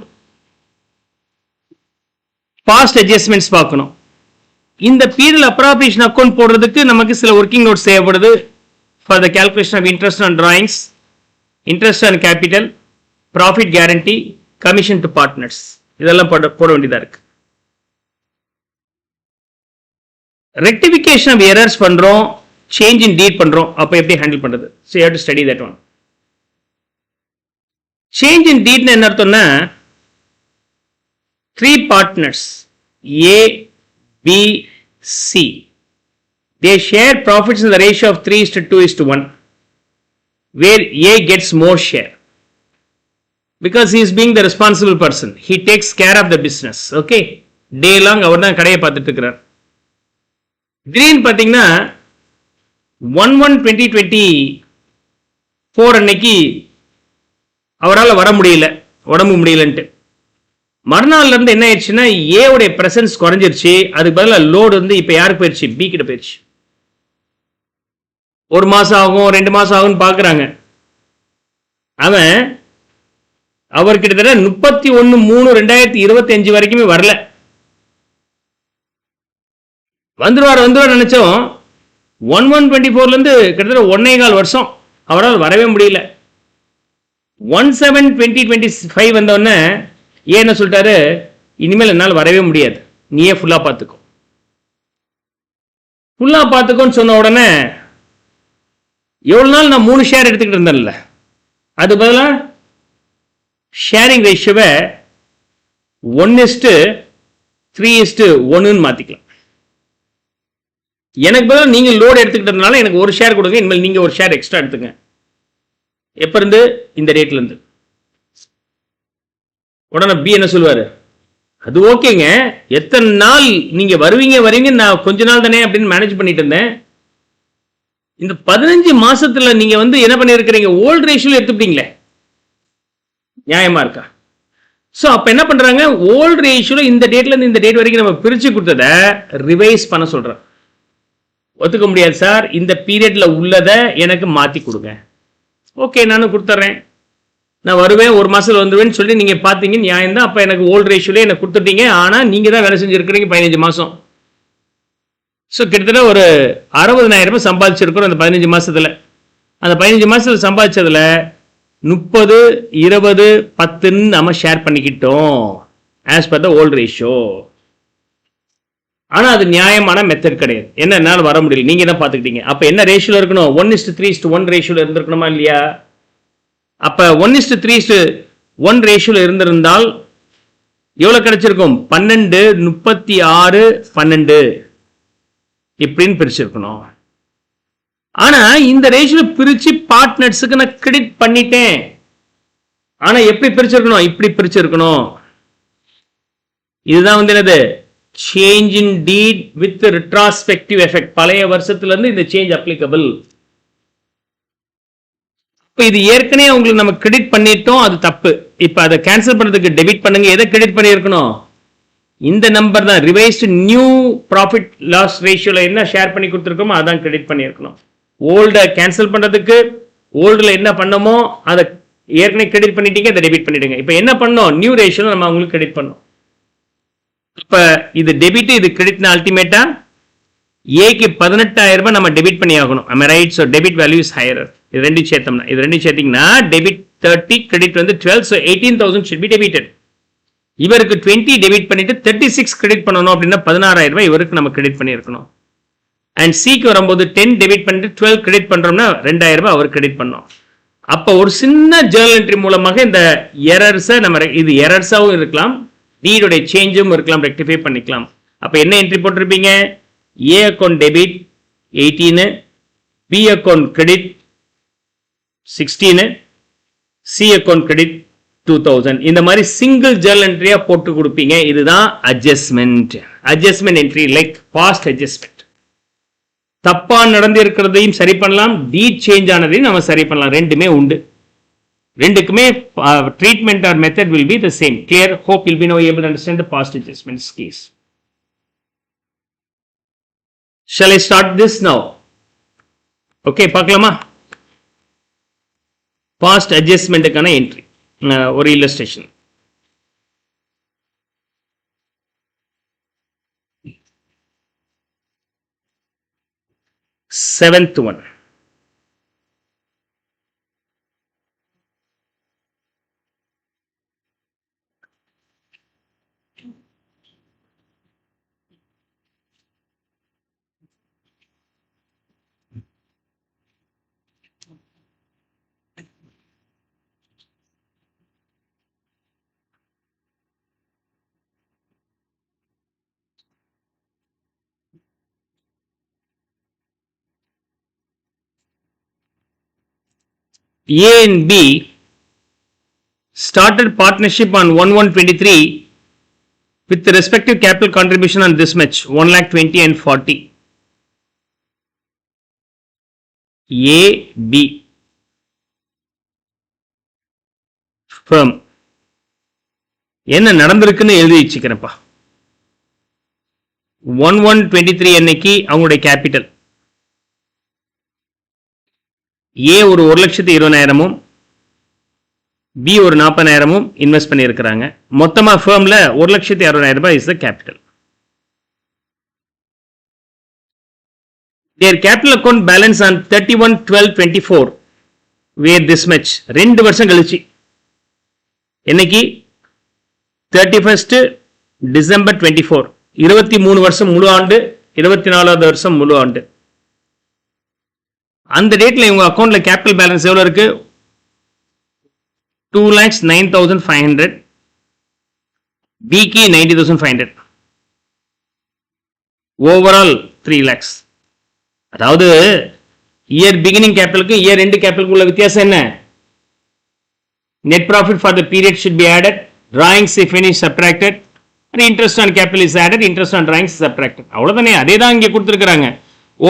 past adjustments பார்க்கணும். இந்த P&L appropriation account போடுறதுக்கு நமக்கு சில working notes தேவைப்படுது for the calculation of interest on drawings, interest on capital, profit guarantee, commission to partners. இதெல்லாம் போட வேண்டியதா இருக்கு. Rectification of errors பண்றோம், change in deed பண்றோம், அப்ப எப்படி ஹேண்டில் பண்றது? So you have to study that one. Change in deed என்ன அர்த்தம்னா, 3 partners A, B, C, they share profits in the ratio of 3:2:1, where A gets more share because he is being the responsible person, he takes care of the business. Okay, day long அவர் தான் கடையை பார்த்துட்டு இருக்கிறார். திடீர்னு பார்த்தீங்கன்னா 1/1/2024 அன்னைக்கு அவரால் வர முடியல, உடம்பு முடியலன்ட்டு. மறுநாள்ல இருந்து என்ன ஆயிடுச்சுன்னா ஏவுடைய பிரசன்ஸ் குறைஞ்சிருச்சு. அதுக்கு பதிலாக லோடு வந்து இப்ப யாருக்கு போயிடுச்சு? பி கிட்ட போயிடுச்சு. 1 மாசம் ஆகும் 2 மாசம் ஆகும்னு பாக்குறாங்க. அவர் கிட்டத்தட்ட 31/3/2025 வரைக்குமே வரல. வந்துருவார் நினைச்சோம். 1/1/24 இருந்து கிட்டத்தட்ட 1.25 வருஷம் அவரால் வரவே முடியல. 1/7/2025 வந்தோடனே என்ன சொல்லிட்டாரு, இனிமேல் என்னால் வரவே முடியாது, நீயே ஃபுல்லா பார்த்துக்கோன்னு சொன்ன உடனே, எவ்வளவு நாள் நான் 3 ஷேர் எடுத்துக்கிட்டு இருந்தேன்ல, அது பதிலாக ஷேரிங் ரேஷியோவை 1:3:1 மாத்திக்கலாம். எனக்கு பதிலாக நீங்க லோடு எடுத்துக்கிட்டதுனால எனக்கு 1 ஷேர் கொடுங்க, இனிமேல் நீங்க 1 ஷேர் எக்ஸ்ட்ரா எடுத்துங்க. எப்ப இருந்து? இந்த ரேட்ல இருந்து. உடனே பி என்ன சொல்லுவாரு, அது ஓகேங்க. எத்தனை நாள் நீங்க வருவீங்க நான் கொஞ்ச நாள் தானே அப்படின்னு மேனேஜ் பண்ணிட்டு இருந்தேன். இந்த 15 மாசத்துல நீங்க என்ன பண்ணிருக்கிறீங்க, ஓல்ட் ரேஷியோல எடுத்துட்டீங்களே, நியாயமா இருக்கா? சோ அப்ப என்ன பண்றாங்க, ஓல்ட் ரேஷியோல இந்த டேட்ல இருந்து இந்த டேட் வரைக்கும் நம்ம பிரிச்சு கொடுத்ததை ரிவைஸ் பண்ண சொல்றோம். ஒத்துக்க முடியாது சார், இந்த பீரியட்ல உள்ளதை எனக்கு மாத்தி கொடுங்க. ஓகே, நானும் கொடுத்துட்றேன், நான் வருவேன், ஒரு மாசத்துல வந்துருவேன்னு சொல்லி நீங்க பாத்தீங்க, நியாயம் தான். அப்ப எனக்கு ஓல்ட் ரேஷியோல எனக்கு கொடுத்துட்டீங்க, ஆனா நீங்க தான் வேலை செஞ்சிருக்கிறீங்க 15 மாசம். ஸோ கிட்டத்தட்ட ஒரு 60,000 ரூபாய் சம்பாதிச்சிருக்கிறோம் அந்த 15 மாசத்துல. அந்த 15 மாசத்துல சம்பாதிச்சதுல 30, 20, 10 நம்ம ஷேர் பண்ணிக்கிட்டோம் as per the old ratio. ஆனா அது நியாயமான மெத்தட் கிடையாது. என்ன, என்னால வர முடியல, நீங்க தான் பாத்துக்கிட்டீங்க. அப்ப என்ன ரேஷியோல இருக்கணும், 1:3:1 ரேஷியோல இருந்திருக்கணுமா இல்லையா? அப்ப 1:3:1 ரேஷியோல இருந்திருந்தால் எவ்வளவு கிடைச்சிருக்கும், 12, 36, 12 இப்படின்னு பிரிச்சிருக்கணும். ஆனா இந்த ரேஷியோ பிரிச்சு பார்ட்னர்ஸுக்கு நான் கிரெடிட் பண்ணிட்டேன். ஆனா எப்படி பிரிச்சிருக்கணும், இப்படி பிரிச்சிருக்கணும். இதுதான் என்னது, change in deed with retrospective effect. பழைய வருஷத்துல இருந்து இந்த சேஞ்ச் அப்ளிகபிள். இப்ப இது ஏற்கனவே உங்களுக்கு நம்ம கிரெடிட் பண்ணிட்டோம், அது தப்பு. இப்ப அதை கேன்சல் பண்றதுக்கு டெபிட் பண்ணுங்க. எதை கிரெடிட் பண்ணிருக்கணும், இந்த நம்பர் தான். ரிவைஸ்டு நியூ ப்ராஃபிட் லாஸ் ரேஷியோல என்ன ஷேர் பண்ணி கொடுத்துருக்கோமோ அதான் கிரெடிட் பண்ணியிருக்கணும். ஓல்ட கேன்சல் பண்றதுக்கு ஓல்டுல என்ன பண்ணமோ அதை ஏற்கனவே கிரெடிட் பண்ணிட்டீங்க, அதை டெபிட் பண்ணிடுங்க. இப்போ என்ன பண்ணோம், நியூ ரேஷியோல நம்ம அவங்களுக்கு கிரெடிட் பண்ணோம். இப்ப இது டெபிட், இது கிரெடிட்னா அல்டிமேட்டா ஏக்கு 18,000 ரூபாய் நம்ம டெபிட் பண்ணி ஆகணும். am I right? So debit value is higher. இது ரெண்டு சேர்த்தோம்னா, இது ரெண்டு சேர்த்தீங்கன்னா debit 30, credit 12, so 18,000 should be debited. இவருக்கு 20 டெபிட் பண்ணிட்டு 36 கிரெடிட் பண்ணணும் அப்படின்னா 16,000 ரூபாய் இவருக்கு நம்ம கிரெடிட் பண்ணியிருக்கணும். அண்ட் சிக்கு வரும்போது 10 டெபிட் பண்ணிட்டு 12 கிரெடிட் பண்றோம்னா 2,000 ரூபாய் அவர் கிரெடிட் பண்ணோம். அப்போ ஒரு சின்ன ஜேர்னல் என்ட்ரி மூலமாக இந்த எரர்ஸை நம்ம, இது எரர்ஸாவும் இருக்கலாம், டீடோடைய சேஞ்சும் இருக்கலாம், ரெக்டிஃபை பண்ணிக்கலாம். அப்ப என்ன என்ட்ரி போட்டிருப்பீங்க, A account debit 18, B account credit 16, C account credit 2000. இந்த மாதிரி சிங்கிள் ஜேர்னல் என்ட்ரியா போட்டு கொடுப்பீங்க. இதுதான் adjustment entry, like past adjustment. தப்பா நடந்து இருக்கிறதையும் சரி பண்ணலாம், டீட் சேஞ்ச் ஆனதையும் நம்ம சரி பண்ணலாம். ரெண்டுமே உண்டு. ரெண்டுக்குமே treatment R method will be the same. Clear? Hope you'll be now able to understand the past adjustments case. Shall I start this now? Okay, பார்க்கலாமா? Past adjustmentக்கான என்ட்ரி ஒரு illustration. Seventh one. A and B started partnership on 1/1/23 with the respective capital contribution on this much, 1,20,000 and 40. A, B firm என்ன நடந்திருக்குன்னு எழுதி வச்சுக்கிறேன்ப்பா. 1/1/23 அன்னைக்கு அவங்களுடைய capital A ஒரு 1,20,000 B ஒரு 40,000 invest பண்ணி இருக்கிறாங்க. மொத்தமா ஃபர்ம்ல 1,60,000 ரூபாய் is the capital. Their capital account balance on 31/12/24 where this much. 2 வருஷம் கழிச்சு என்னைக்கு 31st December 24, 23 வருஷம் முழு ஆண்டு, 24வது வருஷம் முழு ஆண்டு. அந்த டேட்ல இவங்க அக்கௌண்ட்ல கேபிட்டல் பேலன்ஸ் எவ்வளவு இருக்கு, 2,09,500, பிக்கு 90,500, ஓவரால் 3 lakhs. அதாவது இயர் பிகினிங் கேபிட்டலுக்கு இயர் எண்ட் கேபிட்டலுக்கு உள்ள வித்தியாசம் என்ன, net profit for the period should be added, drawings if any subtracted, interest on capital is added, interest on drawings is subtracted. அவ்வளவுதானே, அதே தான் இங்கே கொடுத்துருக்காங்க.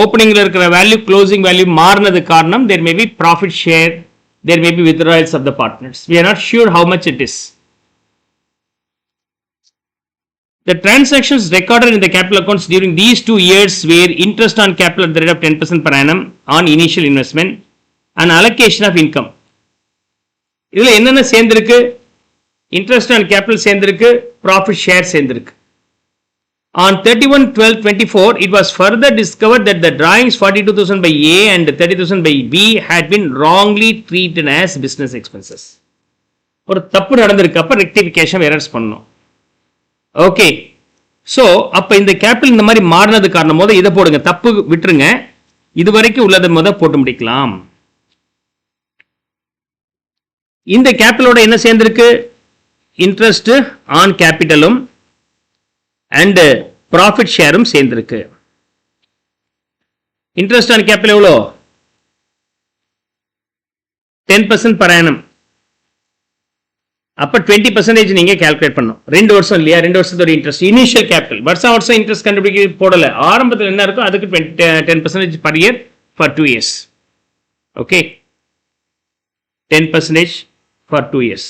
ஓப்பனிங்ல இருக்கிற வேல்யூ க்ளோசிங் வேல்யூ மாறினது காரணம் there may be profit share, there may be withdrawals of the partners. We are not sure how much it is. The transactions recorded in the capital accounts during these 2 years were interest on capital at the rate of 10% per annum on initial investment and allocation of income. இதில் என்னென்ன சேர்ந்திருக்கு? Interest on capital சேர்ந்திருக்கு, profit share சேர்ந்திருக்கு. On 31/12/24, it was further discovered that the drawings 42,000 by A and 30,000 by B had been wrongly treated as business expenses. ஒரு தப்பு நடந்திருக்கு, அப்ப rectification errors பண்ணணும். ஓகே, ஸோ அப்போ இந்த கேபிட்டல் இந்த மாதிரி மாறினது காரணம் போது இதை போடுங்க, தப்பு விட்டுருங்க, இது வரைக்கும் உள்ளதை முதல் போட்டு முடிக்கலாம். இந்த கேபிட்டலோட என்ன சேர்ந்திருக்கு? இன்ட்ரெஸ்ட் ஆன் கேபிட்டலும் அண்ட் ப்ராஃபிட் ஷேரும் சேர்ந்திருக்கு. இன்ட்ரெஸ்ட் ஆன் கேபிட்டல் எவ்வளோ? 10% per annum. அப்போ 20% நீங்க கால்குலேட் பண்ணும். 2 வருஷம் இல்லையா, 2 வருஷத்தோட இன்ட்ரெஸ்ட் இனிஷியல் கேபிட்டல், வருஷம் இன்ட்ரெஸ்ட் கண்டுபிடிக்க போடல, ஆரம்பத்தில் என்ன இருக்கும் அதுக்கு 10% per year for 2 years. Okay, 10% for 2 years.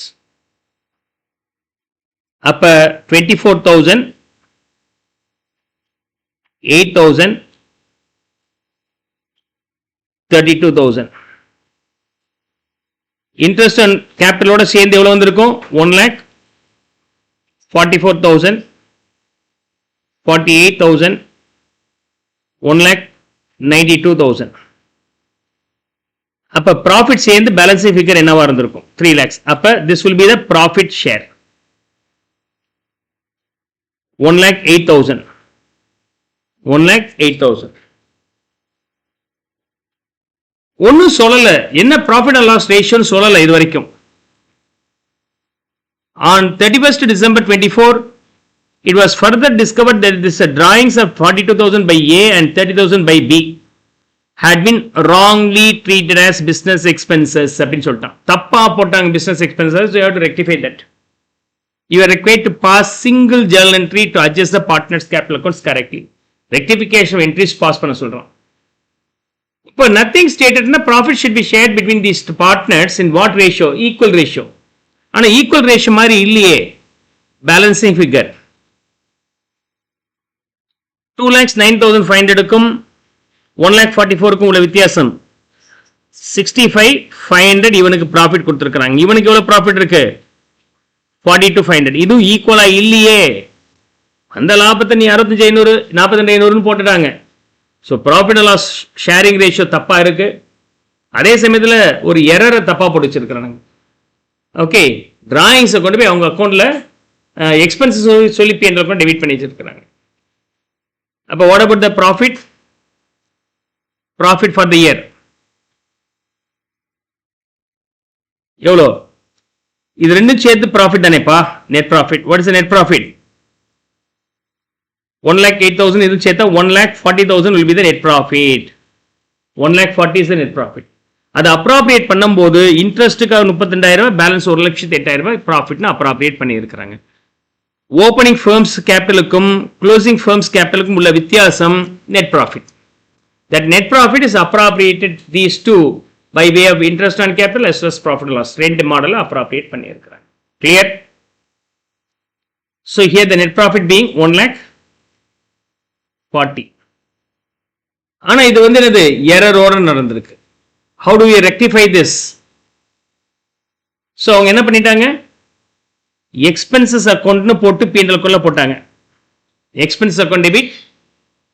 அப்ப 24,000, 8,000, 32,000. இன்ட்ரெஸ்ட் அண்ட் கேபிட்டலோட சேர்ந்து எவ்வளவு வந்திருக்கும்? 1,44,000, 48,000, 1,92,000. அப்ப ப்ராஃபிட் சேர்ந்து பேலன்சிங் ஃபிகர் என்னவா இருந்திருக்கும்? 3 lakhs. அப்ப this will be the profit share. 1,08,000. 1,08,000. ஒன்னும் சொல்லல, என்ன ப்ராஃபிட் அண்ட் லாஸ் ரேஷியோன்னு சொல்லல இது வரைக்கும். On 31st December 24, it was further discovered that this drawings of 42,000 by A and 30,000 by B had been wrongly treated as business expenses. அப்படின்னு சொல்லிட்டான், தப்பா போட்டாங்க business expenses. You have to rectify that. You are required to pass single journal entry to adjust the partners capital accounts correctly. Rectification of entries pass பண்ண சொல்றோம். இப்போ nothing stated na profit should be shared between these partners in what ratio? Equal ratio. ஆனா equal ratio மாதிரி இல்லையே balancing figure. 2,09,500க்கும் 1,44,000க்கும் உள்ள வித்தியாசம் 65,500. இவனுக்கு profit கொடுத்துருக்காங்க, இவனுக்கு எவ்வளவு ப்ராஃபிட் இருக்கு? 42,500. இதுவும் ஈக்குவலா இல்லையே. அந்த லாபத்தை நீ 65,500, 42,500 போட்டுட்டாங்க. So profit and loss sharing ratio தப்பா இருக்கு. அதே சமயத்தில் ஒரு எரரை தப்பா போட்டு வச்சிருக்கிறாங்க. ஓகே, டிராயிங்ஸை கொண்டு போய் அவங்க அக்கௌண்ட்ல எக்ஸ்பென்சஸ் சொல்லி P&L அக்கௌண்ட் டெபிட் பண்ணி வச்சிருக்கிறாங்க. அப்போ what about the profit? Profit for the year எவ்வளோ? இது ரெண்டும் சேர்த்து ப்ராஃபிட் தானேப்பா, net profit. What is net profit? 1,08,000 இது சேர்த்தா 1,40,000 will be the net profit. 1,40,000 is the net profit. அது அப்ராப்ரியேட் பண்ணும்போது இன்ட்ரெஸ்ட்டுக்காக 32,000, பேலன்ஸ் 1,08,000 ப்ராஃபிட்னு அப்ராப்ரியேட் பண்ணியிருக்கிறாங்க. ஓப்பனிங் ஃபர்ம்ஸ் கேபிட்டலுக்கும் க்ளோசிங் ஃபர்ம்ஸ் கேபிட்டலுக்கும் உள்ள வித்தியாசம் net profit. That net profit is appropriated these two by way of interest on capital as well as profit and loss. ரெண்டு model appropriate பண்ணியிருக்கிறாங்க. Clear? So here the net profit being 1,40,000. ஆனா இது வந்து என்னது? எரரோட நடந்திருக்கு. How do we rectify this? So அவங்க என்ன பண்ணிட்டாங்க? எக்ஸ்பென்சஸ் அக்கௌண்ட்னு போட்டு P&L அக்கௌண்ட்ல போட்டாங்க. Expenses account debit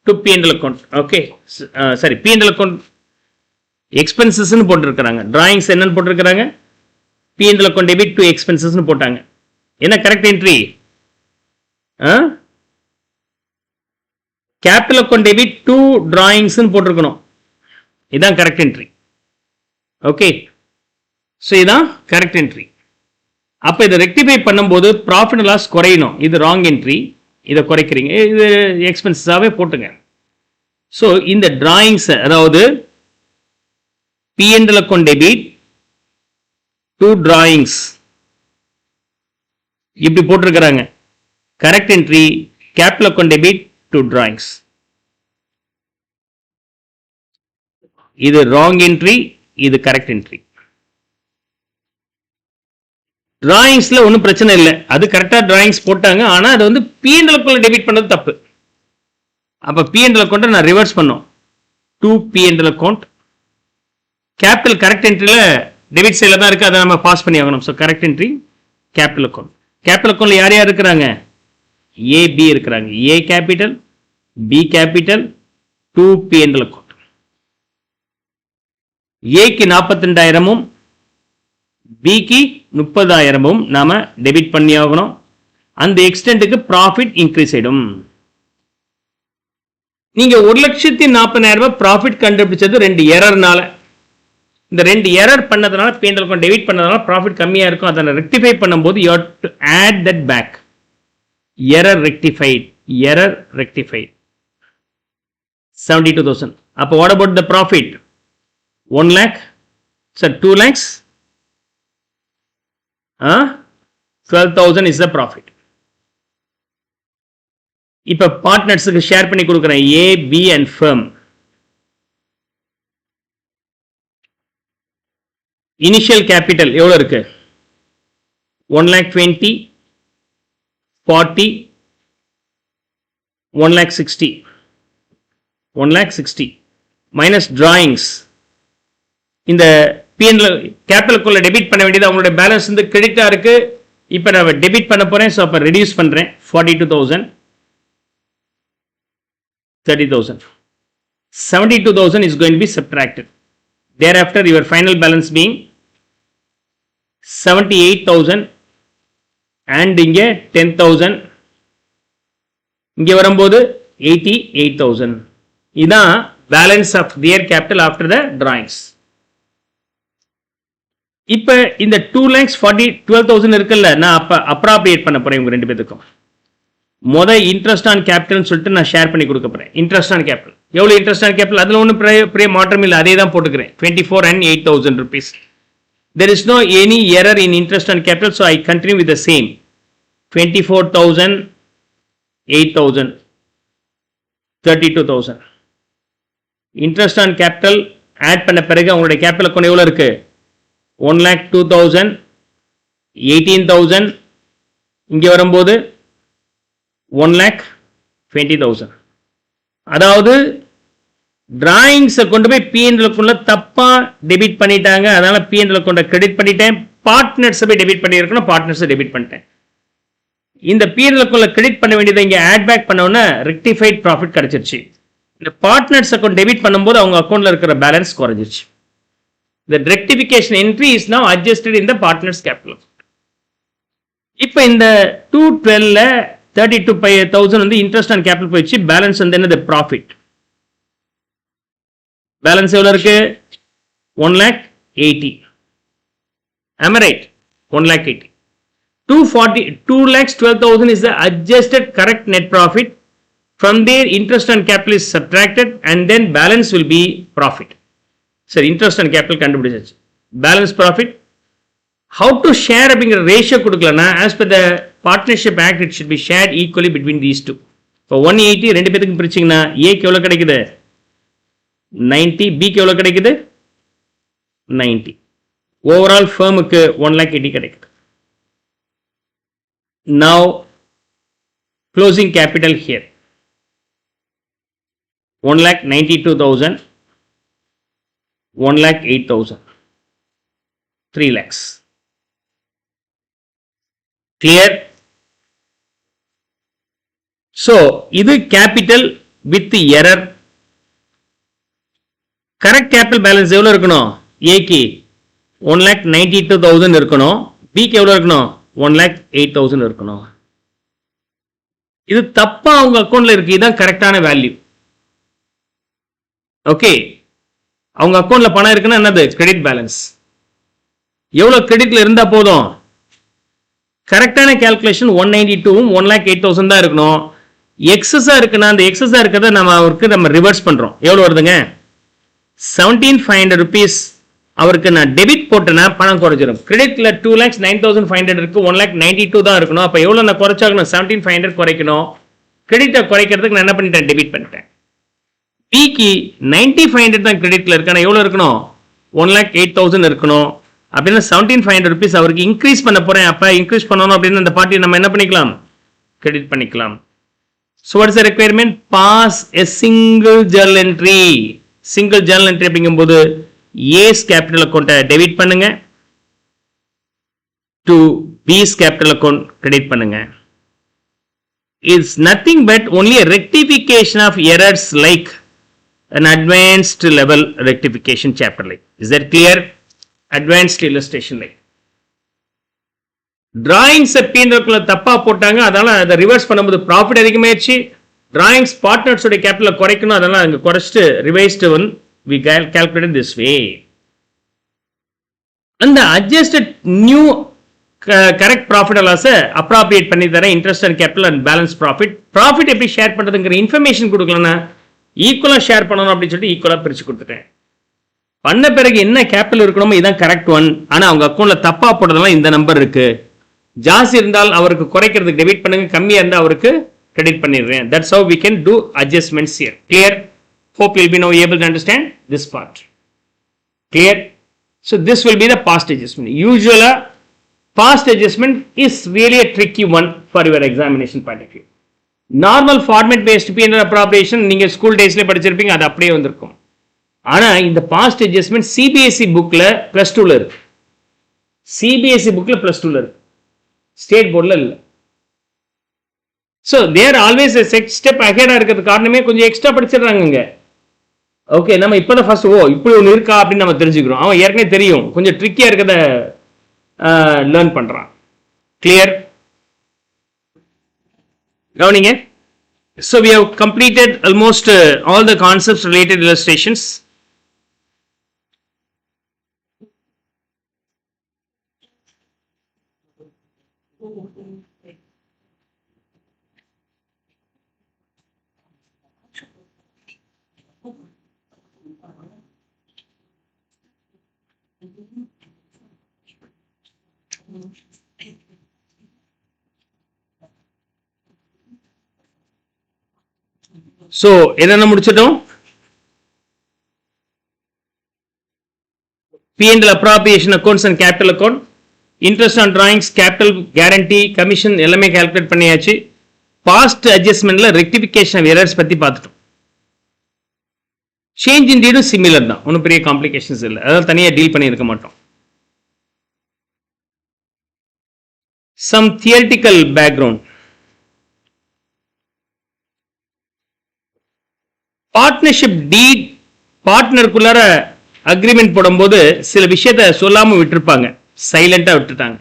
to P&L account. Okay, sorry, P&L account expenses னு போட்டுருக்காங்க. drawings என்னன்னு போட்டுருக்காங்க? P&L account debit to expenses னு போட்டாங்க. என்ன correct entry? capital account debit to drawings னு போட்டுருக்கணும். இதான் கரெக்ட் என்ட்ரி. ஓகே, ஸோ இதான் கரெக்ட் என்ட்ரி. அப்போ இதை ரெக்டிஃபை பண்ணும்போது ப்ராஃபிட் அண்ட் லாஸ் குறையணும். இது ராங் என்ட்ரி, இதை குறைக்கிறீங்க, இது எக்ஸ்பென்சஸாகவே போட்டுங்க. ஸோ இந்த டிராயிங்ஸ், அதாவது P&L account debit to drawings இப்படி போட்டிருக்கிறாங்க. correct entry capital account debit to drawings. இது wrong entry, இது correct entry. டிராயிங்ஸ்ல ஒன்றும் பிரச்சனை இல்லை, அது கரெக்டா டிராயிங்ஸ் போட்டாங்க. ஆனா அது வந்து P&L அக்கௌண்ட்ல டெபிட் பண்ணது தப்பு. அப்ப P&L அக்கௌண்ட்டை நான் ரிவர்ஸ் பண்ணோம். To P&L account capital correct என்ட்ரில டெபிட் சைடில் தான் இருக்கு, அதை நம்ம பாஸ் பண்ணி ஆகணும். So correct entry capital account. Capital அக்கௌண்ட்ல யார் யார் இருக்கிறாங்க? ஏ பி இருக்கிறாங்க. A capital, B capital, to P&L account. ஏக்கு 42,000 பிக்கு 30,000 நாம டெபிட் பண்ணி ஆகணும். அந்த எக்ஸ்டென்ட்டுக்கு ப்ராஃபிட் இன்க்ரீஸ் ஆயிடும். நீங்க 1,40,000 ப்ராஃபிட் கண்டுபிடிச்சது 2 எரர்னால. இந்த 2 எரர் பண்ணதுனால P&L அக்கௌண்ட் டெபிட் பண்ணதுனால ப்ராஃபிட் கம்மியா இருக்கும். அதை ரெக்டிஃபை பண்ணும்போது you have to add that back. Error rectified, error rectified 72,000. அப்போ what about the profit? 1 lakh, sir 2 lakhs, 12,000 is the profit. இப்ப பார்ட்னர்ஸுக்கு ஷேர் பண்ணி கொடுக்கிறேன். A B and firm. Initial capital எவ்வளவு இருக்கு? 1,20,000, 40, 1,60,000, 1,60,000 மைனஸ் டிராயிங்ஸ். இந்த P&L கேபிட்டல் அக்கௌண்ட்ல debit பண்ண வேண்டியது அவங்களுடைய பேலன்ஸ் வந்து கிரெடிட்டா இருக்கு. இப்போ நான் டெபிட் பண்ண போறேன். ஸோ அப்போ ரெடியூஸ் பண்றேன். 42,000, 30,000, 72,000 is going to be subtracted. Thereafter your final balance being 78,000 and இங்க 10,000, இங்க வரும்போது 88,000. இதான் balance of their capital after the drawings. இப்ப இந்த 2,40,12,000 இருக்குல்ல, நான் அப்ப அப்ராப்ரியேட் பண்ண போறேன். இவங்க ரெண்டு பேத்துக்கும் இன்ட்ரெஸ்ட் ஆன் கேபிட்டல் சொல்லிட்டு நான் ஷேர் பண்ணி கொடுக்க போறேன். இன்ட்ரெஸ்ட் ஆன் கேபிட்டல் எவ்வளவு? இன்ட்ரெஸ்ட் ஆன் கேபிட்டல் அதுல ஒன்றும் பெரிய மாற்றம் இல்லை, அதே தான் போட்டுக்கிறேன். 24 and 8,000 rupees. There is no any error in interest on capital, so I continue with the same. 24,000, 8,000, 32,000. Interest on capital add பண்ண பிறகு அவங்களுடைய கேபிட்டல் அக்கௌண்ட் எவ்வளவு இருக்கு? 1,02,000, 18,000, இங்க வரும்போது 1,20,000. அதாவது டிராயிங்ஸை கொண்டு போய் P&L அக்கௌண்ட்ல தப்பா டெபிட் பண்ணிட்டாங்க. அதனால P&L அக்கௌண்ட்டை கிரெடிட் பண்ணிட்டேன். பார்ட்னர்ஸை போய் டெபிட் பண்ணியிருக்கணும், பார்ட்னர்ஸை டெபிட் பண்ணிட்டேன். இந்த P&L அக்கௌண்ட்ல கிரெடிட் பண்ண வேண்டியதை இங்க ஆட் பேக் பண்ண உடனே ரெக்டிஃபைட் ப்ராஃபிட் கிடைச்சிருச்சு. இந்த பார்ட்னர்ஸ் அக்கௌண்ட் டெபிட் பண்ணும்போது அவங்க அக்கௌண்ட்ல இருக்கிற பேலன்ஸ் குறைஞ்சிருச்சு. The rectification entry is now adjusted in the partner's capital. இப்போ இந்த 212ல 32,000 வந்து இன்ட்ரெஸ்ட் ஆன் கேபிட்டல் போயிடுச்சு. பேலன்ஸ் வந்து என்னது? ப்ராஃபிட். பேலன்ஸ் எவ்வளவு இருக்கு? 1,80,000. Am I right? 1,80,000. 2,12,000 is the adjusted correct net profit. From there interest on capital is subtracted and then balance will be profit. சரி, interest and capital கண்டுபிடிச்சாச்சு. Balance profit how to share அப்படிங்கிற ratio கொடுக்கலன்னா as per the partnership act it should be shared equally between these two. இப்போ 180 ரெண்டு பேருக்கு பிரிச்சிங்கன்னா ஏக்கு எவ்வளோ கிடைக்குது? 90, பிக்கு எவ்வளோ கிடைக்குது? 90. ஓவரால் ஃபர்முக்கு 1,80,000 கிடைக்குது. Now closing capital here 1,92,000, 1,08,000, 3 lakhs. Clear? So, இது capital with the error. Correct capital balance எவ்வளவு இருக்கணும்? ஏக்கு 1,92,000 இருக்கணும். பிக்கு எவ்வளவு இருக்கணும்? 1,08,000 இருக்கணும். இது தப்பா அவங்க அக்கௌண்ட்ல இருக்கு. இதுதான் கரெக்டான வேல்யூ. ஓகே, அவங்க அக்கௌண்ட்ல பணம் இருக்குன்னா என்னது? Credit balance. எவ்வளவு கிரெடிட்ல இருந்தா போதும்? கரெக்டான கால்குலேஷன் 192ம் 1,08,000 தான் இருக்கணும். எக்ஸஸா இருக்குன்னா அந்த எக்ஸஸா இருக்கிறத நம்ம ரிவர்ஸ் பண்றோம். எவ்வளவு வருதுங்க? 17,500 rupees அவருக்கு நான் டெபிட் போட்டேன்னா பணம் குறைஞ்சிடும். கிரெடிட்ல 2,09,500 இருக்கு, 1,92,000 தான் இருக்கணும். அப்போ எவ்வளோ நான் குறைச்சாகணும்? 17,500 குறைக்கணும். கிரெடிட்டை குறைக்கிறதுக்கு நான் என்ன பண்ணிட்டேன்? டெபிட் பண்ணிட்டேன். பிக்கு 9,500 தான் கிரெடிட்ல இருக்கு, ஆனால் எவ்வளோ இருக்கணும்? 1,08,000 இருக்கணும். அப்படின்னா 17,500 rupees அவருக்கு இன்க்ரீஸ் பண்ண போறேன். அப்போ இன்க்ரீஸ் பண்ணணும் அப்படின்னு அந்த பார்ட்டி நம்ம என்ன பண்ணிக்கலாம்? கிரெடிட் பண்ணிக்கலாம். So what is the requirement? Pass a single journal entry. Single journal entry அப்படிங்கும்போது A's capital account டெபிட் பண்ணுங்க, to B's capital account credit பண்ணுங்க. It's nothing but only a rectification of errors like an advanced level rectification chapter like. Is that clear? Advanced illustration like. Drawings பீன்றக்குள்ள தப்பா போட்டாங்க, அதனால அதை reverse பண்ணும்போது profit அதிகமாயிடுச்சு. Drawings பார்ட்னர்ஸோட கேபிட்டலை குறைக்கணும், அதனால அங்கே குறைச்சிட்டு revised one we calculate this way. அந்த அட்ஜஸ்டட் நியூ கரெக்ட் ப்ராஃபிட் லாஸை அப்ராப்ரியேட் பண்ணி தரேன். Interest and capital and balance profit எப்படி ஷேர் பண்ணுறதுங்கிற இன்ஃபர்மேஷன் கொடுக்கலன்னா ஈக்குவலாக ஷேர் பண்ணணும் அப்படின்னு சொல்லிட்டு ஈக்குவலாக பிரித்து கொடுத்துட்டேன். பண்ண பிறகு என்ன கேபிட்டல் இருக்கணுமோ இதுதான் கரெக்ட் ஒன். ஆனால் அவங்க அக்கௌண்ட்ல தப்பா போட்டதெல்லாம் இந்த நம்பர் இருக்கு. ஜாஸ்தி இருந்தால் அவருக்கு குறைக்கிறதுக்கு டெபிட் பண்ணுங்க, கம்மியா இருந்தால் அவருக்கு கிரெடிட் பண்ணிடுறேன். That's how we can do adjustments here. Clear? Hope you'll be now able to understand this part. Clear? So this will be the past adjustment. Usually, past adjustment is really a tricky one for your examination point of view. Normal format based P&L appropriation நீங்க school டேஸ்ல படிச்சிருப்பீங்க, அது அப்படியே வந்திருக்கும். ஆனா இந்த past adjustment CBSE புக்ல +2ல இருக்கு. சிபிஎஸ்இ புக்ல +2ல இருக்கு, ஸ்டேட் போர்ட்ல இல்ல. ஸோ தேர் ஆல்வேஸ் ஸ்டெப் அஹெடா இருக்கிறது காரணமே கொஞ்சம் எக்ஸ்ட்ரா படிச்சிடுறாங்க. ஓகே, நம்ம இப்போதான் ஃபர்ஸ்ட் இப்படி ஒன்று இருக்கா அப்படின்னு நம்ம தெரிஞ்சுக்கிறோம். அவன் ஏற்கனவே தெரியும், கொஞ்சம் ட்ரிக்கியா இருக்கிறத லேர்ன் பண்றான். கிளியர்? கவனிங்க. So we have completed almost all the concepts related illustrations. So என்னென்ன முடிச்சிட்டோம்? P&L appropriation accounts and capital account, interest on drawings, capital guarantee, commission எல்லாமே கால்குலேட் பண்ணியாச்சு. பாஸ்ட் அட்ஜஸ்ட்மெண்ட்ல ரெக்டிஃபிகேஷன் ஆஃப் எரர்ஸ் பத்தி பார்த்துட்டோம். சேஞ்ச் இன் டீடும் சிமிலர் தான், ஒன்றும் பெரிய complications இல்லை, அதாவது தனியாக டீல் பண்ணி இருக்க மாட்டோம். Some theoretical background. Partnership deed பார்ட்னருக்குள்ளார அக்ரிமெண்ட் போடும்போது சில விஷயத்த சொல்லாம விட்டுருப்பாங்க, சைலண்டா விட்டுட்டாங்க.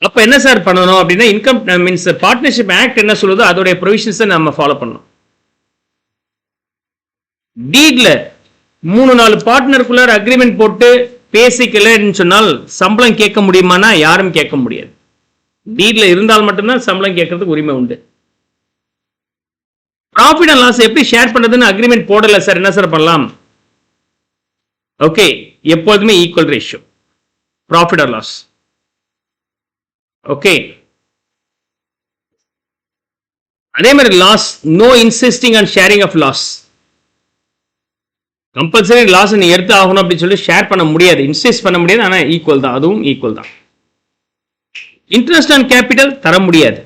அப்ப என்ன சார் பண்ணணும் அப்படின்னா, இன்கம் மீன்ஸ் பார்ட்னர்ஷிப் ஆக்ட் என்ன சொல்லுதோ அதோடைய ப்ரொவிஷன்ஸை நம்ம ஃபாலோ பண்ணணும். டீட்ல 3-4 பார்ட்னருக்குள்ளார அக்ரிமெண்ட் போட்டு பேசிக்கலன்னு சொன்னால் சம்பளம் கேட்க முடியுமானா யாரும் கேட்க முடியாது. டீட்ல இருந்தால் மட்டும்தான் சம்பளம் கேட்கறதுக்கு உரிமை உண்டு. ப்ராஃபிட் அண்ட் லாஸ் எப்படி ஷேர் பண்றதுன்னு அக்ரிமெண்ட் போடல சார், என்ன சார் பண்ணலாம்? ஓகே, எப்போதுமே equal ratio profit or loss. Okay, அதே மாதிரி loss, no insisting on sharing of loss. Compulsory loss நீ எடுத்து ஆகணும் அப்படின்னு சொல்லி ஷேர் பண்ண முடியாது, இன்சிஸ்ட் பண்ண முடியாது. ஆனால் ஈக்குவல் தான், அதுவும் ஈக்குவல் தான். இன்ட்ரெஸ்ட் ஆன் கேபிட்டல் தர முடியாது,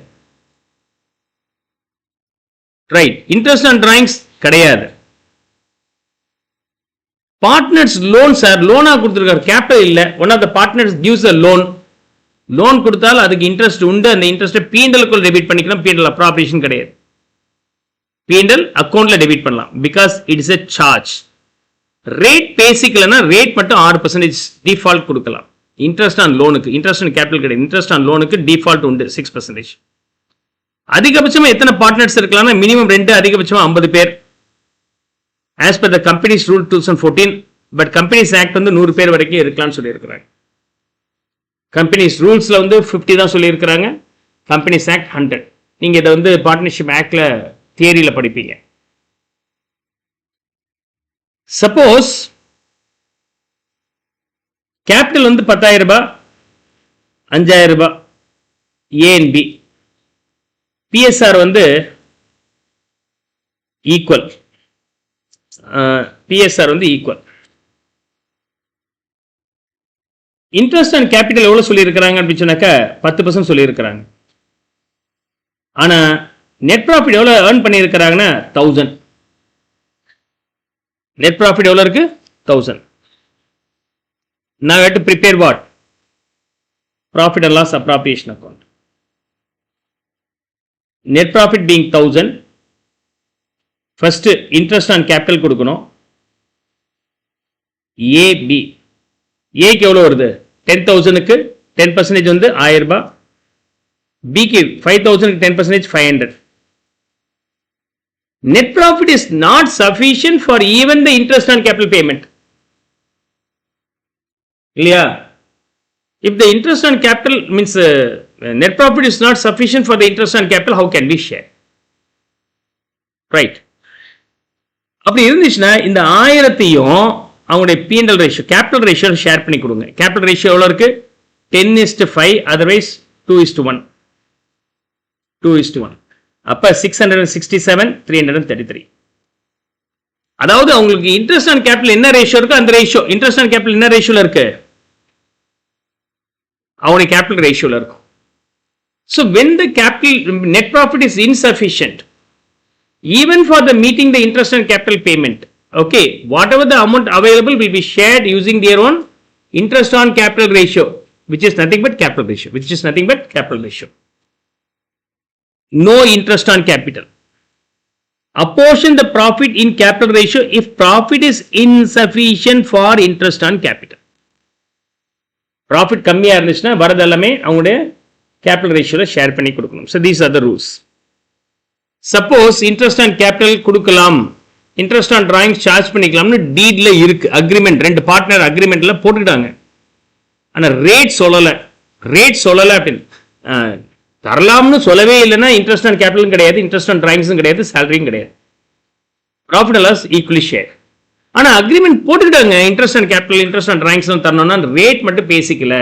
ரைட். இன்ட்ரெஸ்ட் ஆன் டிராயிங்ஸ் கிடையாது. பார்ட்னர்ஸ் லோன் சார், லோனா கொடுத்துருக்காரு, கேபிட்டல் இல்ல. One of the partners gives a loan. Loan கொடுத்தால் அதுக்கு இன்ட்ரெஸ்ட் உண்டு, அந்த இன்ட்ரெஸ்ட் P&L டெபிட் பண்ணிக்கலாம். P&L அப்ராப்ரியேஷன் கிடையாது, P&L அக்கௌண்ட்ல டெபிட் பண்ணலாம், because it is a charge. Rate பேசிக்கலன்னா ரேட் மட்டும் 6% டிஃபால்ட் கொடுக்கலாம். இன்ட்ரெஸ்ட் ஆன் லோனுக்கு, இன்ட்ரெஸ்ட் ஆன் கேபிட்டல் கிடையாது. இன்ட்ரெஸ்ட் ஆன் லோனுக்கு டிஃபால்ட் உண்டு 6%. அதிகபட்சமா எத்தனை பார்ட்னர்ஸ் இருக்கலாம்னா மினிமம் 2, அதிகபட்சமா 50 பேர். As per the companies rule 2014, but companies act 100 பேர் வரைக்கும் இருக்கலாம்னு சொல்லி இருக்கிறாங்க. கம்பெனிஸ் ரூல்ஸ்ல 50 தான் சொல்லி இருக்கிறாங்க, கம்பெனிஸ் ஆக்ட் 100. நீங்க இதை பார்ட்னர்ஷிப் ஆக்ட்ல தியரியில படிப்பீங்க. சப்போஸ் கேபிட்டல் வந்து 10,000 ரூபாய், 5,000 ரூபாய் ஏ அண்ட் பி. பிஎஸ்ஆர் வந்து ஈக்குவல், பிஎஸ்ஆர் வந்து ஈக்குவல். இன்ட்ரெஸ்ட் அண்ட் கேபிட்டல் எவ்வளவு சொல்லியிருக்கிறாங்க அப்படின்னு சொன்னாக்கா 10% சொல்லியிருக்கிறாங்க. ஆனா நெட் ப்ராஃபிட் எவ்வளவு ஏர்ன் பண்ணியிருக்கிறாங்கன்னா 1000. நெட் ப்ராஃபிட் எவ்வளவு இருக்கு? 1000. Now we have to prepare what? Profit and loss appropriation account. Net profit being 1000. First interest on capital கொடுக்கணும். A, B. A க்கு எவ்வளவு வருது? 10,000க்கு 10% வந்து 1000 ரூபாய். B க்கு 5,000க்கு 10% 500. Net profit is not sufficient for even the interest on capital payment. இல்லையா? If the interest on capital means net profit is not sufficient for the interest on capital, how can we share? Right. அப்படி இருந்துச்சுன்னா இந்த 1000த்தையும் அவங்களுடைய P&L ratio, capital ratio share பண்ணி கொடுங்க. Capital ratio எவ்வளோ இருக்கு? 10:5, otherwise 2:1. 2:1. அப்ப 667, 333. அதாவது அவங்களுக்கு இன்ட்ரெஸ்ட் ஆன் கேபிட்டல் என்ன ரேஷியோ இருக்கு அந்த ரேஷியோ, இன்ட்ரெஸ்ட் ஆன் கேபிட்டல் என்ன ரேஷியோல இருக்கு? அவங்களுடைய கேபிட்டல் ரேஷியோல இருக்கும். So when the capital net profit is insufficient, even for the meeting the interest and capital payment, okay, whatever the amount available will be shared using their own interest on capital ratio, which is nothing but capital ratio, which is nothing but capital ratio. No interest on capital. Apportion the profit in capital ratio if profit is insufficient for interest on capital. Profit கம்மியா இருந்துச்சுன்னா வரது எல்லாமே அவங்களுடைய capital ரேஷியோல share பண்ணி கொடுக்கணும். So these are the rules. Suppose interest on capital கொடுக்கலாம், interest on drawings charge பண்ணிக்கலாம்னு டீட்ல இருக்கு, அக்ரிமெண்ட், ரெண்டு பார்ட்னர் அக்ரிமெண்ட்ல போட்டுக்கிட்டாங்க. ஆனா ரேட் சொல்லல அப்படின்னு தரலாம்னு சொல்லவே இல்லைன்னா இன்ட்ரெஸ்ட் ஆன் கேபிட்டலும் கிடையாது, இன்ட்ரெஸ்ட் ஆன் டிராயிங்ஸும் கிடையாது, சேலரியும் கிடையாது. Profit and loss equally share. ஆனா அக்ரிமெண்ட் போட்டுக்கிட்டாங்க, interest on capital, interest on drawings தரணும்னா ரேட் மட்டும் பேசிக்கல.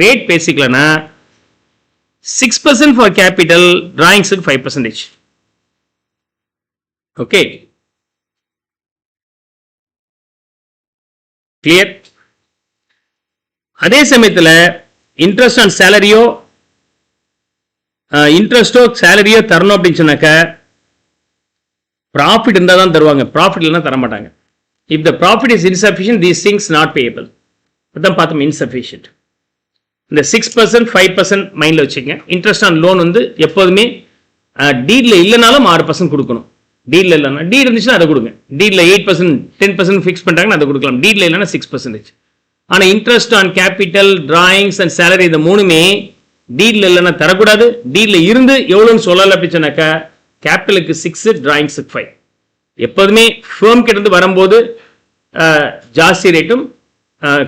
ரேட் பேசிக்கலன்னா 6% ஃபார் கேபிட்டல், டிராயிங்ஸுக்கு 5%. Okay, clear? அதே சமயத்தில் இன்ட்ரெஸ்ட் ஆன் சேலரியோ இன்ட்ரெஸ்டோ சேலரியோ தரணும் அப்படின்னு சொன்னாக்க ப்ராஃபிட் இருந்தால் தான் தருவாங்க, ப்ராஃபிட் இல்லைன்னா தர மாட்டாங்க. If the profit is insufficient, these things not payable. அதான் பார்த்தோம் இன்சஃபிஷியன்ட். இந்த 6%, 5% மைண்டில் வச்சுக்கங்க. இன்ட்ரெஸ்ட் ஆன் லோன் வந்து எப்போதுமே டீலில் இல்லைனாலும் 6% கொடுக்கணும். டீலில் இல்லைன்னா, டீல் இருந்துச்சுன்னா அதை கொடுங்க. டீலில் 8%, 10% ஃபிக்ஸ் பண்ணுறாங்கன்னா அதை கொடுக்கலாம். டீலில் இல்லைன்னா 6%. ஆனால் interest on capital, drawings and salary இந்த மூணுமே டீலில் இல்லைன்னா தரக்கூடாது. டீலில் இருந்து எவ்வளோன்னு சொல்லலை அப்படின்னு சொன்னாக்கா கேபிட்டலுக்கு 6, டிராயிங்ஸுக்கு 5. எப்போதுமே ஃபேம் கிட்ட வரும்போது ஜாஸ்தி ரேட்டும்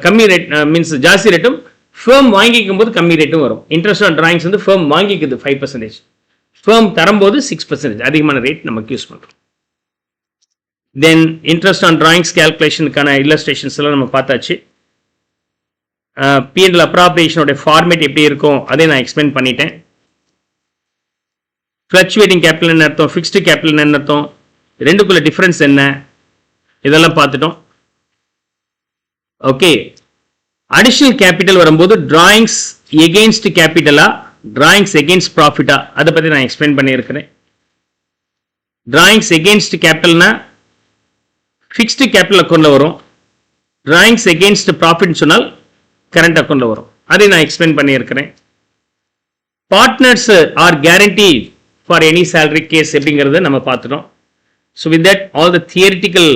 கம்மி ரேட் மீன்ஸ் ஜாஸ்தி ரேட்டும், ஃபேம் வாங்கிக்கும் போது கம்மி ரேட்டும் வரும். இன்ட்ரெஸ்ட் ஆன் டிராயிங்ஸ் வந்து ஃபேம் வாங்கிக்குது 5%, ஃபேம் தரும்போது 6% அதிகமான ரேட் நமக்கு யூஸ் பண்ணுறோம். தென் இன்ட்ரெஸ்ட் ஆன் டிராயிங்ஸ் கேல்குலேஷனுக்கான இல்லஸ்ட்ரேஷன்ஸ் எல்லாம் நம்ம பார்த்தாச்சு. P&L அப்ராப்ரியேஷனோட ஃபார்மேட் எப்படி இருக்கும் அதை நான் எக்ஸ்பிளைன் பண்ணிட்டேன். ஃப்ளக்சுவேட்டிங் கேபிட்டல் என்ன அர்த்தம், ஃபிக்ஸ்டு கேபிட்டல் என்ன அர்த்தம், ரெண்டுக்குள்ள டிஃபரன்ஸ் என்ன, இதெல்லாம் பார்த்துட்டோம். ஓகே, அடிஷனல் கேபிட்டல் வரும்போது டிராயிங்ஸ் எகெயின்ஸ்ட் கேபிட்டலா, டிராயிங்ஸ் எகெயின்ஸ்ட் ப்ராஃபிட்டா, அதை பற்றி நான் எக்ஸ்பிளைன் பண்ணியிருக்கிறேன். டிராயிங்ஸ் எகெயின்ஸ்ட் கேபிட்டல்னா ஃபிக்ஸ்டு கேபிட்டல் அக்கௌண்ட்ல வரும். டிராயிங்ஸ் எகெயின்ஸ்ட் ப்ராஃபிட் சொன்னால் கரண்ட் அக்கௌண்ட்ல வரும். அதை நான் எக்ஸ்பிளைன் பண்ணியிருக்கிறேன். Partners are guarantee for any salary case எப்படிங்கிறத நம்ம பார்த்துட்டோம். So with that all the theoretical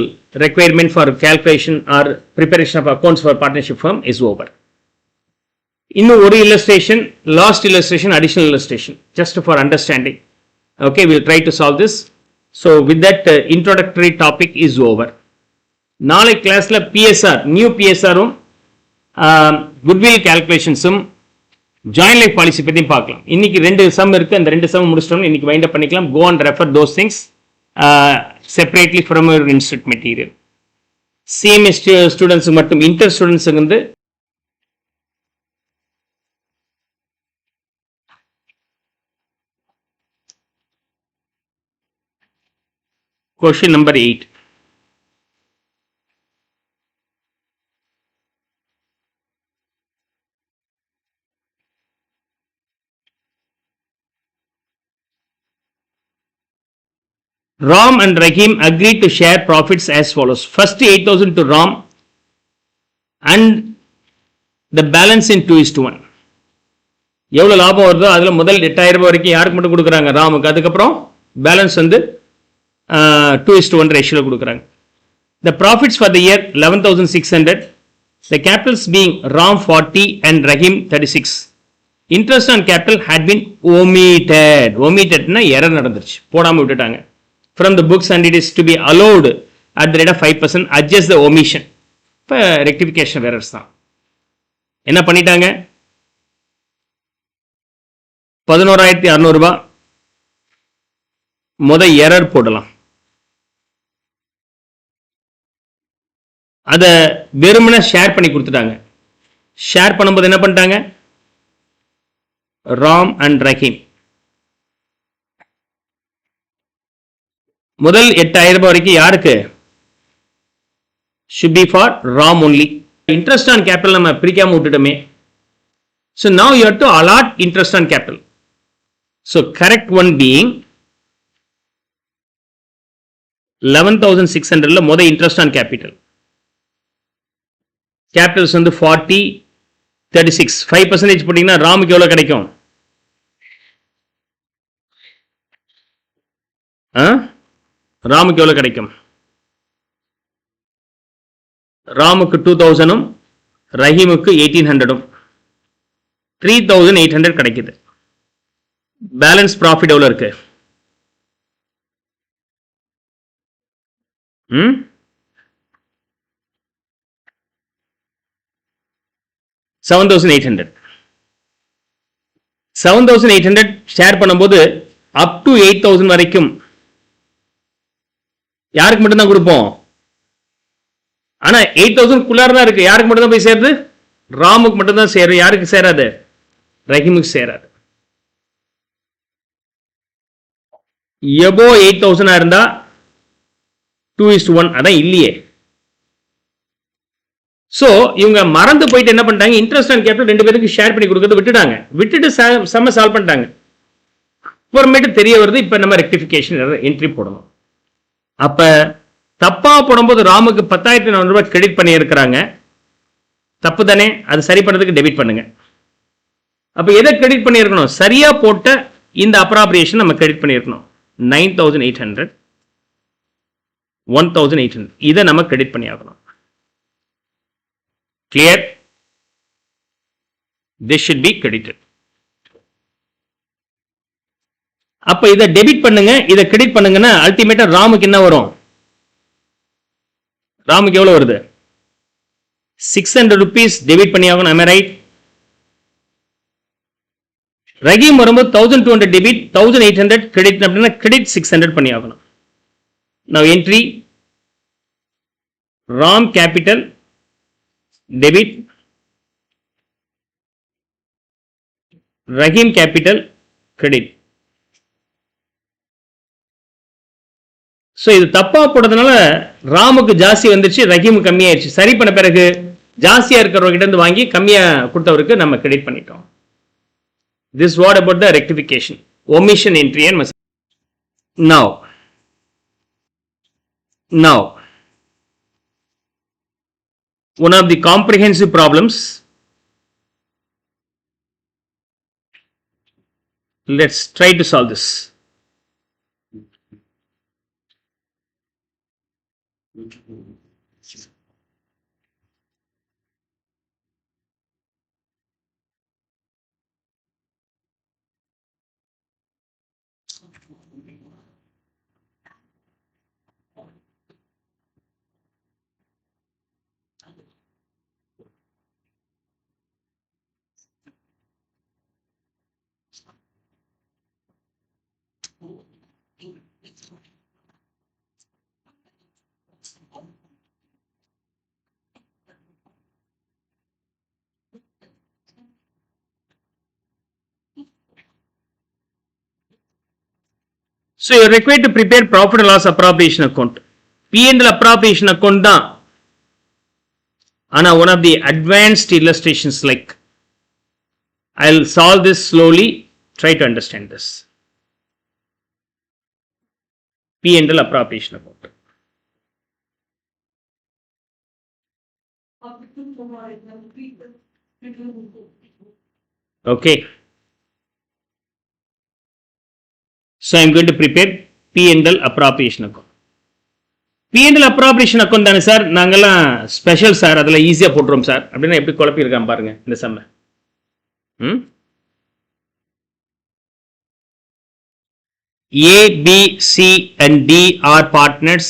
requirement for calculation or preparation of accounts for partnership firm is over. இன்னும் ஒரு illustration, last illustration, additional illustration, just for understanding. Okay, will try to solve this. So with that introductory topic is over. நாளை கிளாஸில் PSR, new பிஎஸ்ஆரும் goodwill கால்குலேஷன்ஸும் joint life policy பற்றியும் பார்க்கலாம். இன்னைக்கு 2 some இருக்கு, அந்த 2 சம் முடிச்சிட்டோம். இன்னைக்கு வைண்ட் அப் பண்ணிக்கலாம். Go and refer those things separately from your institute material. CMA ஸ்டூடெண்ட்ஸுக்கு மட்டும், இன்டர் ஸ்டூடெண்ட்ஸுக்கு வந்து Question number 8. Ram and Rahim agreed to share profits as follows. First 8,000 to Ram and the balance in 2:1. எவ்வளோ லாபம் வருதோ அதில் முதல் 8,000 வரைக்கும் யாருக்கு மட்டும் கொடுக்குறாங்க? ராமுக்கு. அதுக்கப்புறம் பேலன்ஸ் வந்து 2:1 ரேஷியோவில் கொடுக்குறாங்க. The profits for the year 11,600. The capitals being Ram 40 and Rahim 36. Interest on capital had been omitted. Omitted-னா எரர் நடந்துருச்சு, போடாமல் விட்டுட்டாங்க. From the books and it is to be allowed at the rate of 5%. Adjust the omission. இப்போ rectification errors தான். என்ன பண்ணிட்டாங்க? 11,600 ரூபாய் முதல் எரர் போடலாம். அதை வெறுமனே ஷேர் பண்ணி கொடுத்துட்டாங்க. ஷேர் பண்ணும்போது என்ன பண்ணிட்டாங்க? ராம் அண்ட் ரஹீம் முதல் 8,000 ரூபாய் வரைக்கும் யாருக்கு? should be for Ram only. Interest on capital நம்ம பிரிக்காம விட்டுட்டோமே. So now you have to allot interest on capital. So correct one being 11,600 முதல் interest on capital. Capitals வந்து 40, 36. 5% போட்டீங்கன்னா ராமுக்கு எவ்வளோ கிடைக்கும்? ராமுக்கு எவ்வளோ கிடைக்கும்? ராமுக்கு 2,000 ரஹீமுக்கு 1,800 3,800 கிடைக்குது. பேலன்ஸ் ப்ராஃபிட் எவ்வளோ இருக்கு? 7,800. 7,800 ஷேர் பண்ணும்போது அப் டு 8,000 வரைக்கும் யாருக்கு மட்டும்தான் கொடுப்போம்? ஆனா 8,000 குள்ளார தான் இருக்கு. யாருக்கு மட்டும் தான் போய் சேருது? ராமுக்கு மட்டும் தான் சேரும். யாருக்கு சேராது? ரஹீமுக்கு சேராது. எபோ 8,000 இருந்தா 2:1 அதான் இல்லையே. ஸோ இவங்க மறந்து போயிட்டு என்ன பண்ணிட்டாங்க? இன்ட்ரெஸ்ட் அண்ட் கேபிட்டல் ரெண்டு பேருக்கு ஷேர் பண்ணி கொடுக்கறது விட்டுட்டாங்க. விட்டுட்டு செம்ம சால்வ் பண்ணிட்டாங்க. அப்புறமேட்டு தெரிய வருது, இப்போ நம்ம ரெக்டிஃபிகேஷன் என்ட்ரி போடணும். அப்போ தப்பா போடும்போது ராமுக்கு 10,400 ரூபாய் கிரெடிட் பண்ணி இருக்கிறாங்க. தப்பு தானே? அது சரி பண்ணுறதுக்கு டெபிட் பண்ணுங்க. அப்போ எதை கிரெடிட் பண்ணியிருக்கணும்? சரியா போட்ட இந்த அப்ராப்ரியேஷன் நம்ம கிரெடிட் பண்ணியிருக்கணும். 9,800, 1,800 இதை நம்ம கிரெடிட் பண்ணி ஆகணும். Clear? This should be credited. அப்ப இதை டெபிட் பண்ணுங்க, இதை கிரெடிட் பண்ணுங்கன்னா அல்டிமேட்டா ராமுக்கு என்ன வரும்? ராமுக்கு எவ்வளவு வருது? 600 rupees டெபிட் பண்ணி ஆகணும். am I right? ரஹீம் வரும்போது 1,200 டெபிட், 1,800 கிரெடிட். அப்படின்னா கிரெடிட் 600 பண்ணி ஆகணும். now entry Ram capital debit, Rahim capital credit. So இது தப்பா போடுறதுனால ராமுக்கு ஜாஸ்தி வந்துச்சு, ரஹீமுக்கு கம்மியாயிருச்சு. சரி பண்ண பிறகு ஜாஸ்தியா இருக்கிறவர்கிட்ட இருந்து வாங்கி கம்மியா கொடுத்தவருக்கு நம்ம கிரெடிட் பண்ணிட்டோம். This what about the rectification, omission entry and must. Now one of the comprehensive problems, let's try to solve this. So you are required to prepare profit and loss appropriation account. P&L appropriation account தான். ஆனா one of the advanced illustrations, like I'll solve this slowly, try to understand this. P&L appropriation account. Okay. So I'm going to prepare P&L appropriation account. P&L appropriation account தானே sir, நாங்கெல்லாம் special sir, அதில் ஈஸியாக போட்டுருவோம் sir அப்படின்னா எப்படி குழப்பியிருக்கான் பாருங்க இந்த சம்ம. A, B, C and D are partners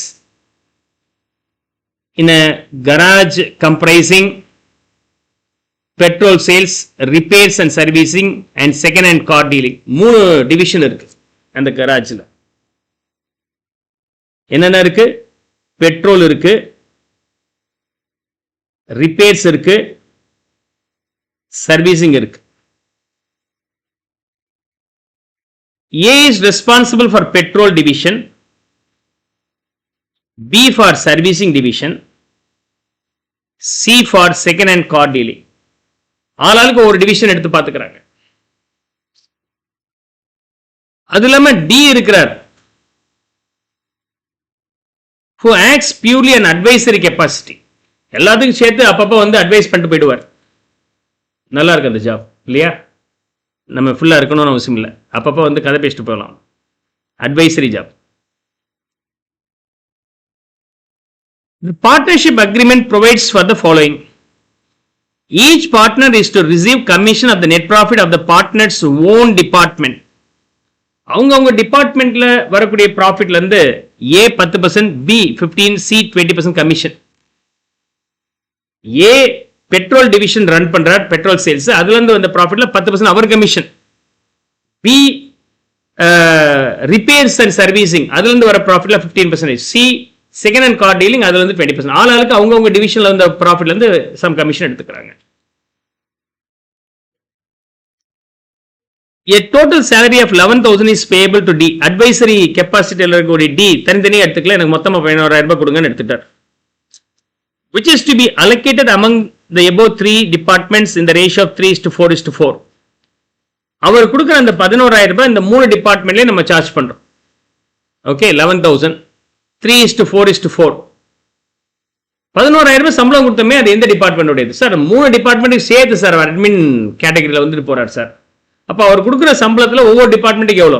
in a garage comprising petrol sales, repairs and servicing and second hand car dealing. 3 division இருக்கு அந்த கராஜ்ல. என்னென்ன இருக்கு? பெட்ரோல் இருக்கு, ரிப்பேர்ஸ் இருக்கு, சர்வீசிங் இருக்கு. A is responsible for petrol division, B for servicing division, C for second hand car dealing. ஆளாளுக்கு ஒரு division எடுத்து பார்த்துக்கிறாங்க. அது இல்லாம D இருக்கிறார், who acts purely an advisory capacity. எல்லாத்துக்கும் சேர்த்து அப்பப்போ வந்து அட்வைஸ் பண்ணிட்டு போயிடுவார். நல்லா இருக்கு அந்த ஜாப் இல்லையா? நம்ம ஃபுல்லாக இருக்கணும்னு அவசியம் இல்லை, அப்பப்போ வந்து கதை பேசிட்டு போகலாம். Advisory job. The partnership agreement provides for the following. Each partner is to receive commission of the net profit of the partner's own department. அவங்க டிபார்ட்மெண்ட்ல வரக்கூடிய ப்ராஃபிட்ல இருந்து A 10%, B 15%, C 20% commission. A petrol division run பண்றார், petrol sales, அதுல இருந்து வந்த ப்ராஃபிட்ல 10% அவர் commission. B repairs and servicing, அதுல இருந்து வர ப்ராஃபிட்ல 15%. C second hand car dealing, அதுல இருந்து 20%. ஆளாளுக்கு அவங்க டிவிஷன்ல வந்த ப்ராஃபிட்ல இருந்து சம் கமிஷன் எடுத்துக்கிறாங்க. A total salary of 11,000 is payable to D. Advisory capacity இருக்கக்கூடிய D தனித்தனியாக எடுத்துக்கல, எனக்கு மொத்தமாக 11,000 ரூபாய் கொடுங்கன்னு எடுத்துட்டார். Which is to be allocated among the above 3 departments in the ratio of 3:4:4. அவர் கொடுக்குற அந்த 11,000 ரூபாய் இந்த 3 டிபார்ட்மெண்ட்லேயே நம்ம சார்ஜ் பண்ணுறோம். ஓகே, 11,000 3:4:4. 11,000 ரூபாய் சம்பளம் கொடுத்தோமே, அது எந்த டிபார்ட்மெண்ட்டோடையது சார்? 3 டிபார்ட்மெண்ட்டுக்கு சேர்த்து சார், அட்மின் கேட்டகரியில் வந்துட்டு போறார் சார். அப்போ அவர் கொடுக்குற சம்பளத்தில் ஒவ்வொரு டிபார்ட்மெண்ட்டுக்கு எவ்வளோ?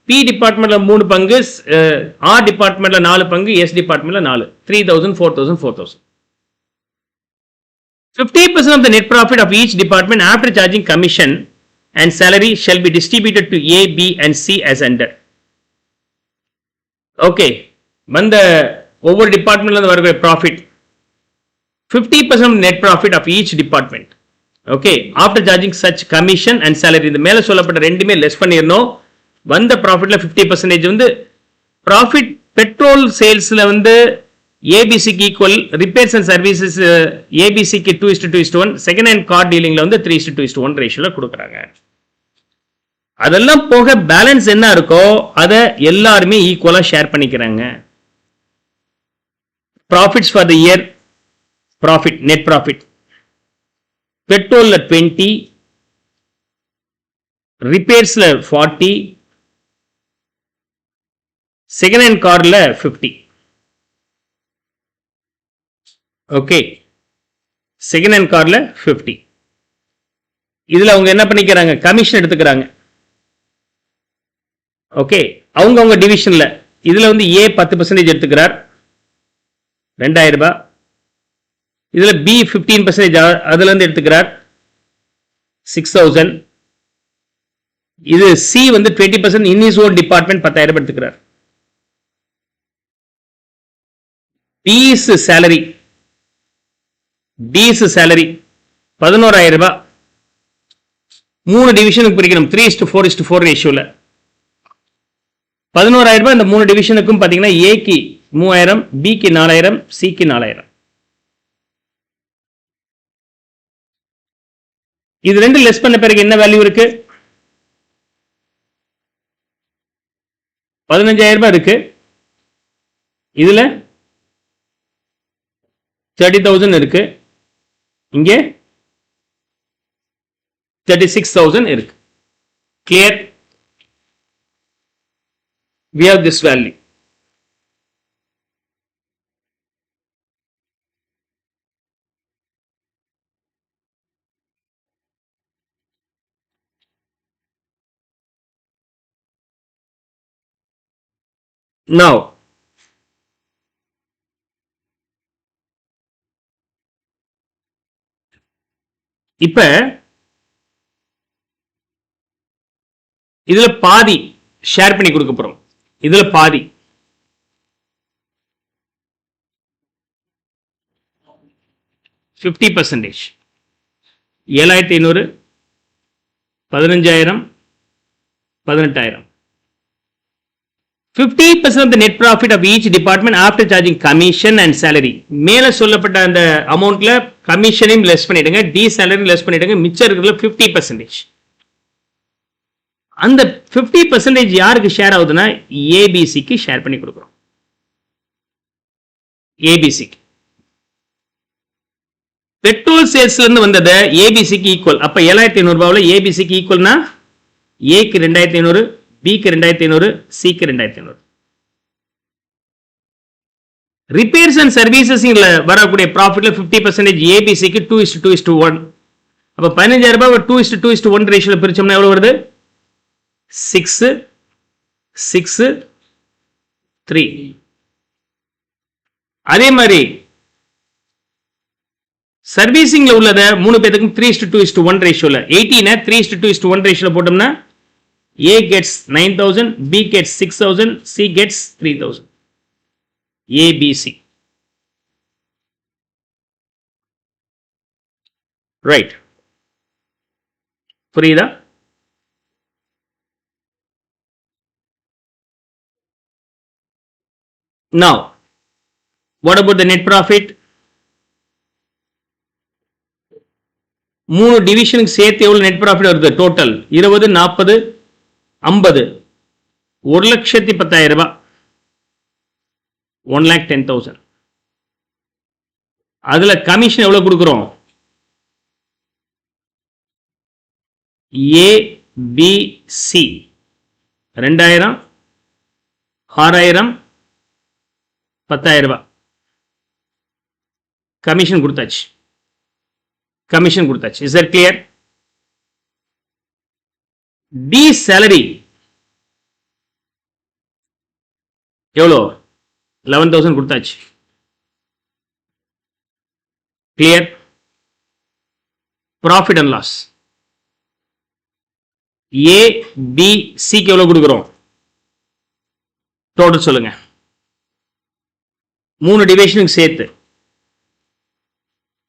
பி டிபார்ட்மெண்ட்ல 3 பங்கு, ஆர் டிபார்ட்மெண்ட்ல 4 பங்கு, எஸ் டிபார்ட்மெண்ட்ல 4. 3,000, 4,000, 4,000. 50% of the net profit of each department after charging commission and salary shall be distributed to A, B and C as under. Okay, வந்த ஒவ்வொரு டிபார்ட்மெண்ட்ல வர profit 50% of net profit of each department. Okay, after charging such commission and salary, இந்த மேலே சொல்லப்பட்ட ரெண்டுமே less பண்ணிடணும். வந்த ப்ராஃபிட்ல 50% வந்து ப்ராஃபிட் பெட்ரோல் சேல்ஸ்ல வந்து ஏபிசிக்கு ஈக்குவல், ரிப்பேர்ஸ் அண்ட் சர்வீசஸ் ஏபிசிக்கு 2:1, செகண்ட் ஹேண்ட் கார் டீலிங்ல வந்து 3:1 ரேஷியோல கொடுக்குறாங்க. அதெல்லாம் போக பேலன்ஸ் என்ன இருக்கோ அதை எல்லாருமே ஈக்குவலா ஷேர் பண்ணிக்கிறாங்க. Profits for the year, profit net profit பெட்ரோல்ல 20, ரிப்பேர்ஸ்ல 40, செகண்ட் ஹேண்ட் கார்ல 50. ஓகே, செகண்ட் ஹேண்ட் கார்ல 50. இதுல அவங்க என்ன பண்ணிக்கிறாங்க? கமிஷன் எடுத்துக்கிறாங்க. ஓகே, அவங்க டிவிஷன்ல இதுல வந்து ஏ 10% எடுத்துக்கிறார், 2,000 ரூபாய். இதுல பி 15% அதுல இருந்து எடுத்துக்கிறார், 6,000. இது சி வந்து 20% இன் இஸ் ஓன் டிபார்ட்மெண்ட் 10,000 ரூபாய் எடுத்துக்கிறார். பிஸ் சேலரி, டிஸ் சேலரி 11,000 ரூபாய். 3 டிவிஷனுக்கு பிரிக்கணும், 3:4:4 ரேஷியோல 11,000 ரூபாய். இந்த 3 டிவிஷனுக்கும் பாத்தீங்கன்னா ஏக்கு 3,000, பிக்கு 4,000, சிக்கு 4,000. இது ரெண்டு லெஸ் பண்ண பிறகு என்ன வேல்யூ இருக்கு? 15,000 இருக்கு. இதுல 30,000 இருக்கு. இங்கே 36,000 இருக்கு. Clear? We have this value. Now, இப்ப இதுல பாதி ஷேர் பண்ணி கொடுக்க போறோம். இதுல பாதி 50%. 7,500, 15,000, 18,000. 50% of the net profit of each department after charging commission and salary. மேல சொல்லப்பட்ட அந்த அமௌண்ட்ல கமிஷனையும் லெஸ் பண்ணிடுங்க, டி சேலரி லெஸ் பண்ணிடுங்க, மிச்சம் இருக்கிறதுல 50%. அந்த 50% யாருக்கு ஷேர் ஆகுதுன்னா ஏபிசிக்கு ஷேர் பண்ணி கொடுக்குறோம். ஏபிசிக்கு பெட்ரோல் சேல்ஸ்ல இருந்து வந்தது ஏபிசிக்கு ஈக்குவல். அப்ப 7,500 ரூபாயில் ஏபிசிக்கு ஈக்குவல்னா ஏக்கு 2,500, பிக்கு 2,500, சிக்கு 2,500. ரிப்பேர்ஸ் அண்ட் சர்வீசஸ் வரக்கூடிய ப்ராஃபிட்ல 50% ஏபிசிக்கு 2:2:1. அப்ப 15,000 ரூபாய் 2:2:1 ரேஷியோல பிரிச்சோம்னா எவ்வளவு வருது? 6, 6, 3. அதே மாதிரி சர்வீசிங்ல உள்ளத 3 பேருக்கு 3:2:1 ரேஷியோல 18 3:2:1 ரேஷியோல போட்டோம்னா A gets 9,000, B gets 6,000, C gets 3,000. ABC. Right. புரியுதா? Now, what about the net profit? 3 டிவிஷனுக்கு சேர்த்து எவ்வளவு நெட் ப்ராஃபிட் வருது? டோட்டல் 20, 40, 50. 1,10,000 ரூபாய். 1,10,000. அதுல கமிஷன் எவ்வளவு கொடுக்கிறோம்? ஏ பி சி 2,000, 6,000, 10,000 ரூபாய் கமிஷன் கொடுத்தாச்சு. கமிஷன் கொடுத்தாச்சு. Is that clear? D salary எவ்வளோ? 11,000 கொடுத்தாச்சு. Clear? Profit and loss A B சிக்கு எவ்வளவு கொடுக்கிறோம்? டோட்டல் சொல்லுங்க. 3 டிவிஷனுக்கு சேர்த்து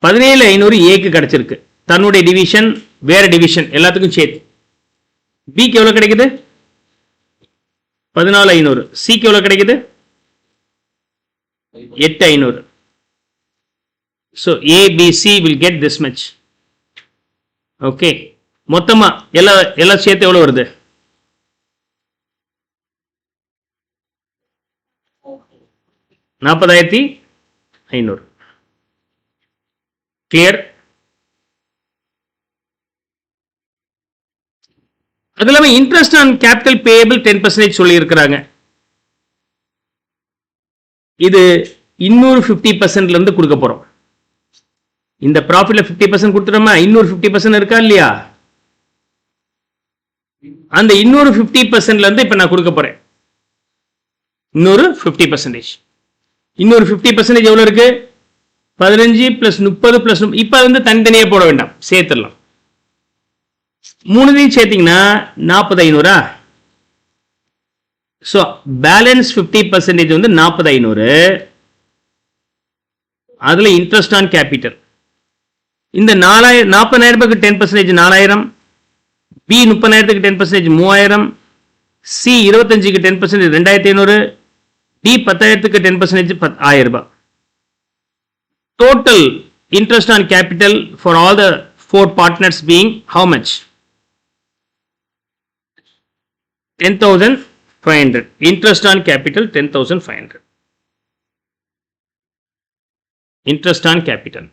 17,500 ஏக்கு கிடைச்சிருக்கு. தன்னுடைய டிவிஷன் வேற டிவிஷன் எல்லாத்துக்கும் சேர்த்து. பிக்கு எவ்வளவு கிடைக்குது? 14,500. சிக்கு எவ்வளவு கிடைக்குது? 8,500. So A, B, C will get this much. Okay. மொத்தமா எல்லாம் சேர்த்து எவ்வளவு வருது? 40,500. கிளியர்? அது இல்லாம இன்ட்ரெஸ்ட் ஆன் கேபிட்டல் பேயபிள் 10% சொல்லி இருக்கிறாங்க. இது இன்னொரு 50% இருந்து கொடுக்க போறோம். இந்த ப்ராஃபிட்ல 50% கொடுத்துட்டோமா, இன்னொரு 50% இருக்கா இல்லையா? அந்த இன்னொரு 50% இருந்து இப்ப நான் கொடுக்க போறேன். இன்னொரு 50%. இன்னொரு 50% எவ்வளவு இருக்கு? 15 பிளஸ் 30 பிளஸ் இப்ப வந்து தனித்தனியே போட வேண்டாம், சேர்த்துடலாம். 3 சேர்த்தீங்கன்னா 40,500. சோ பேலன்ஸ் 50% வந்து 40,500. அதுல இன்ட்ரெஸ்ட் ஆன் கேபிட்டல் இந்த 40,000 ரூபாய்க்கு 10% 4,000, பி 30,000க்கு 10% 3,000, சி 25க்கு 10% 2,500, டி 10,000க்கு 10% 1,000 ரூபாய். Total interest on capital for all the 4 partners being how much? 10,000 500. Interest on capital 10,500. Interest on capital.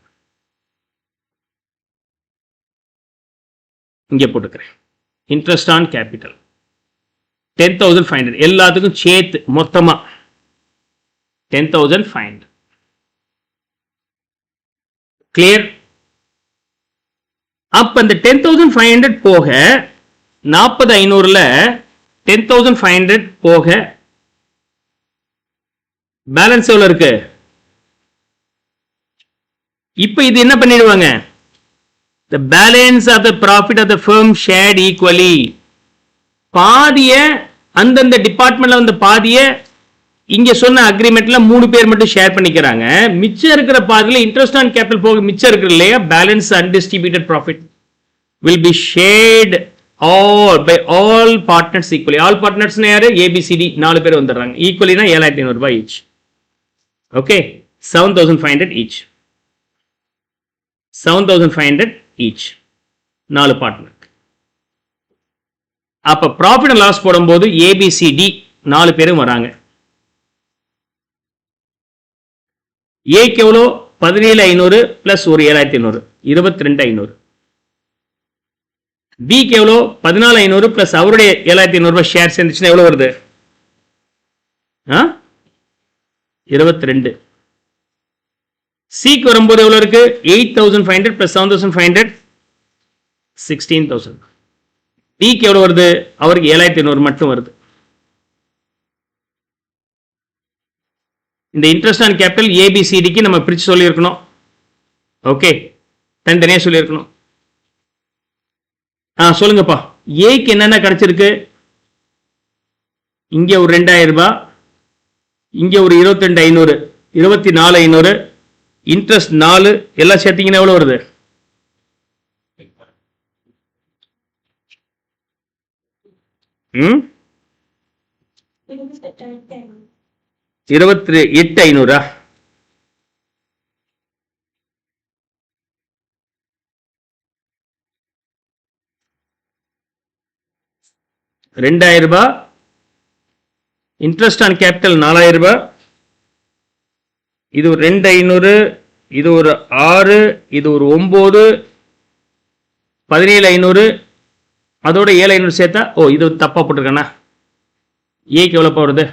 இங்கே போட்டுக்கிறேன். Interest on capital 10,500. எல்லாத்துக்கும் சேர்த்து மொத்தமா 10,500. கிளியர்? அப்ப இந்த 10,500 போக 40,500ல 10,500 போக பேலன்ஸ் எவ்வளவு இருக்கு? இப்ப இது என்ன பண்ணிடுவாங்க? The balance of the profit of the firm shared equally. பாதிய அந்தந்த டிபார்ட்மெண்ட்ல வந்து பாதிய இங்க சொன்ன அக்ரிமெண்ட்ல 3 பேர் மட்டும் ஷேர் பண்ணிக்கிறாங்க. மிச்சம் இருக்கிற பாதியில இன்ட்ரெஸ்ட் ஆன் கேபிட்டல் போக மிச்சம் இருக்கிற இல்லையா, balance undistributed profit will be shared by all partners equally. All partners யாரு? ABCD 4 பேர் வந்துடுறாங்க. ஈக்குவலினா 7,500 ரூபாய் each. Okay, 7,500 each. 7,500 each. 4 partner. அப்ப ப்ராஃபிட் அண்ட் லாஸ் போடும்போது ABCD 4 பேரும் வராங்க. ஏக்கு எவ்வளோ? 17,500 பிளஸ் ஒரு 7,500 22,500. பிக்கு எவ்வளோ? 14,500 பிளஸ் அவருடைய 7,500 ரூபாய் ஷேர் சேர்ந்துச்சுன்னா எவ்வளவு வருது? 22. சிக்கு வரும்போது எவ்வளவு இருக்கு? 8,500 பிளஸ் 7,500 16,000. டிக்கு எவ்வளவு வருது? அவருக்கு 7,500 மட்டும் வருது. இந்த இன்ட்ரெஸ்ட் ஆன் கேபிட்டல் ஏபிசிடிக்கு நம்ம பிரிச்சு சொல்லியிருக்கணும். ஓகே, தனித்தனியா சொல்லியிருக்கணும். சொல்லுங்கப்பா. ஏக்கு என்னென்ன கிடைச்சிருக்கு? இங்க ஒரு 2,000 ரூபாய், இங்க ஒரு 22,500 24,500, இன்ட்ரெஸ்ட் 4, எல்லாம் சேர்த்தீங்கன்னா எவ்வளவு வருது? ம் 28,500. 2,000 ரூபாய், இன்ட்ரெஸ்ட் ஆன் கேபிட்டல் 4,000 ரூபாய், இது ஒரு 2,500, இது ஒரு 6, இது ஒரு 9, 17,500, அதோட 7,500 சேர்த்தா, இது தப்பா போட்டிருக்கேனா? ஏக்கு எவ்வளவு வருது?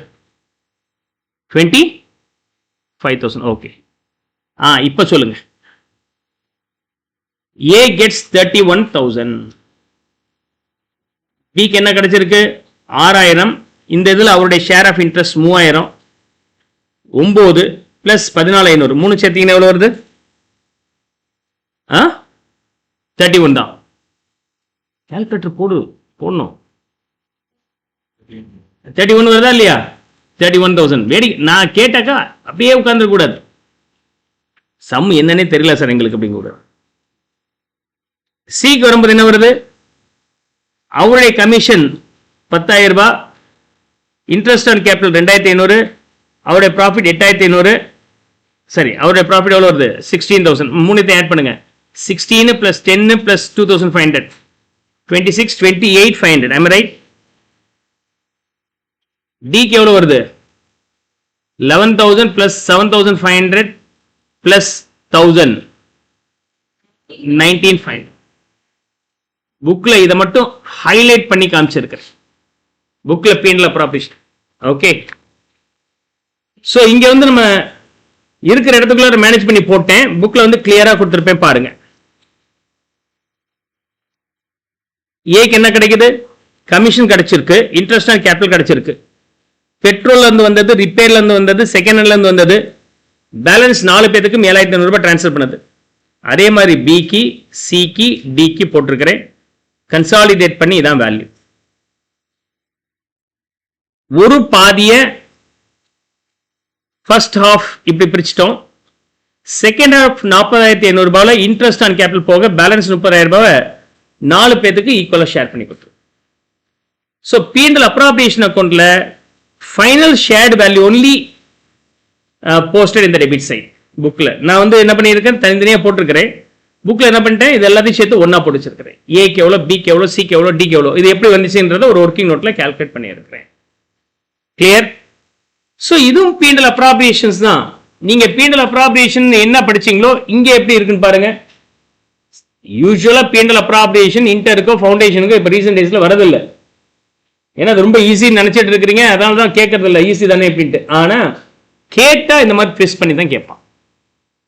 25,000. ஓகே, இப்ப சொல்லுங்க. ஏ கெட்ஸ் 31,000. பிக்கு என்ன கிடைச்சிருக்கு? 6,000. இந்த இதுல அவருடைய ஷேர் ஆஃப் இன்ட்ரெஸ்ட் 3,000. 9 பிளஸ் 14,500 3 சேர்த்தீங்கன்னா எவ்வளவு வருது? 31 தான். கால்குலேட்டர் போடணும். 31 வருதா இல்லையா? 31,000. வேடி, நான் கேட்டாக்கா அப்படியே உட்கார்ந்து கூடாது. சம் என்னன்னே தெரியல சார் எங்களுக்கு அப்படிங்க கூட. சிக்கு வரும்போது என்ன வருது? அவருடைய கமிஷன் 10,000 ரூபாய், இன்ட்ரெஸ்ட் ஆன் கேபிட்டல் 2,500, அவருடைய ப்ராஃபிட் 8,500. சரி, அவருடைய ப்ராஃபிட் எவ்வளவு வருது? 16,000. 3 ஆட் பண்ணுங்க. 16 plus 10 plus 2,500 26, 28,500. am I right? டிக்கு எவ்வளவு வருது? 11,000 plus 7,500 plus 1,000 19,500. புக்ல இதை மட்டும் ஹைலைட் பண்ணி காமிச்சிருக்கிறேன். புக்ல பீன்ல ப்ராஃபிட். ஓகே, சோ இங்க வந்து நம்ம இருக்கிற இடத்துக்குள்ள மேனேஜ் பண்ணி போட்டேன். புக்ல வந்து கிளியரா கொடுத்திருப்பேன் பாருங்க. ஏக்கு என்ன கிடைக்குது? கமிஷன் கிடைச்சிருக்கு, இன்ட்ரெஸ்ட் ஆன் கேபிட்டல் கிடைச்சிருக்கு, பெட்ரோல்ல இருந்து வந்தது, ரிப்பேர்ல இருந்து வந்தது, செகண்ட் ஹேண்ட்ல இருந்து வந்தது, பேலன்ஸ் 4 பேருக்கு 7,500 ரூபாய் டிரான்ஸ்ஃபர் பண்ணது. அதே மாதிரி பிக்கு, சிக்கு, டிக்கு போட்டிருக்கிறேன். கன்சாலிடேட் பண்ணி இதான் வேல்யூ. ஒரு பாதிய ஃபர்ஸ்ட் ஹாஃப் இப்படி பிரிச்சிட்டோம். செகண்ட் ஹாஃப் 40,500 ரூபாயில இன்ட்ரெஸ்ட் ஆன் கேபிட்டல் போக பேலன்ஸ் 30,000 ரூபாய் 4 பேருக்கு ஈக்குவலா ஷேர் பண்ணி கொடுத்துரும். ஸோ P&L அப்ராப்ரியேஷன் அக்கௌண்ட்ல final shared value only posted இந்த டெபிட் சைட். புக்ல நான் வந்து என்ன பண்ணியிருக்கேன், தனித்தனியாக போட்டிருக்கிறேன். புக்ல என்ன பண்ணிட்டேன், இது எல்லாத்தையும் சேர்த்து ஒன்னா போட்டு வச்சிருக்கிறேன். ஏக்கு எவ்வளோ, பிக்கு எவ்வளோ, சிக்கு எவ்வளோ, டிக்கு எவ்வளோ, இது எப்படி வந்துச்சுன்றத ஒரு ஒர்க்கிங் நோட்ல கால்குலேட் பண்ணியிருக்கிறேன். கிளியர்? ஸோ இதுவும் பீண்டல் அப்ராப்ரியேஷன்ஸ் தான். நீங்க பீண்டல் அப்ராப்ரியேஷன் என்ன படிச்சீங்களோ இங்க எப்படி இருக்குன்னு பாருங்க. யூஸ்வலா பீண்டல் அப்ராப்ரியேஷன் இன்டருக்கோ ஃபவுண்டேஷனுக்கோ இப்போ ரீசெண்ட் டேஸ்ல வரதில்லை. ஏன்னா அது ரொம்ப ஈஸின்னு நினைச்சிட்டு இருக்கிறீங்க, அதனால தான் கேட்கறது இல்லை, ஈஸி தானே அப்படின்ட்டு. ஆனா கேட்டா இந்த மாதிரி ட்விஸ்ட் பண்ணி தான் கேட்பான்.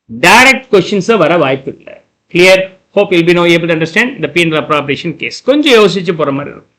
டைரக்ட் கொஸ்டின்ஸை வர வாய்ப்பு இல்லை. Clear? Hope you'll be now able to understand the penal appropriation case. கொஞ்சம் யோசிச்சு போற மாதிரி இருக்கும்.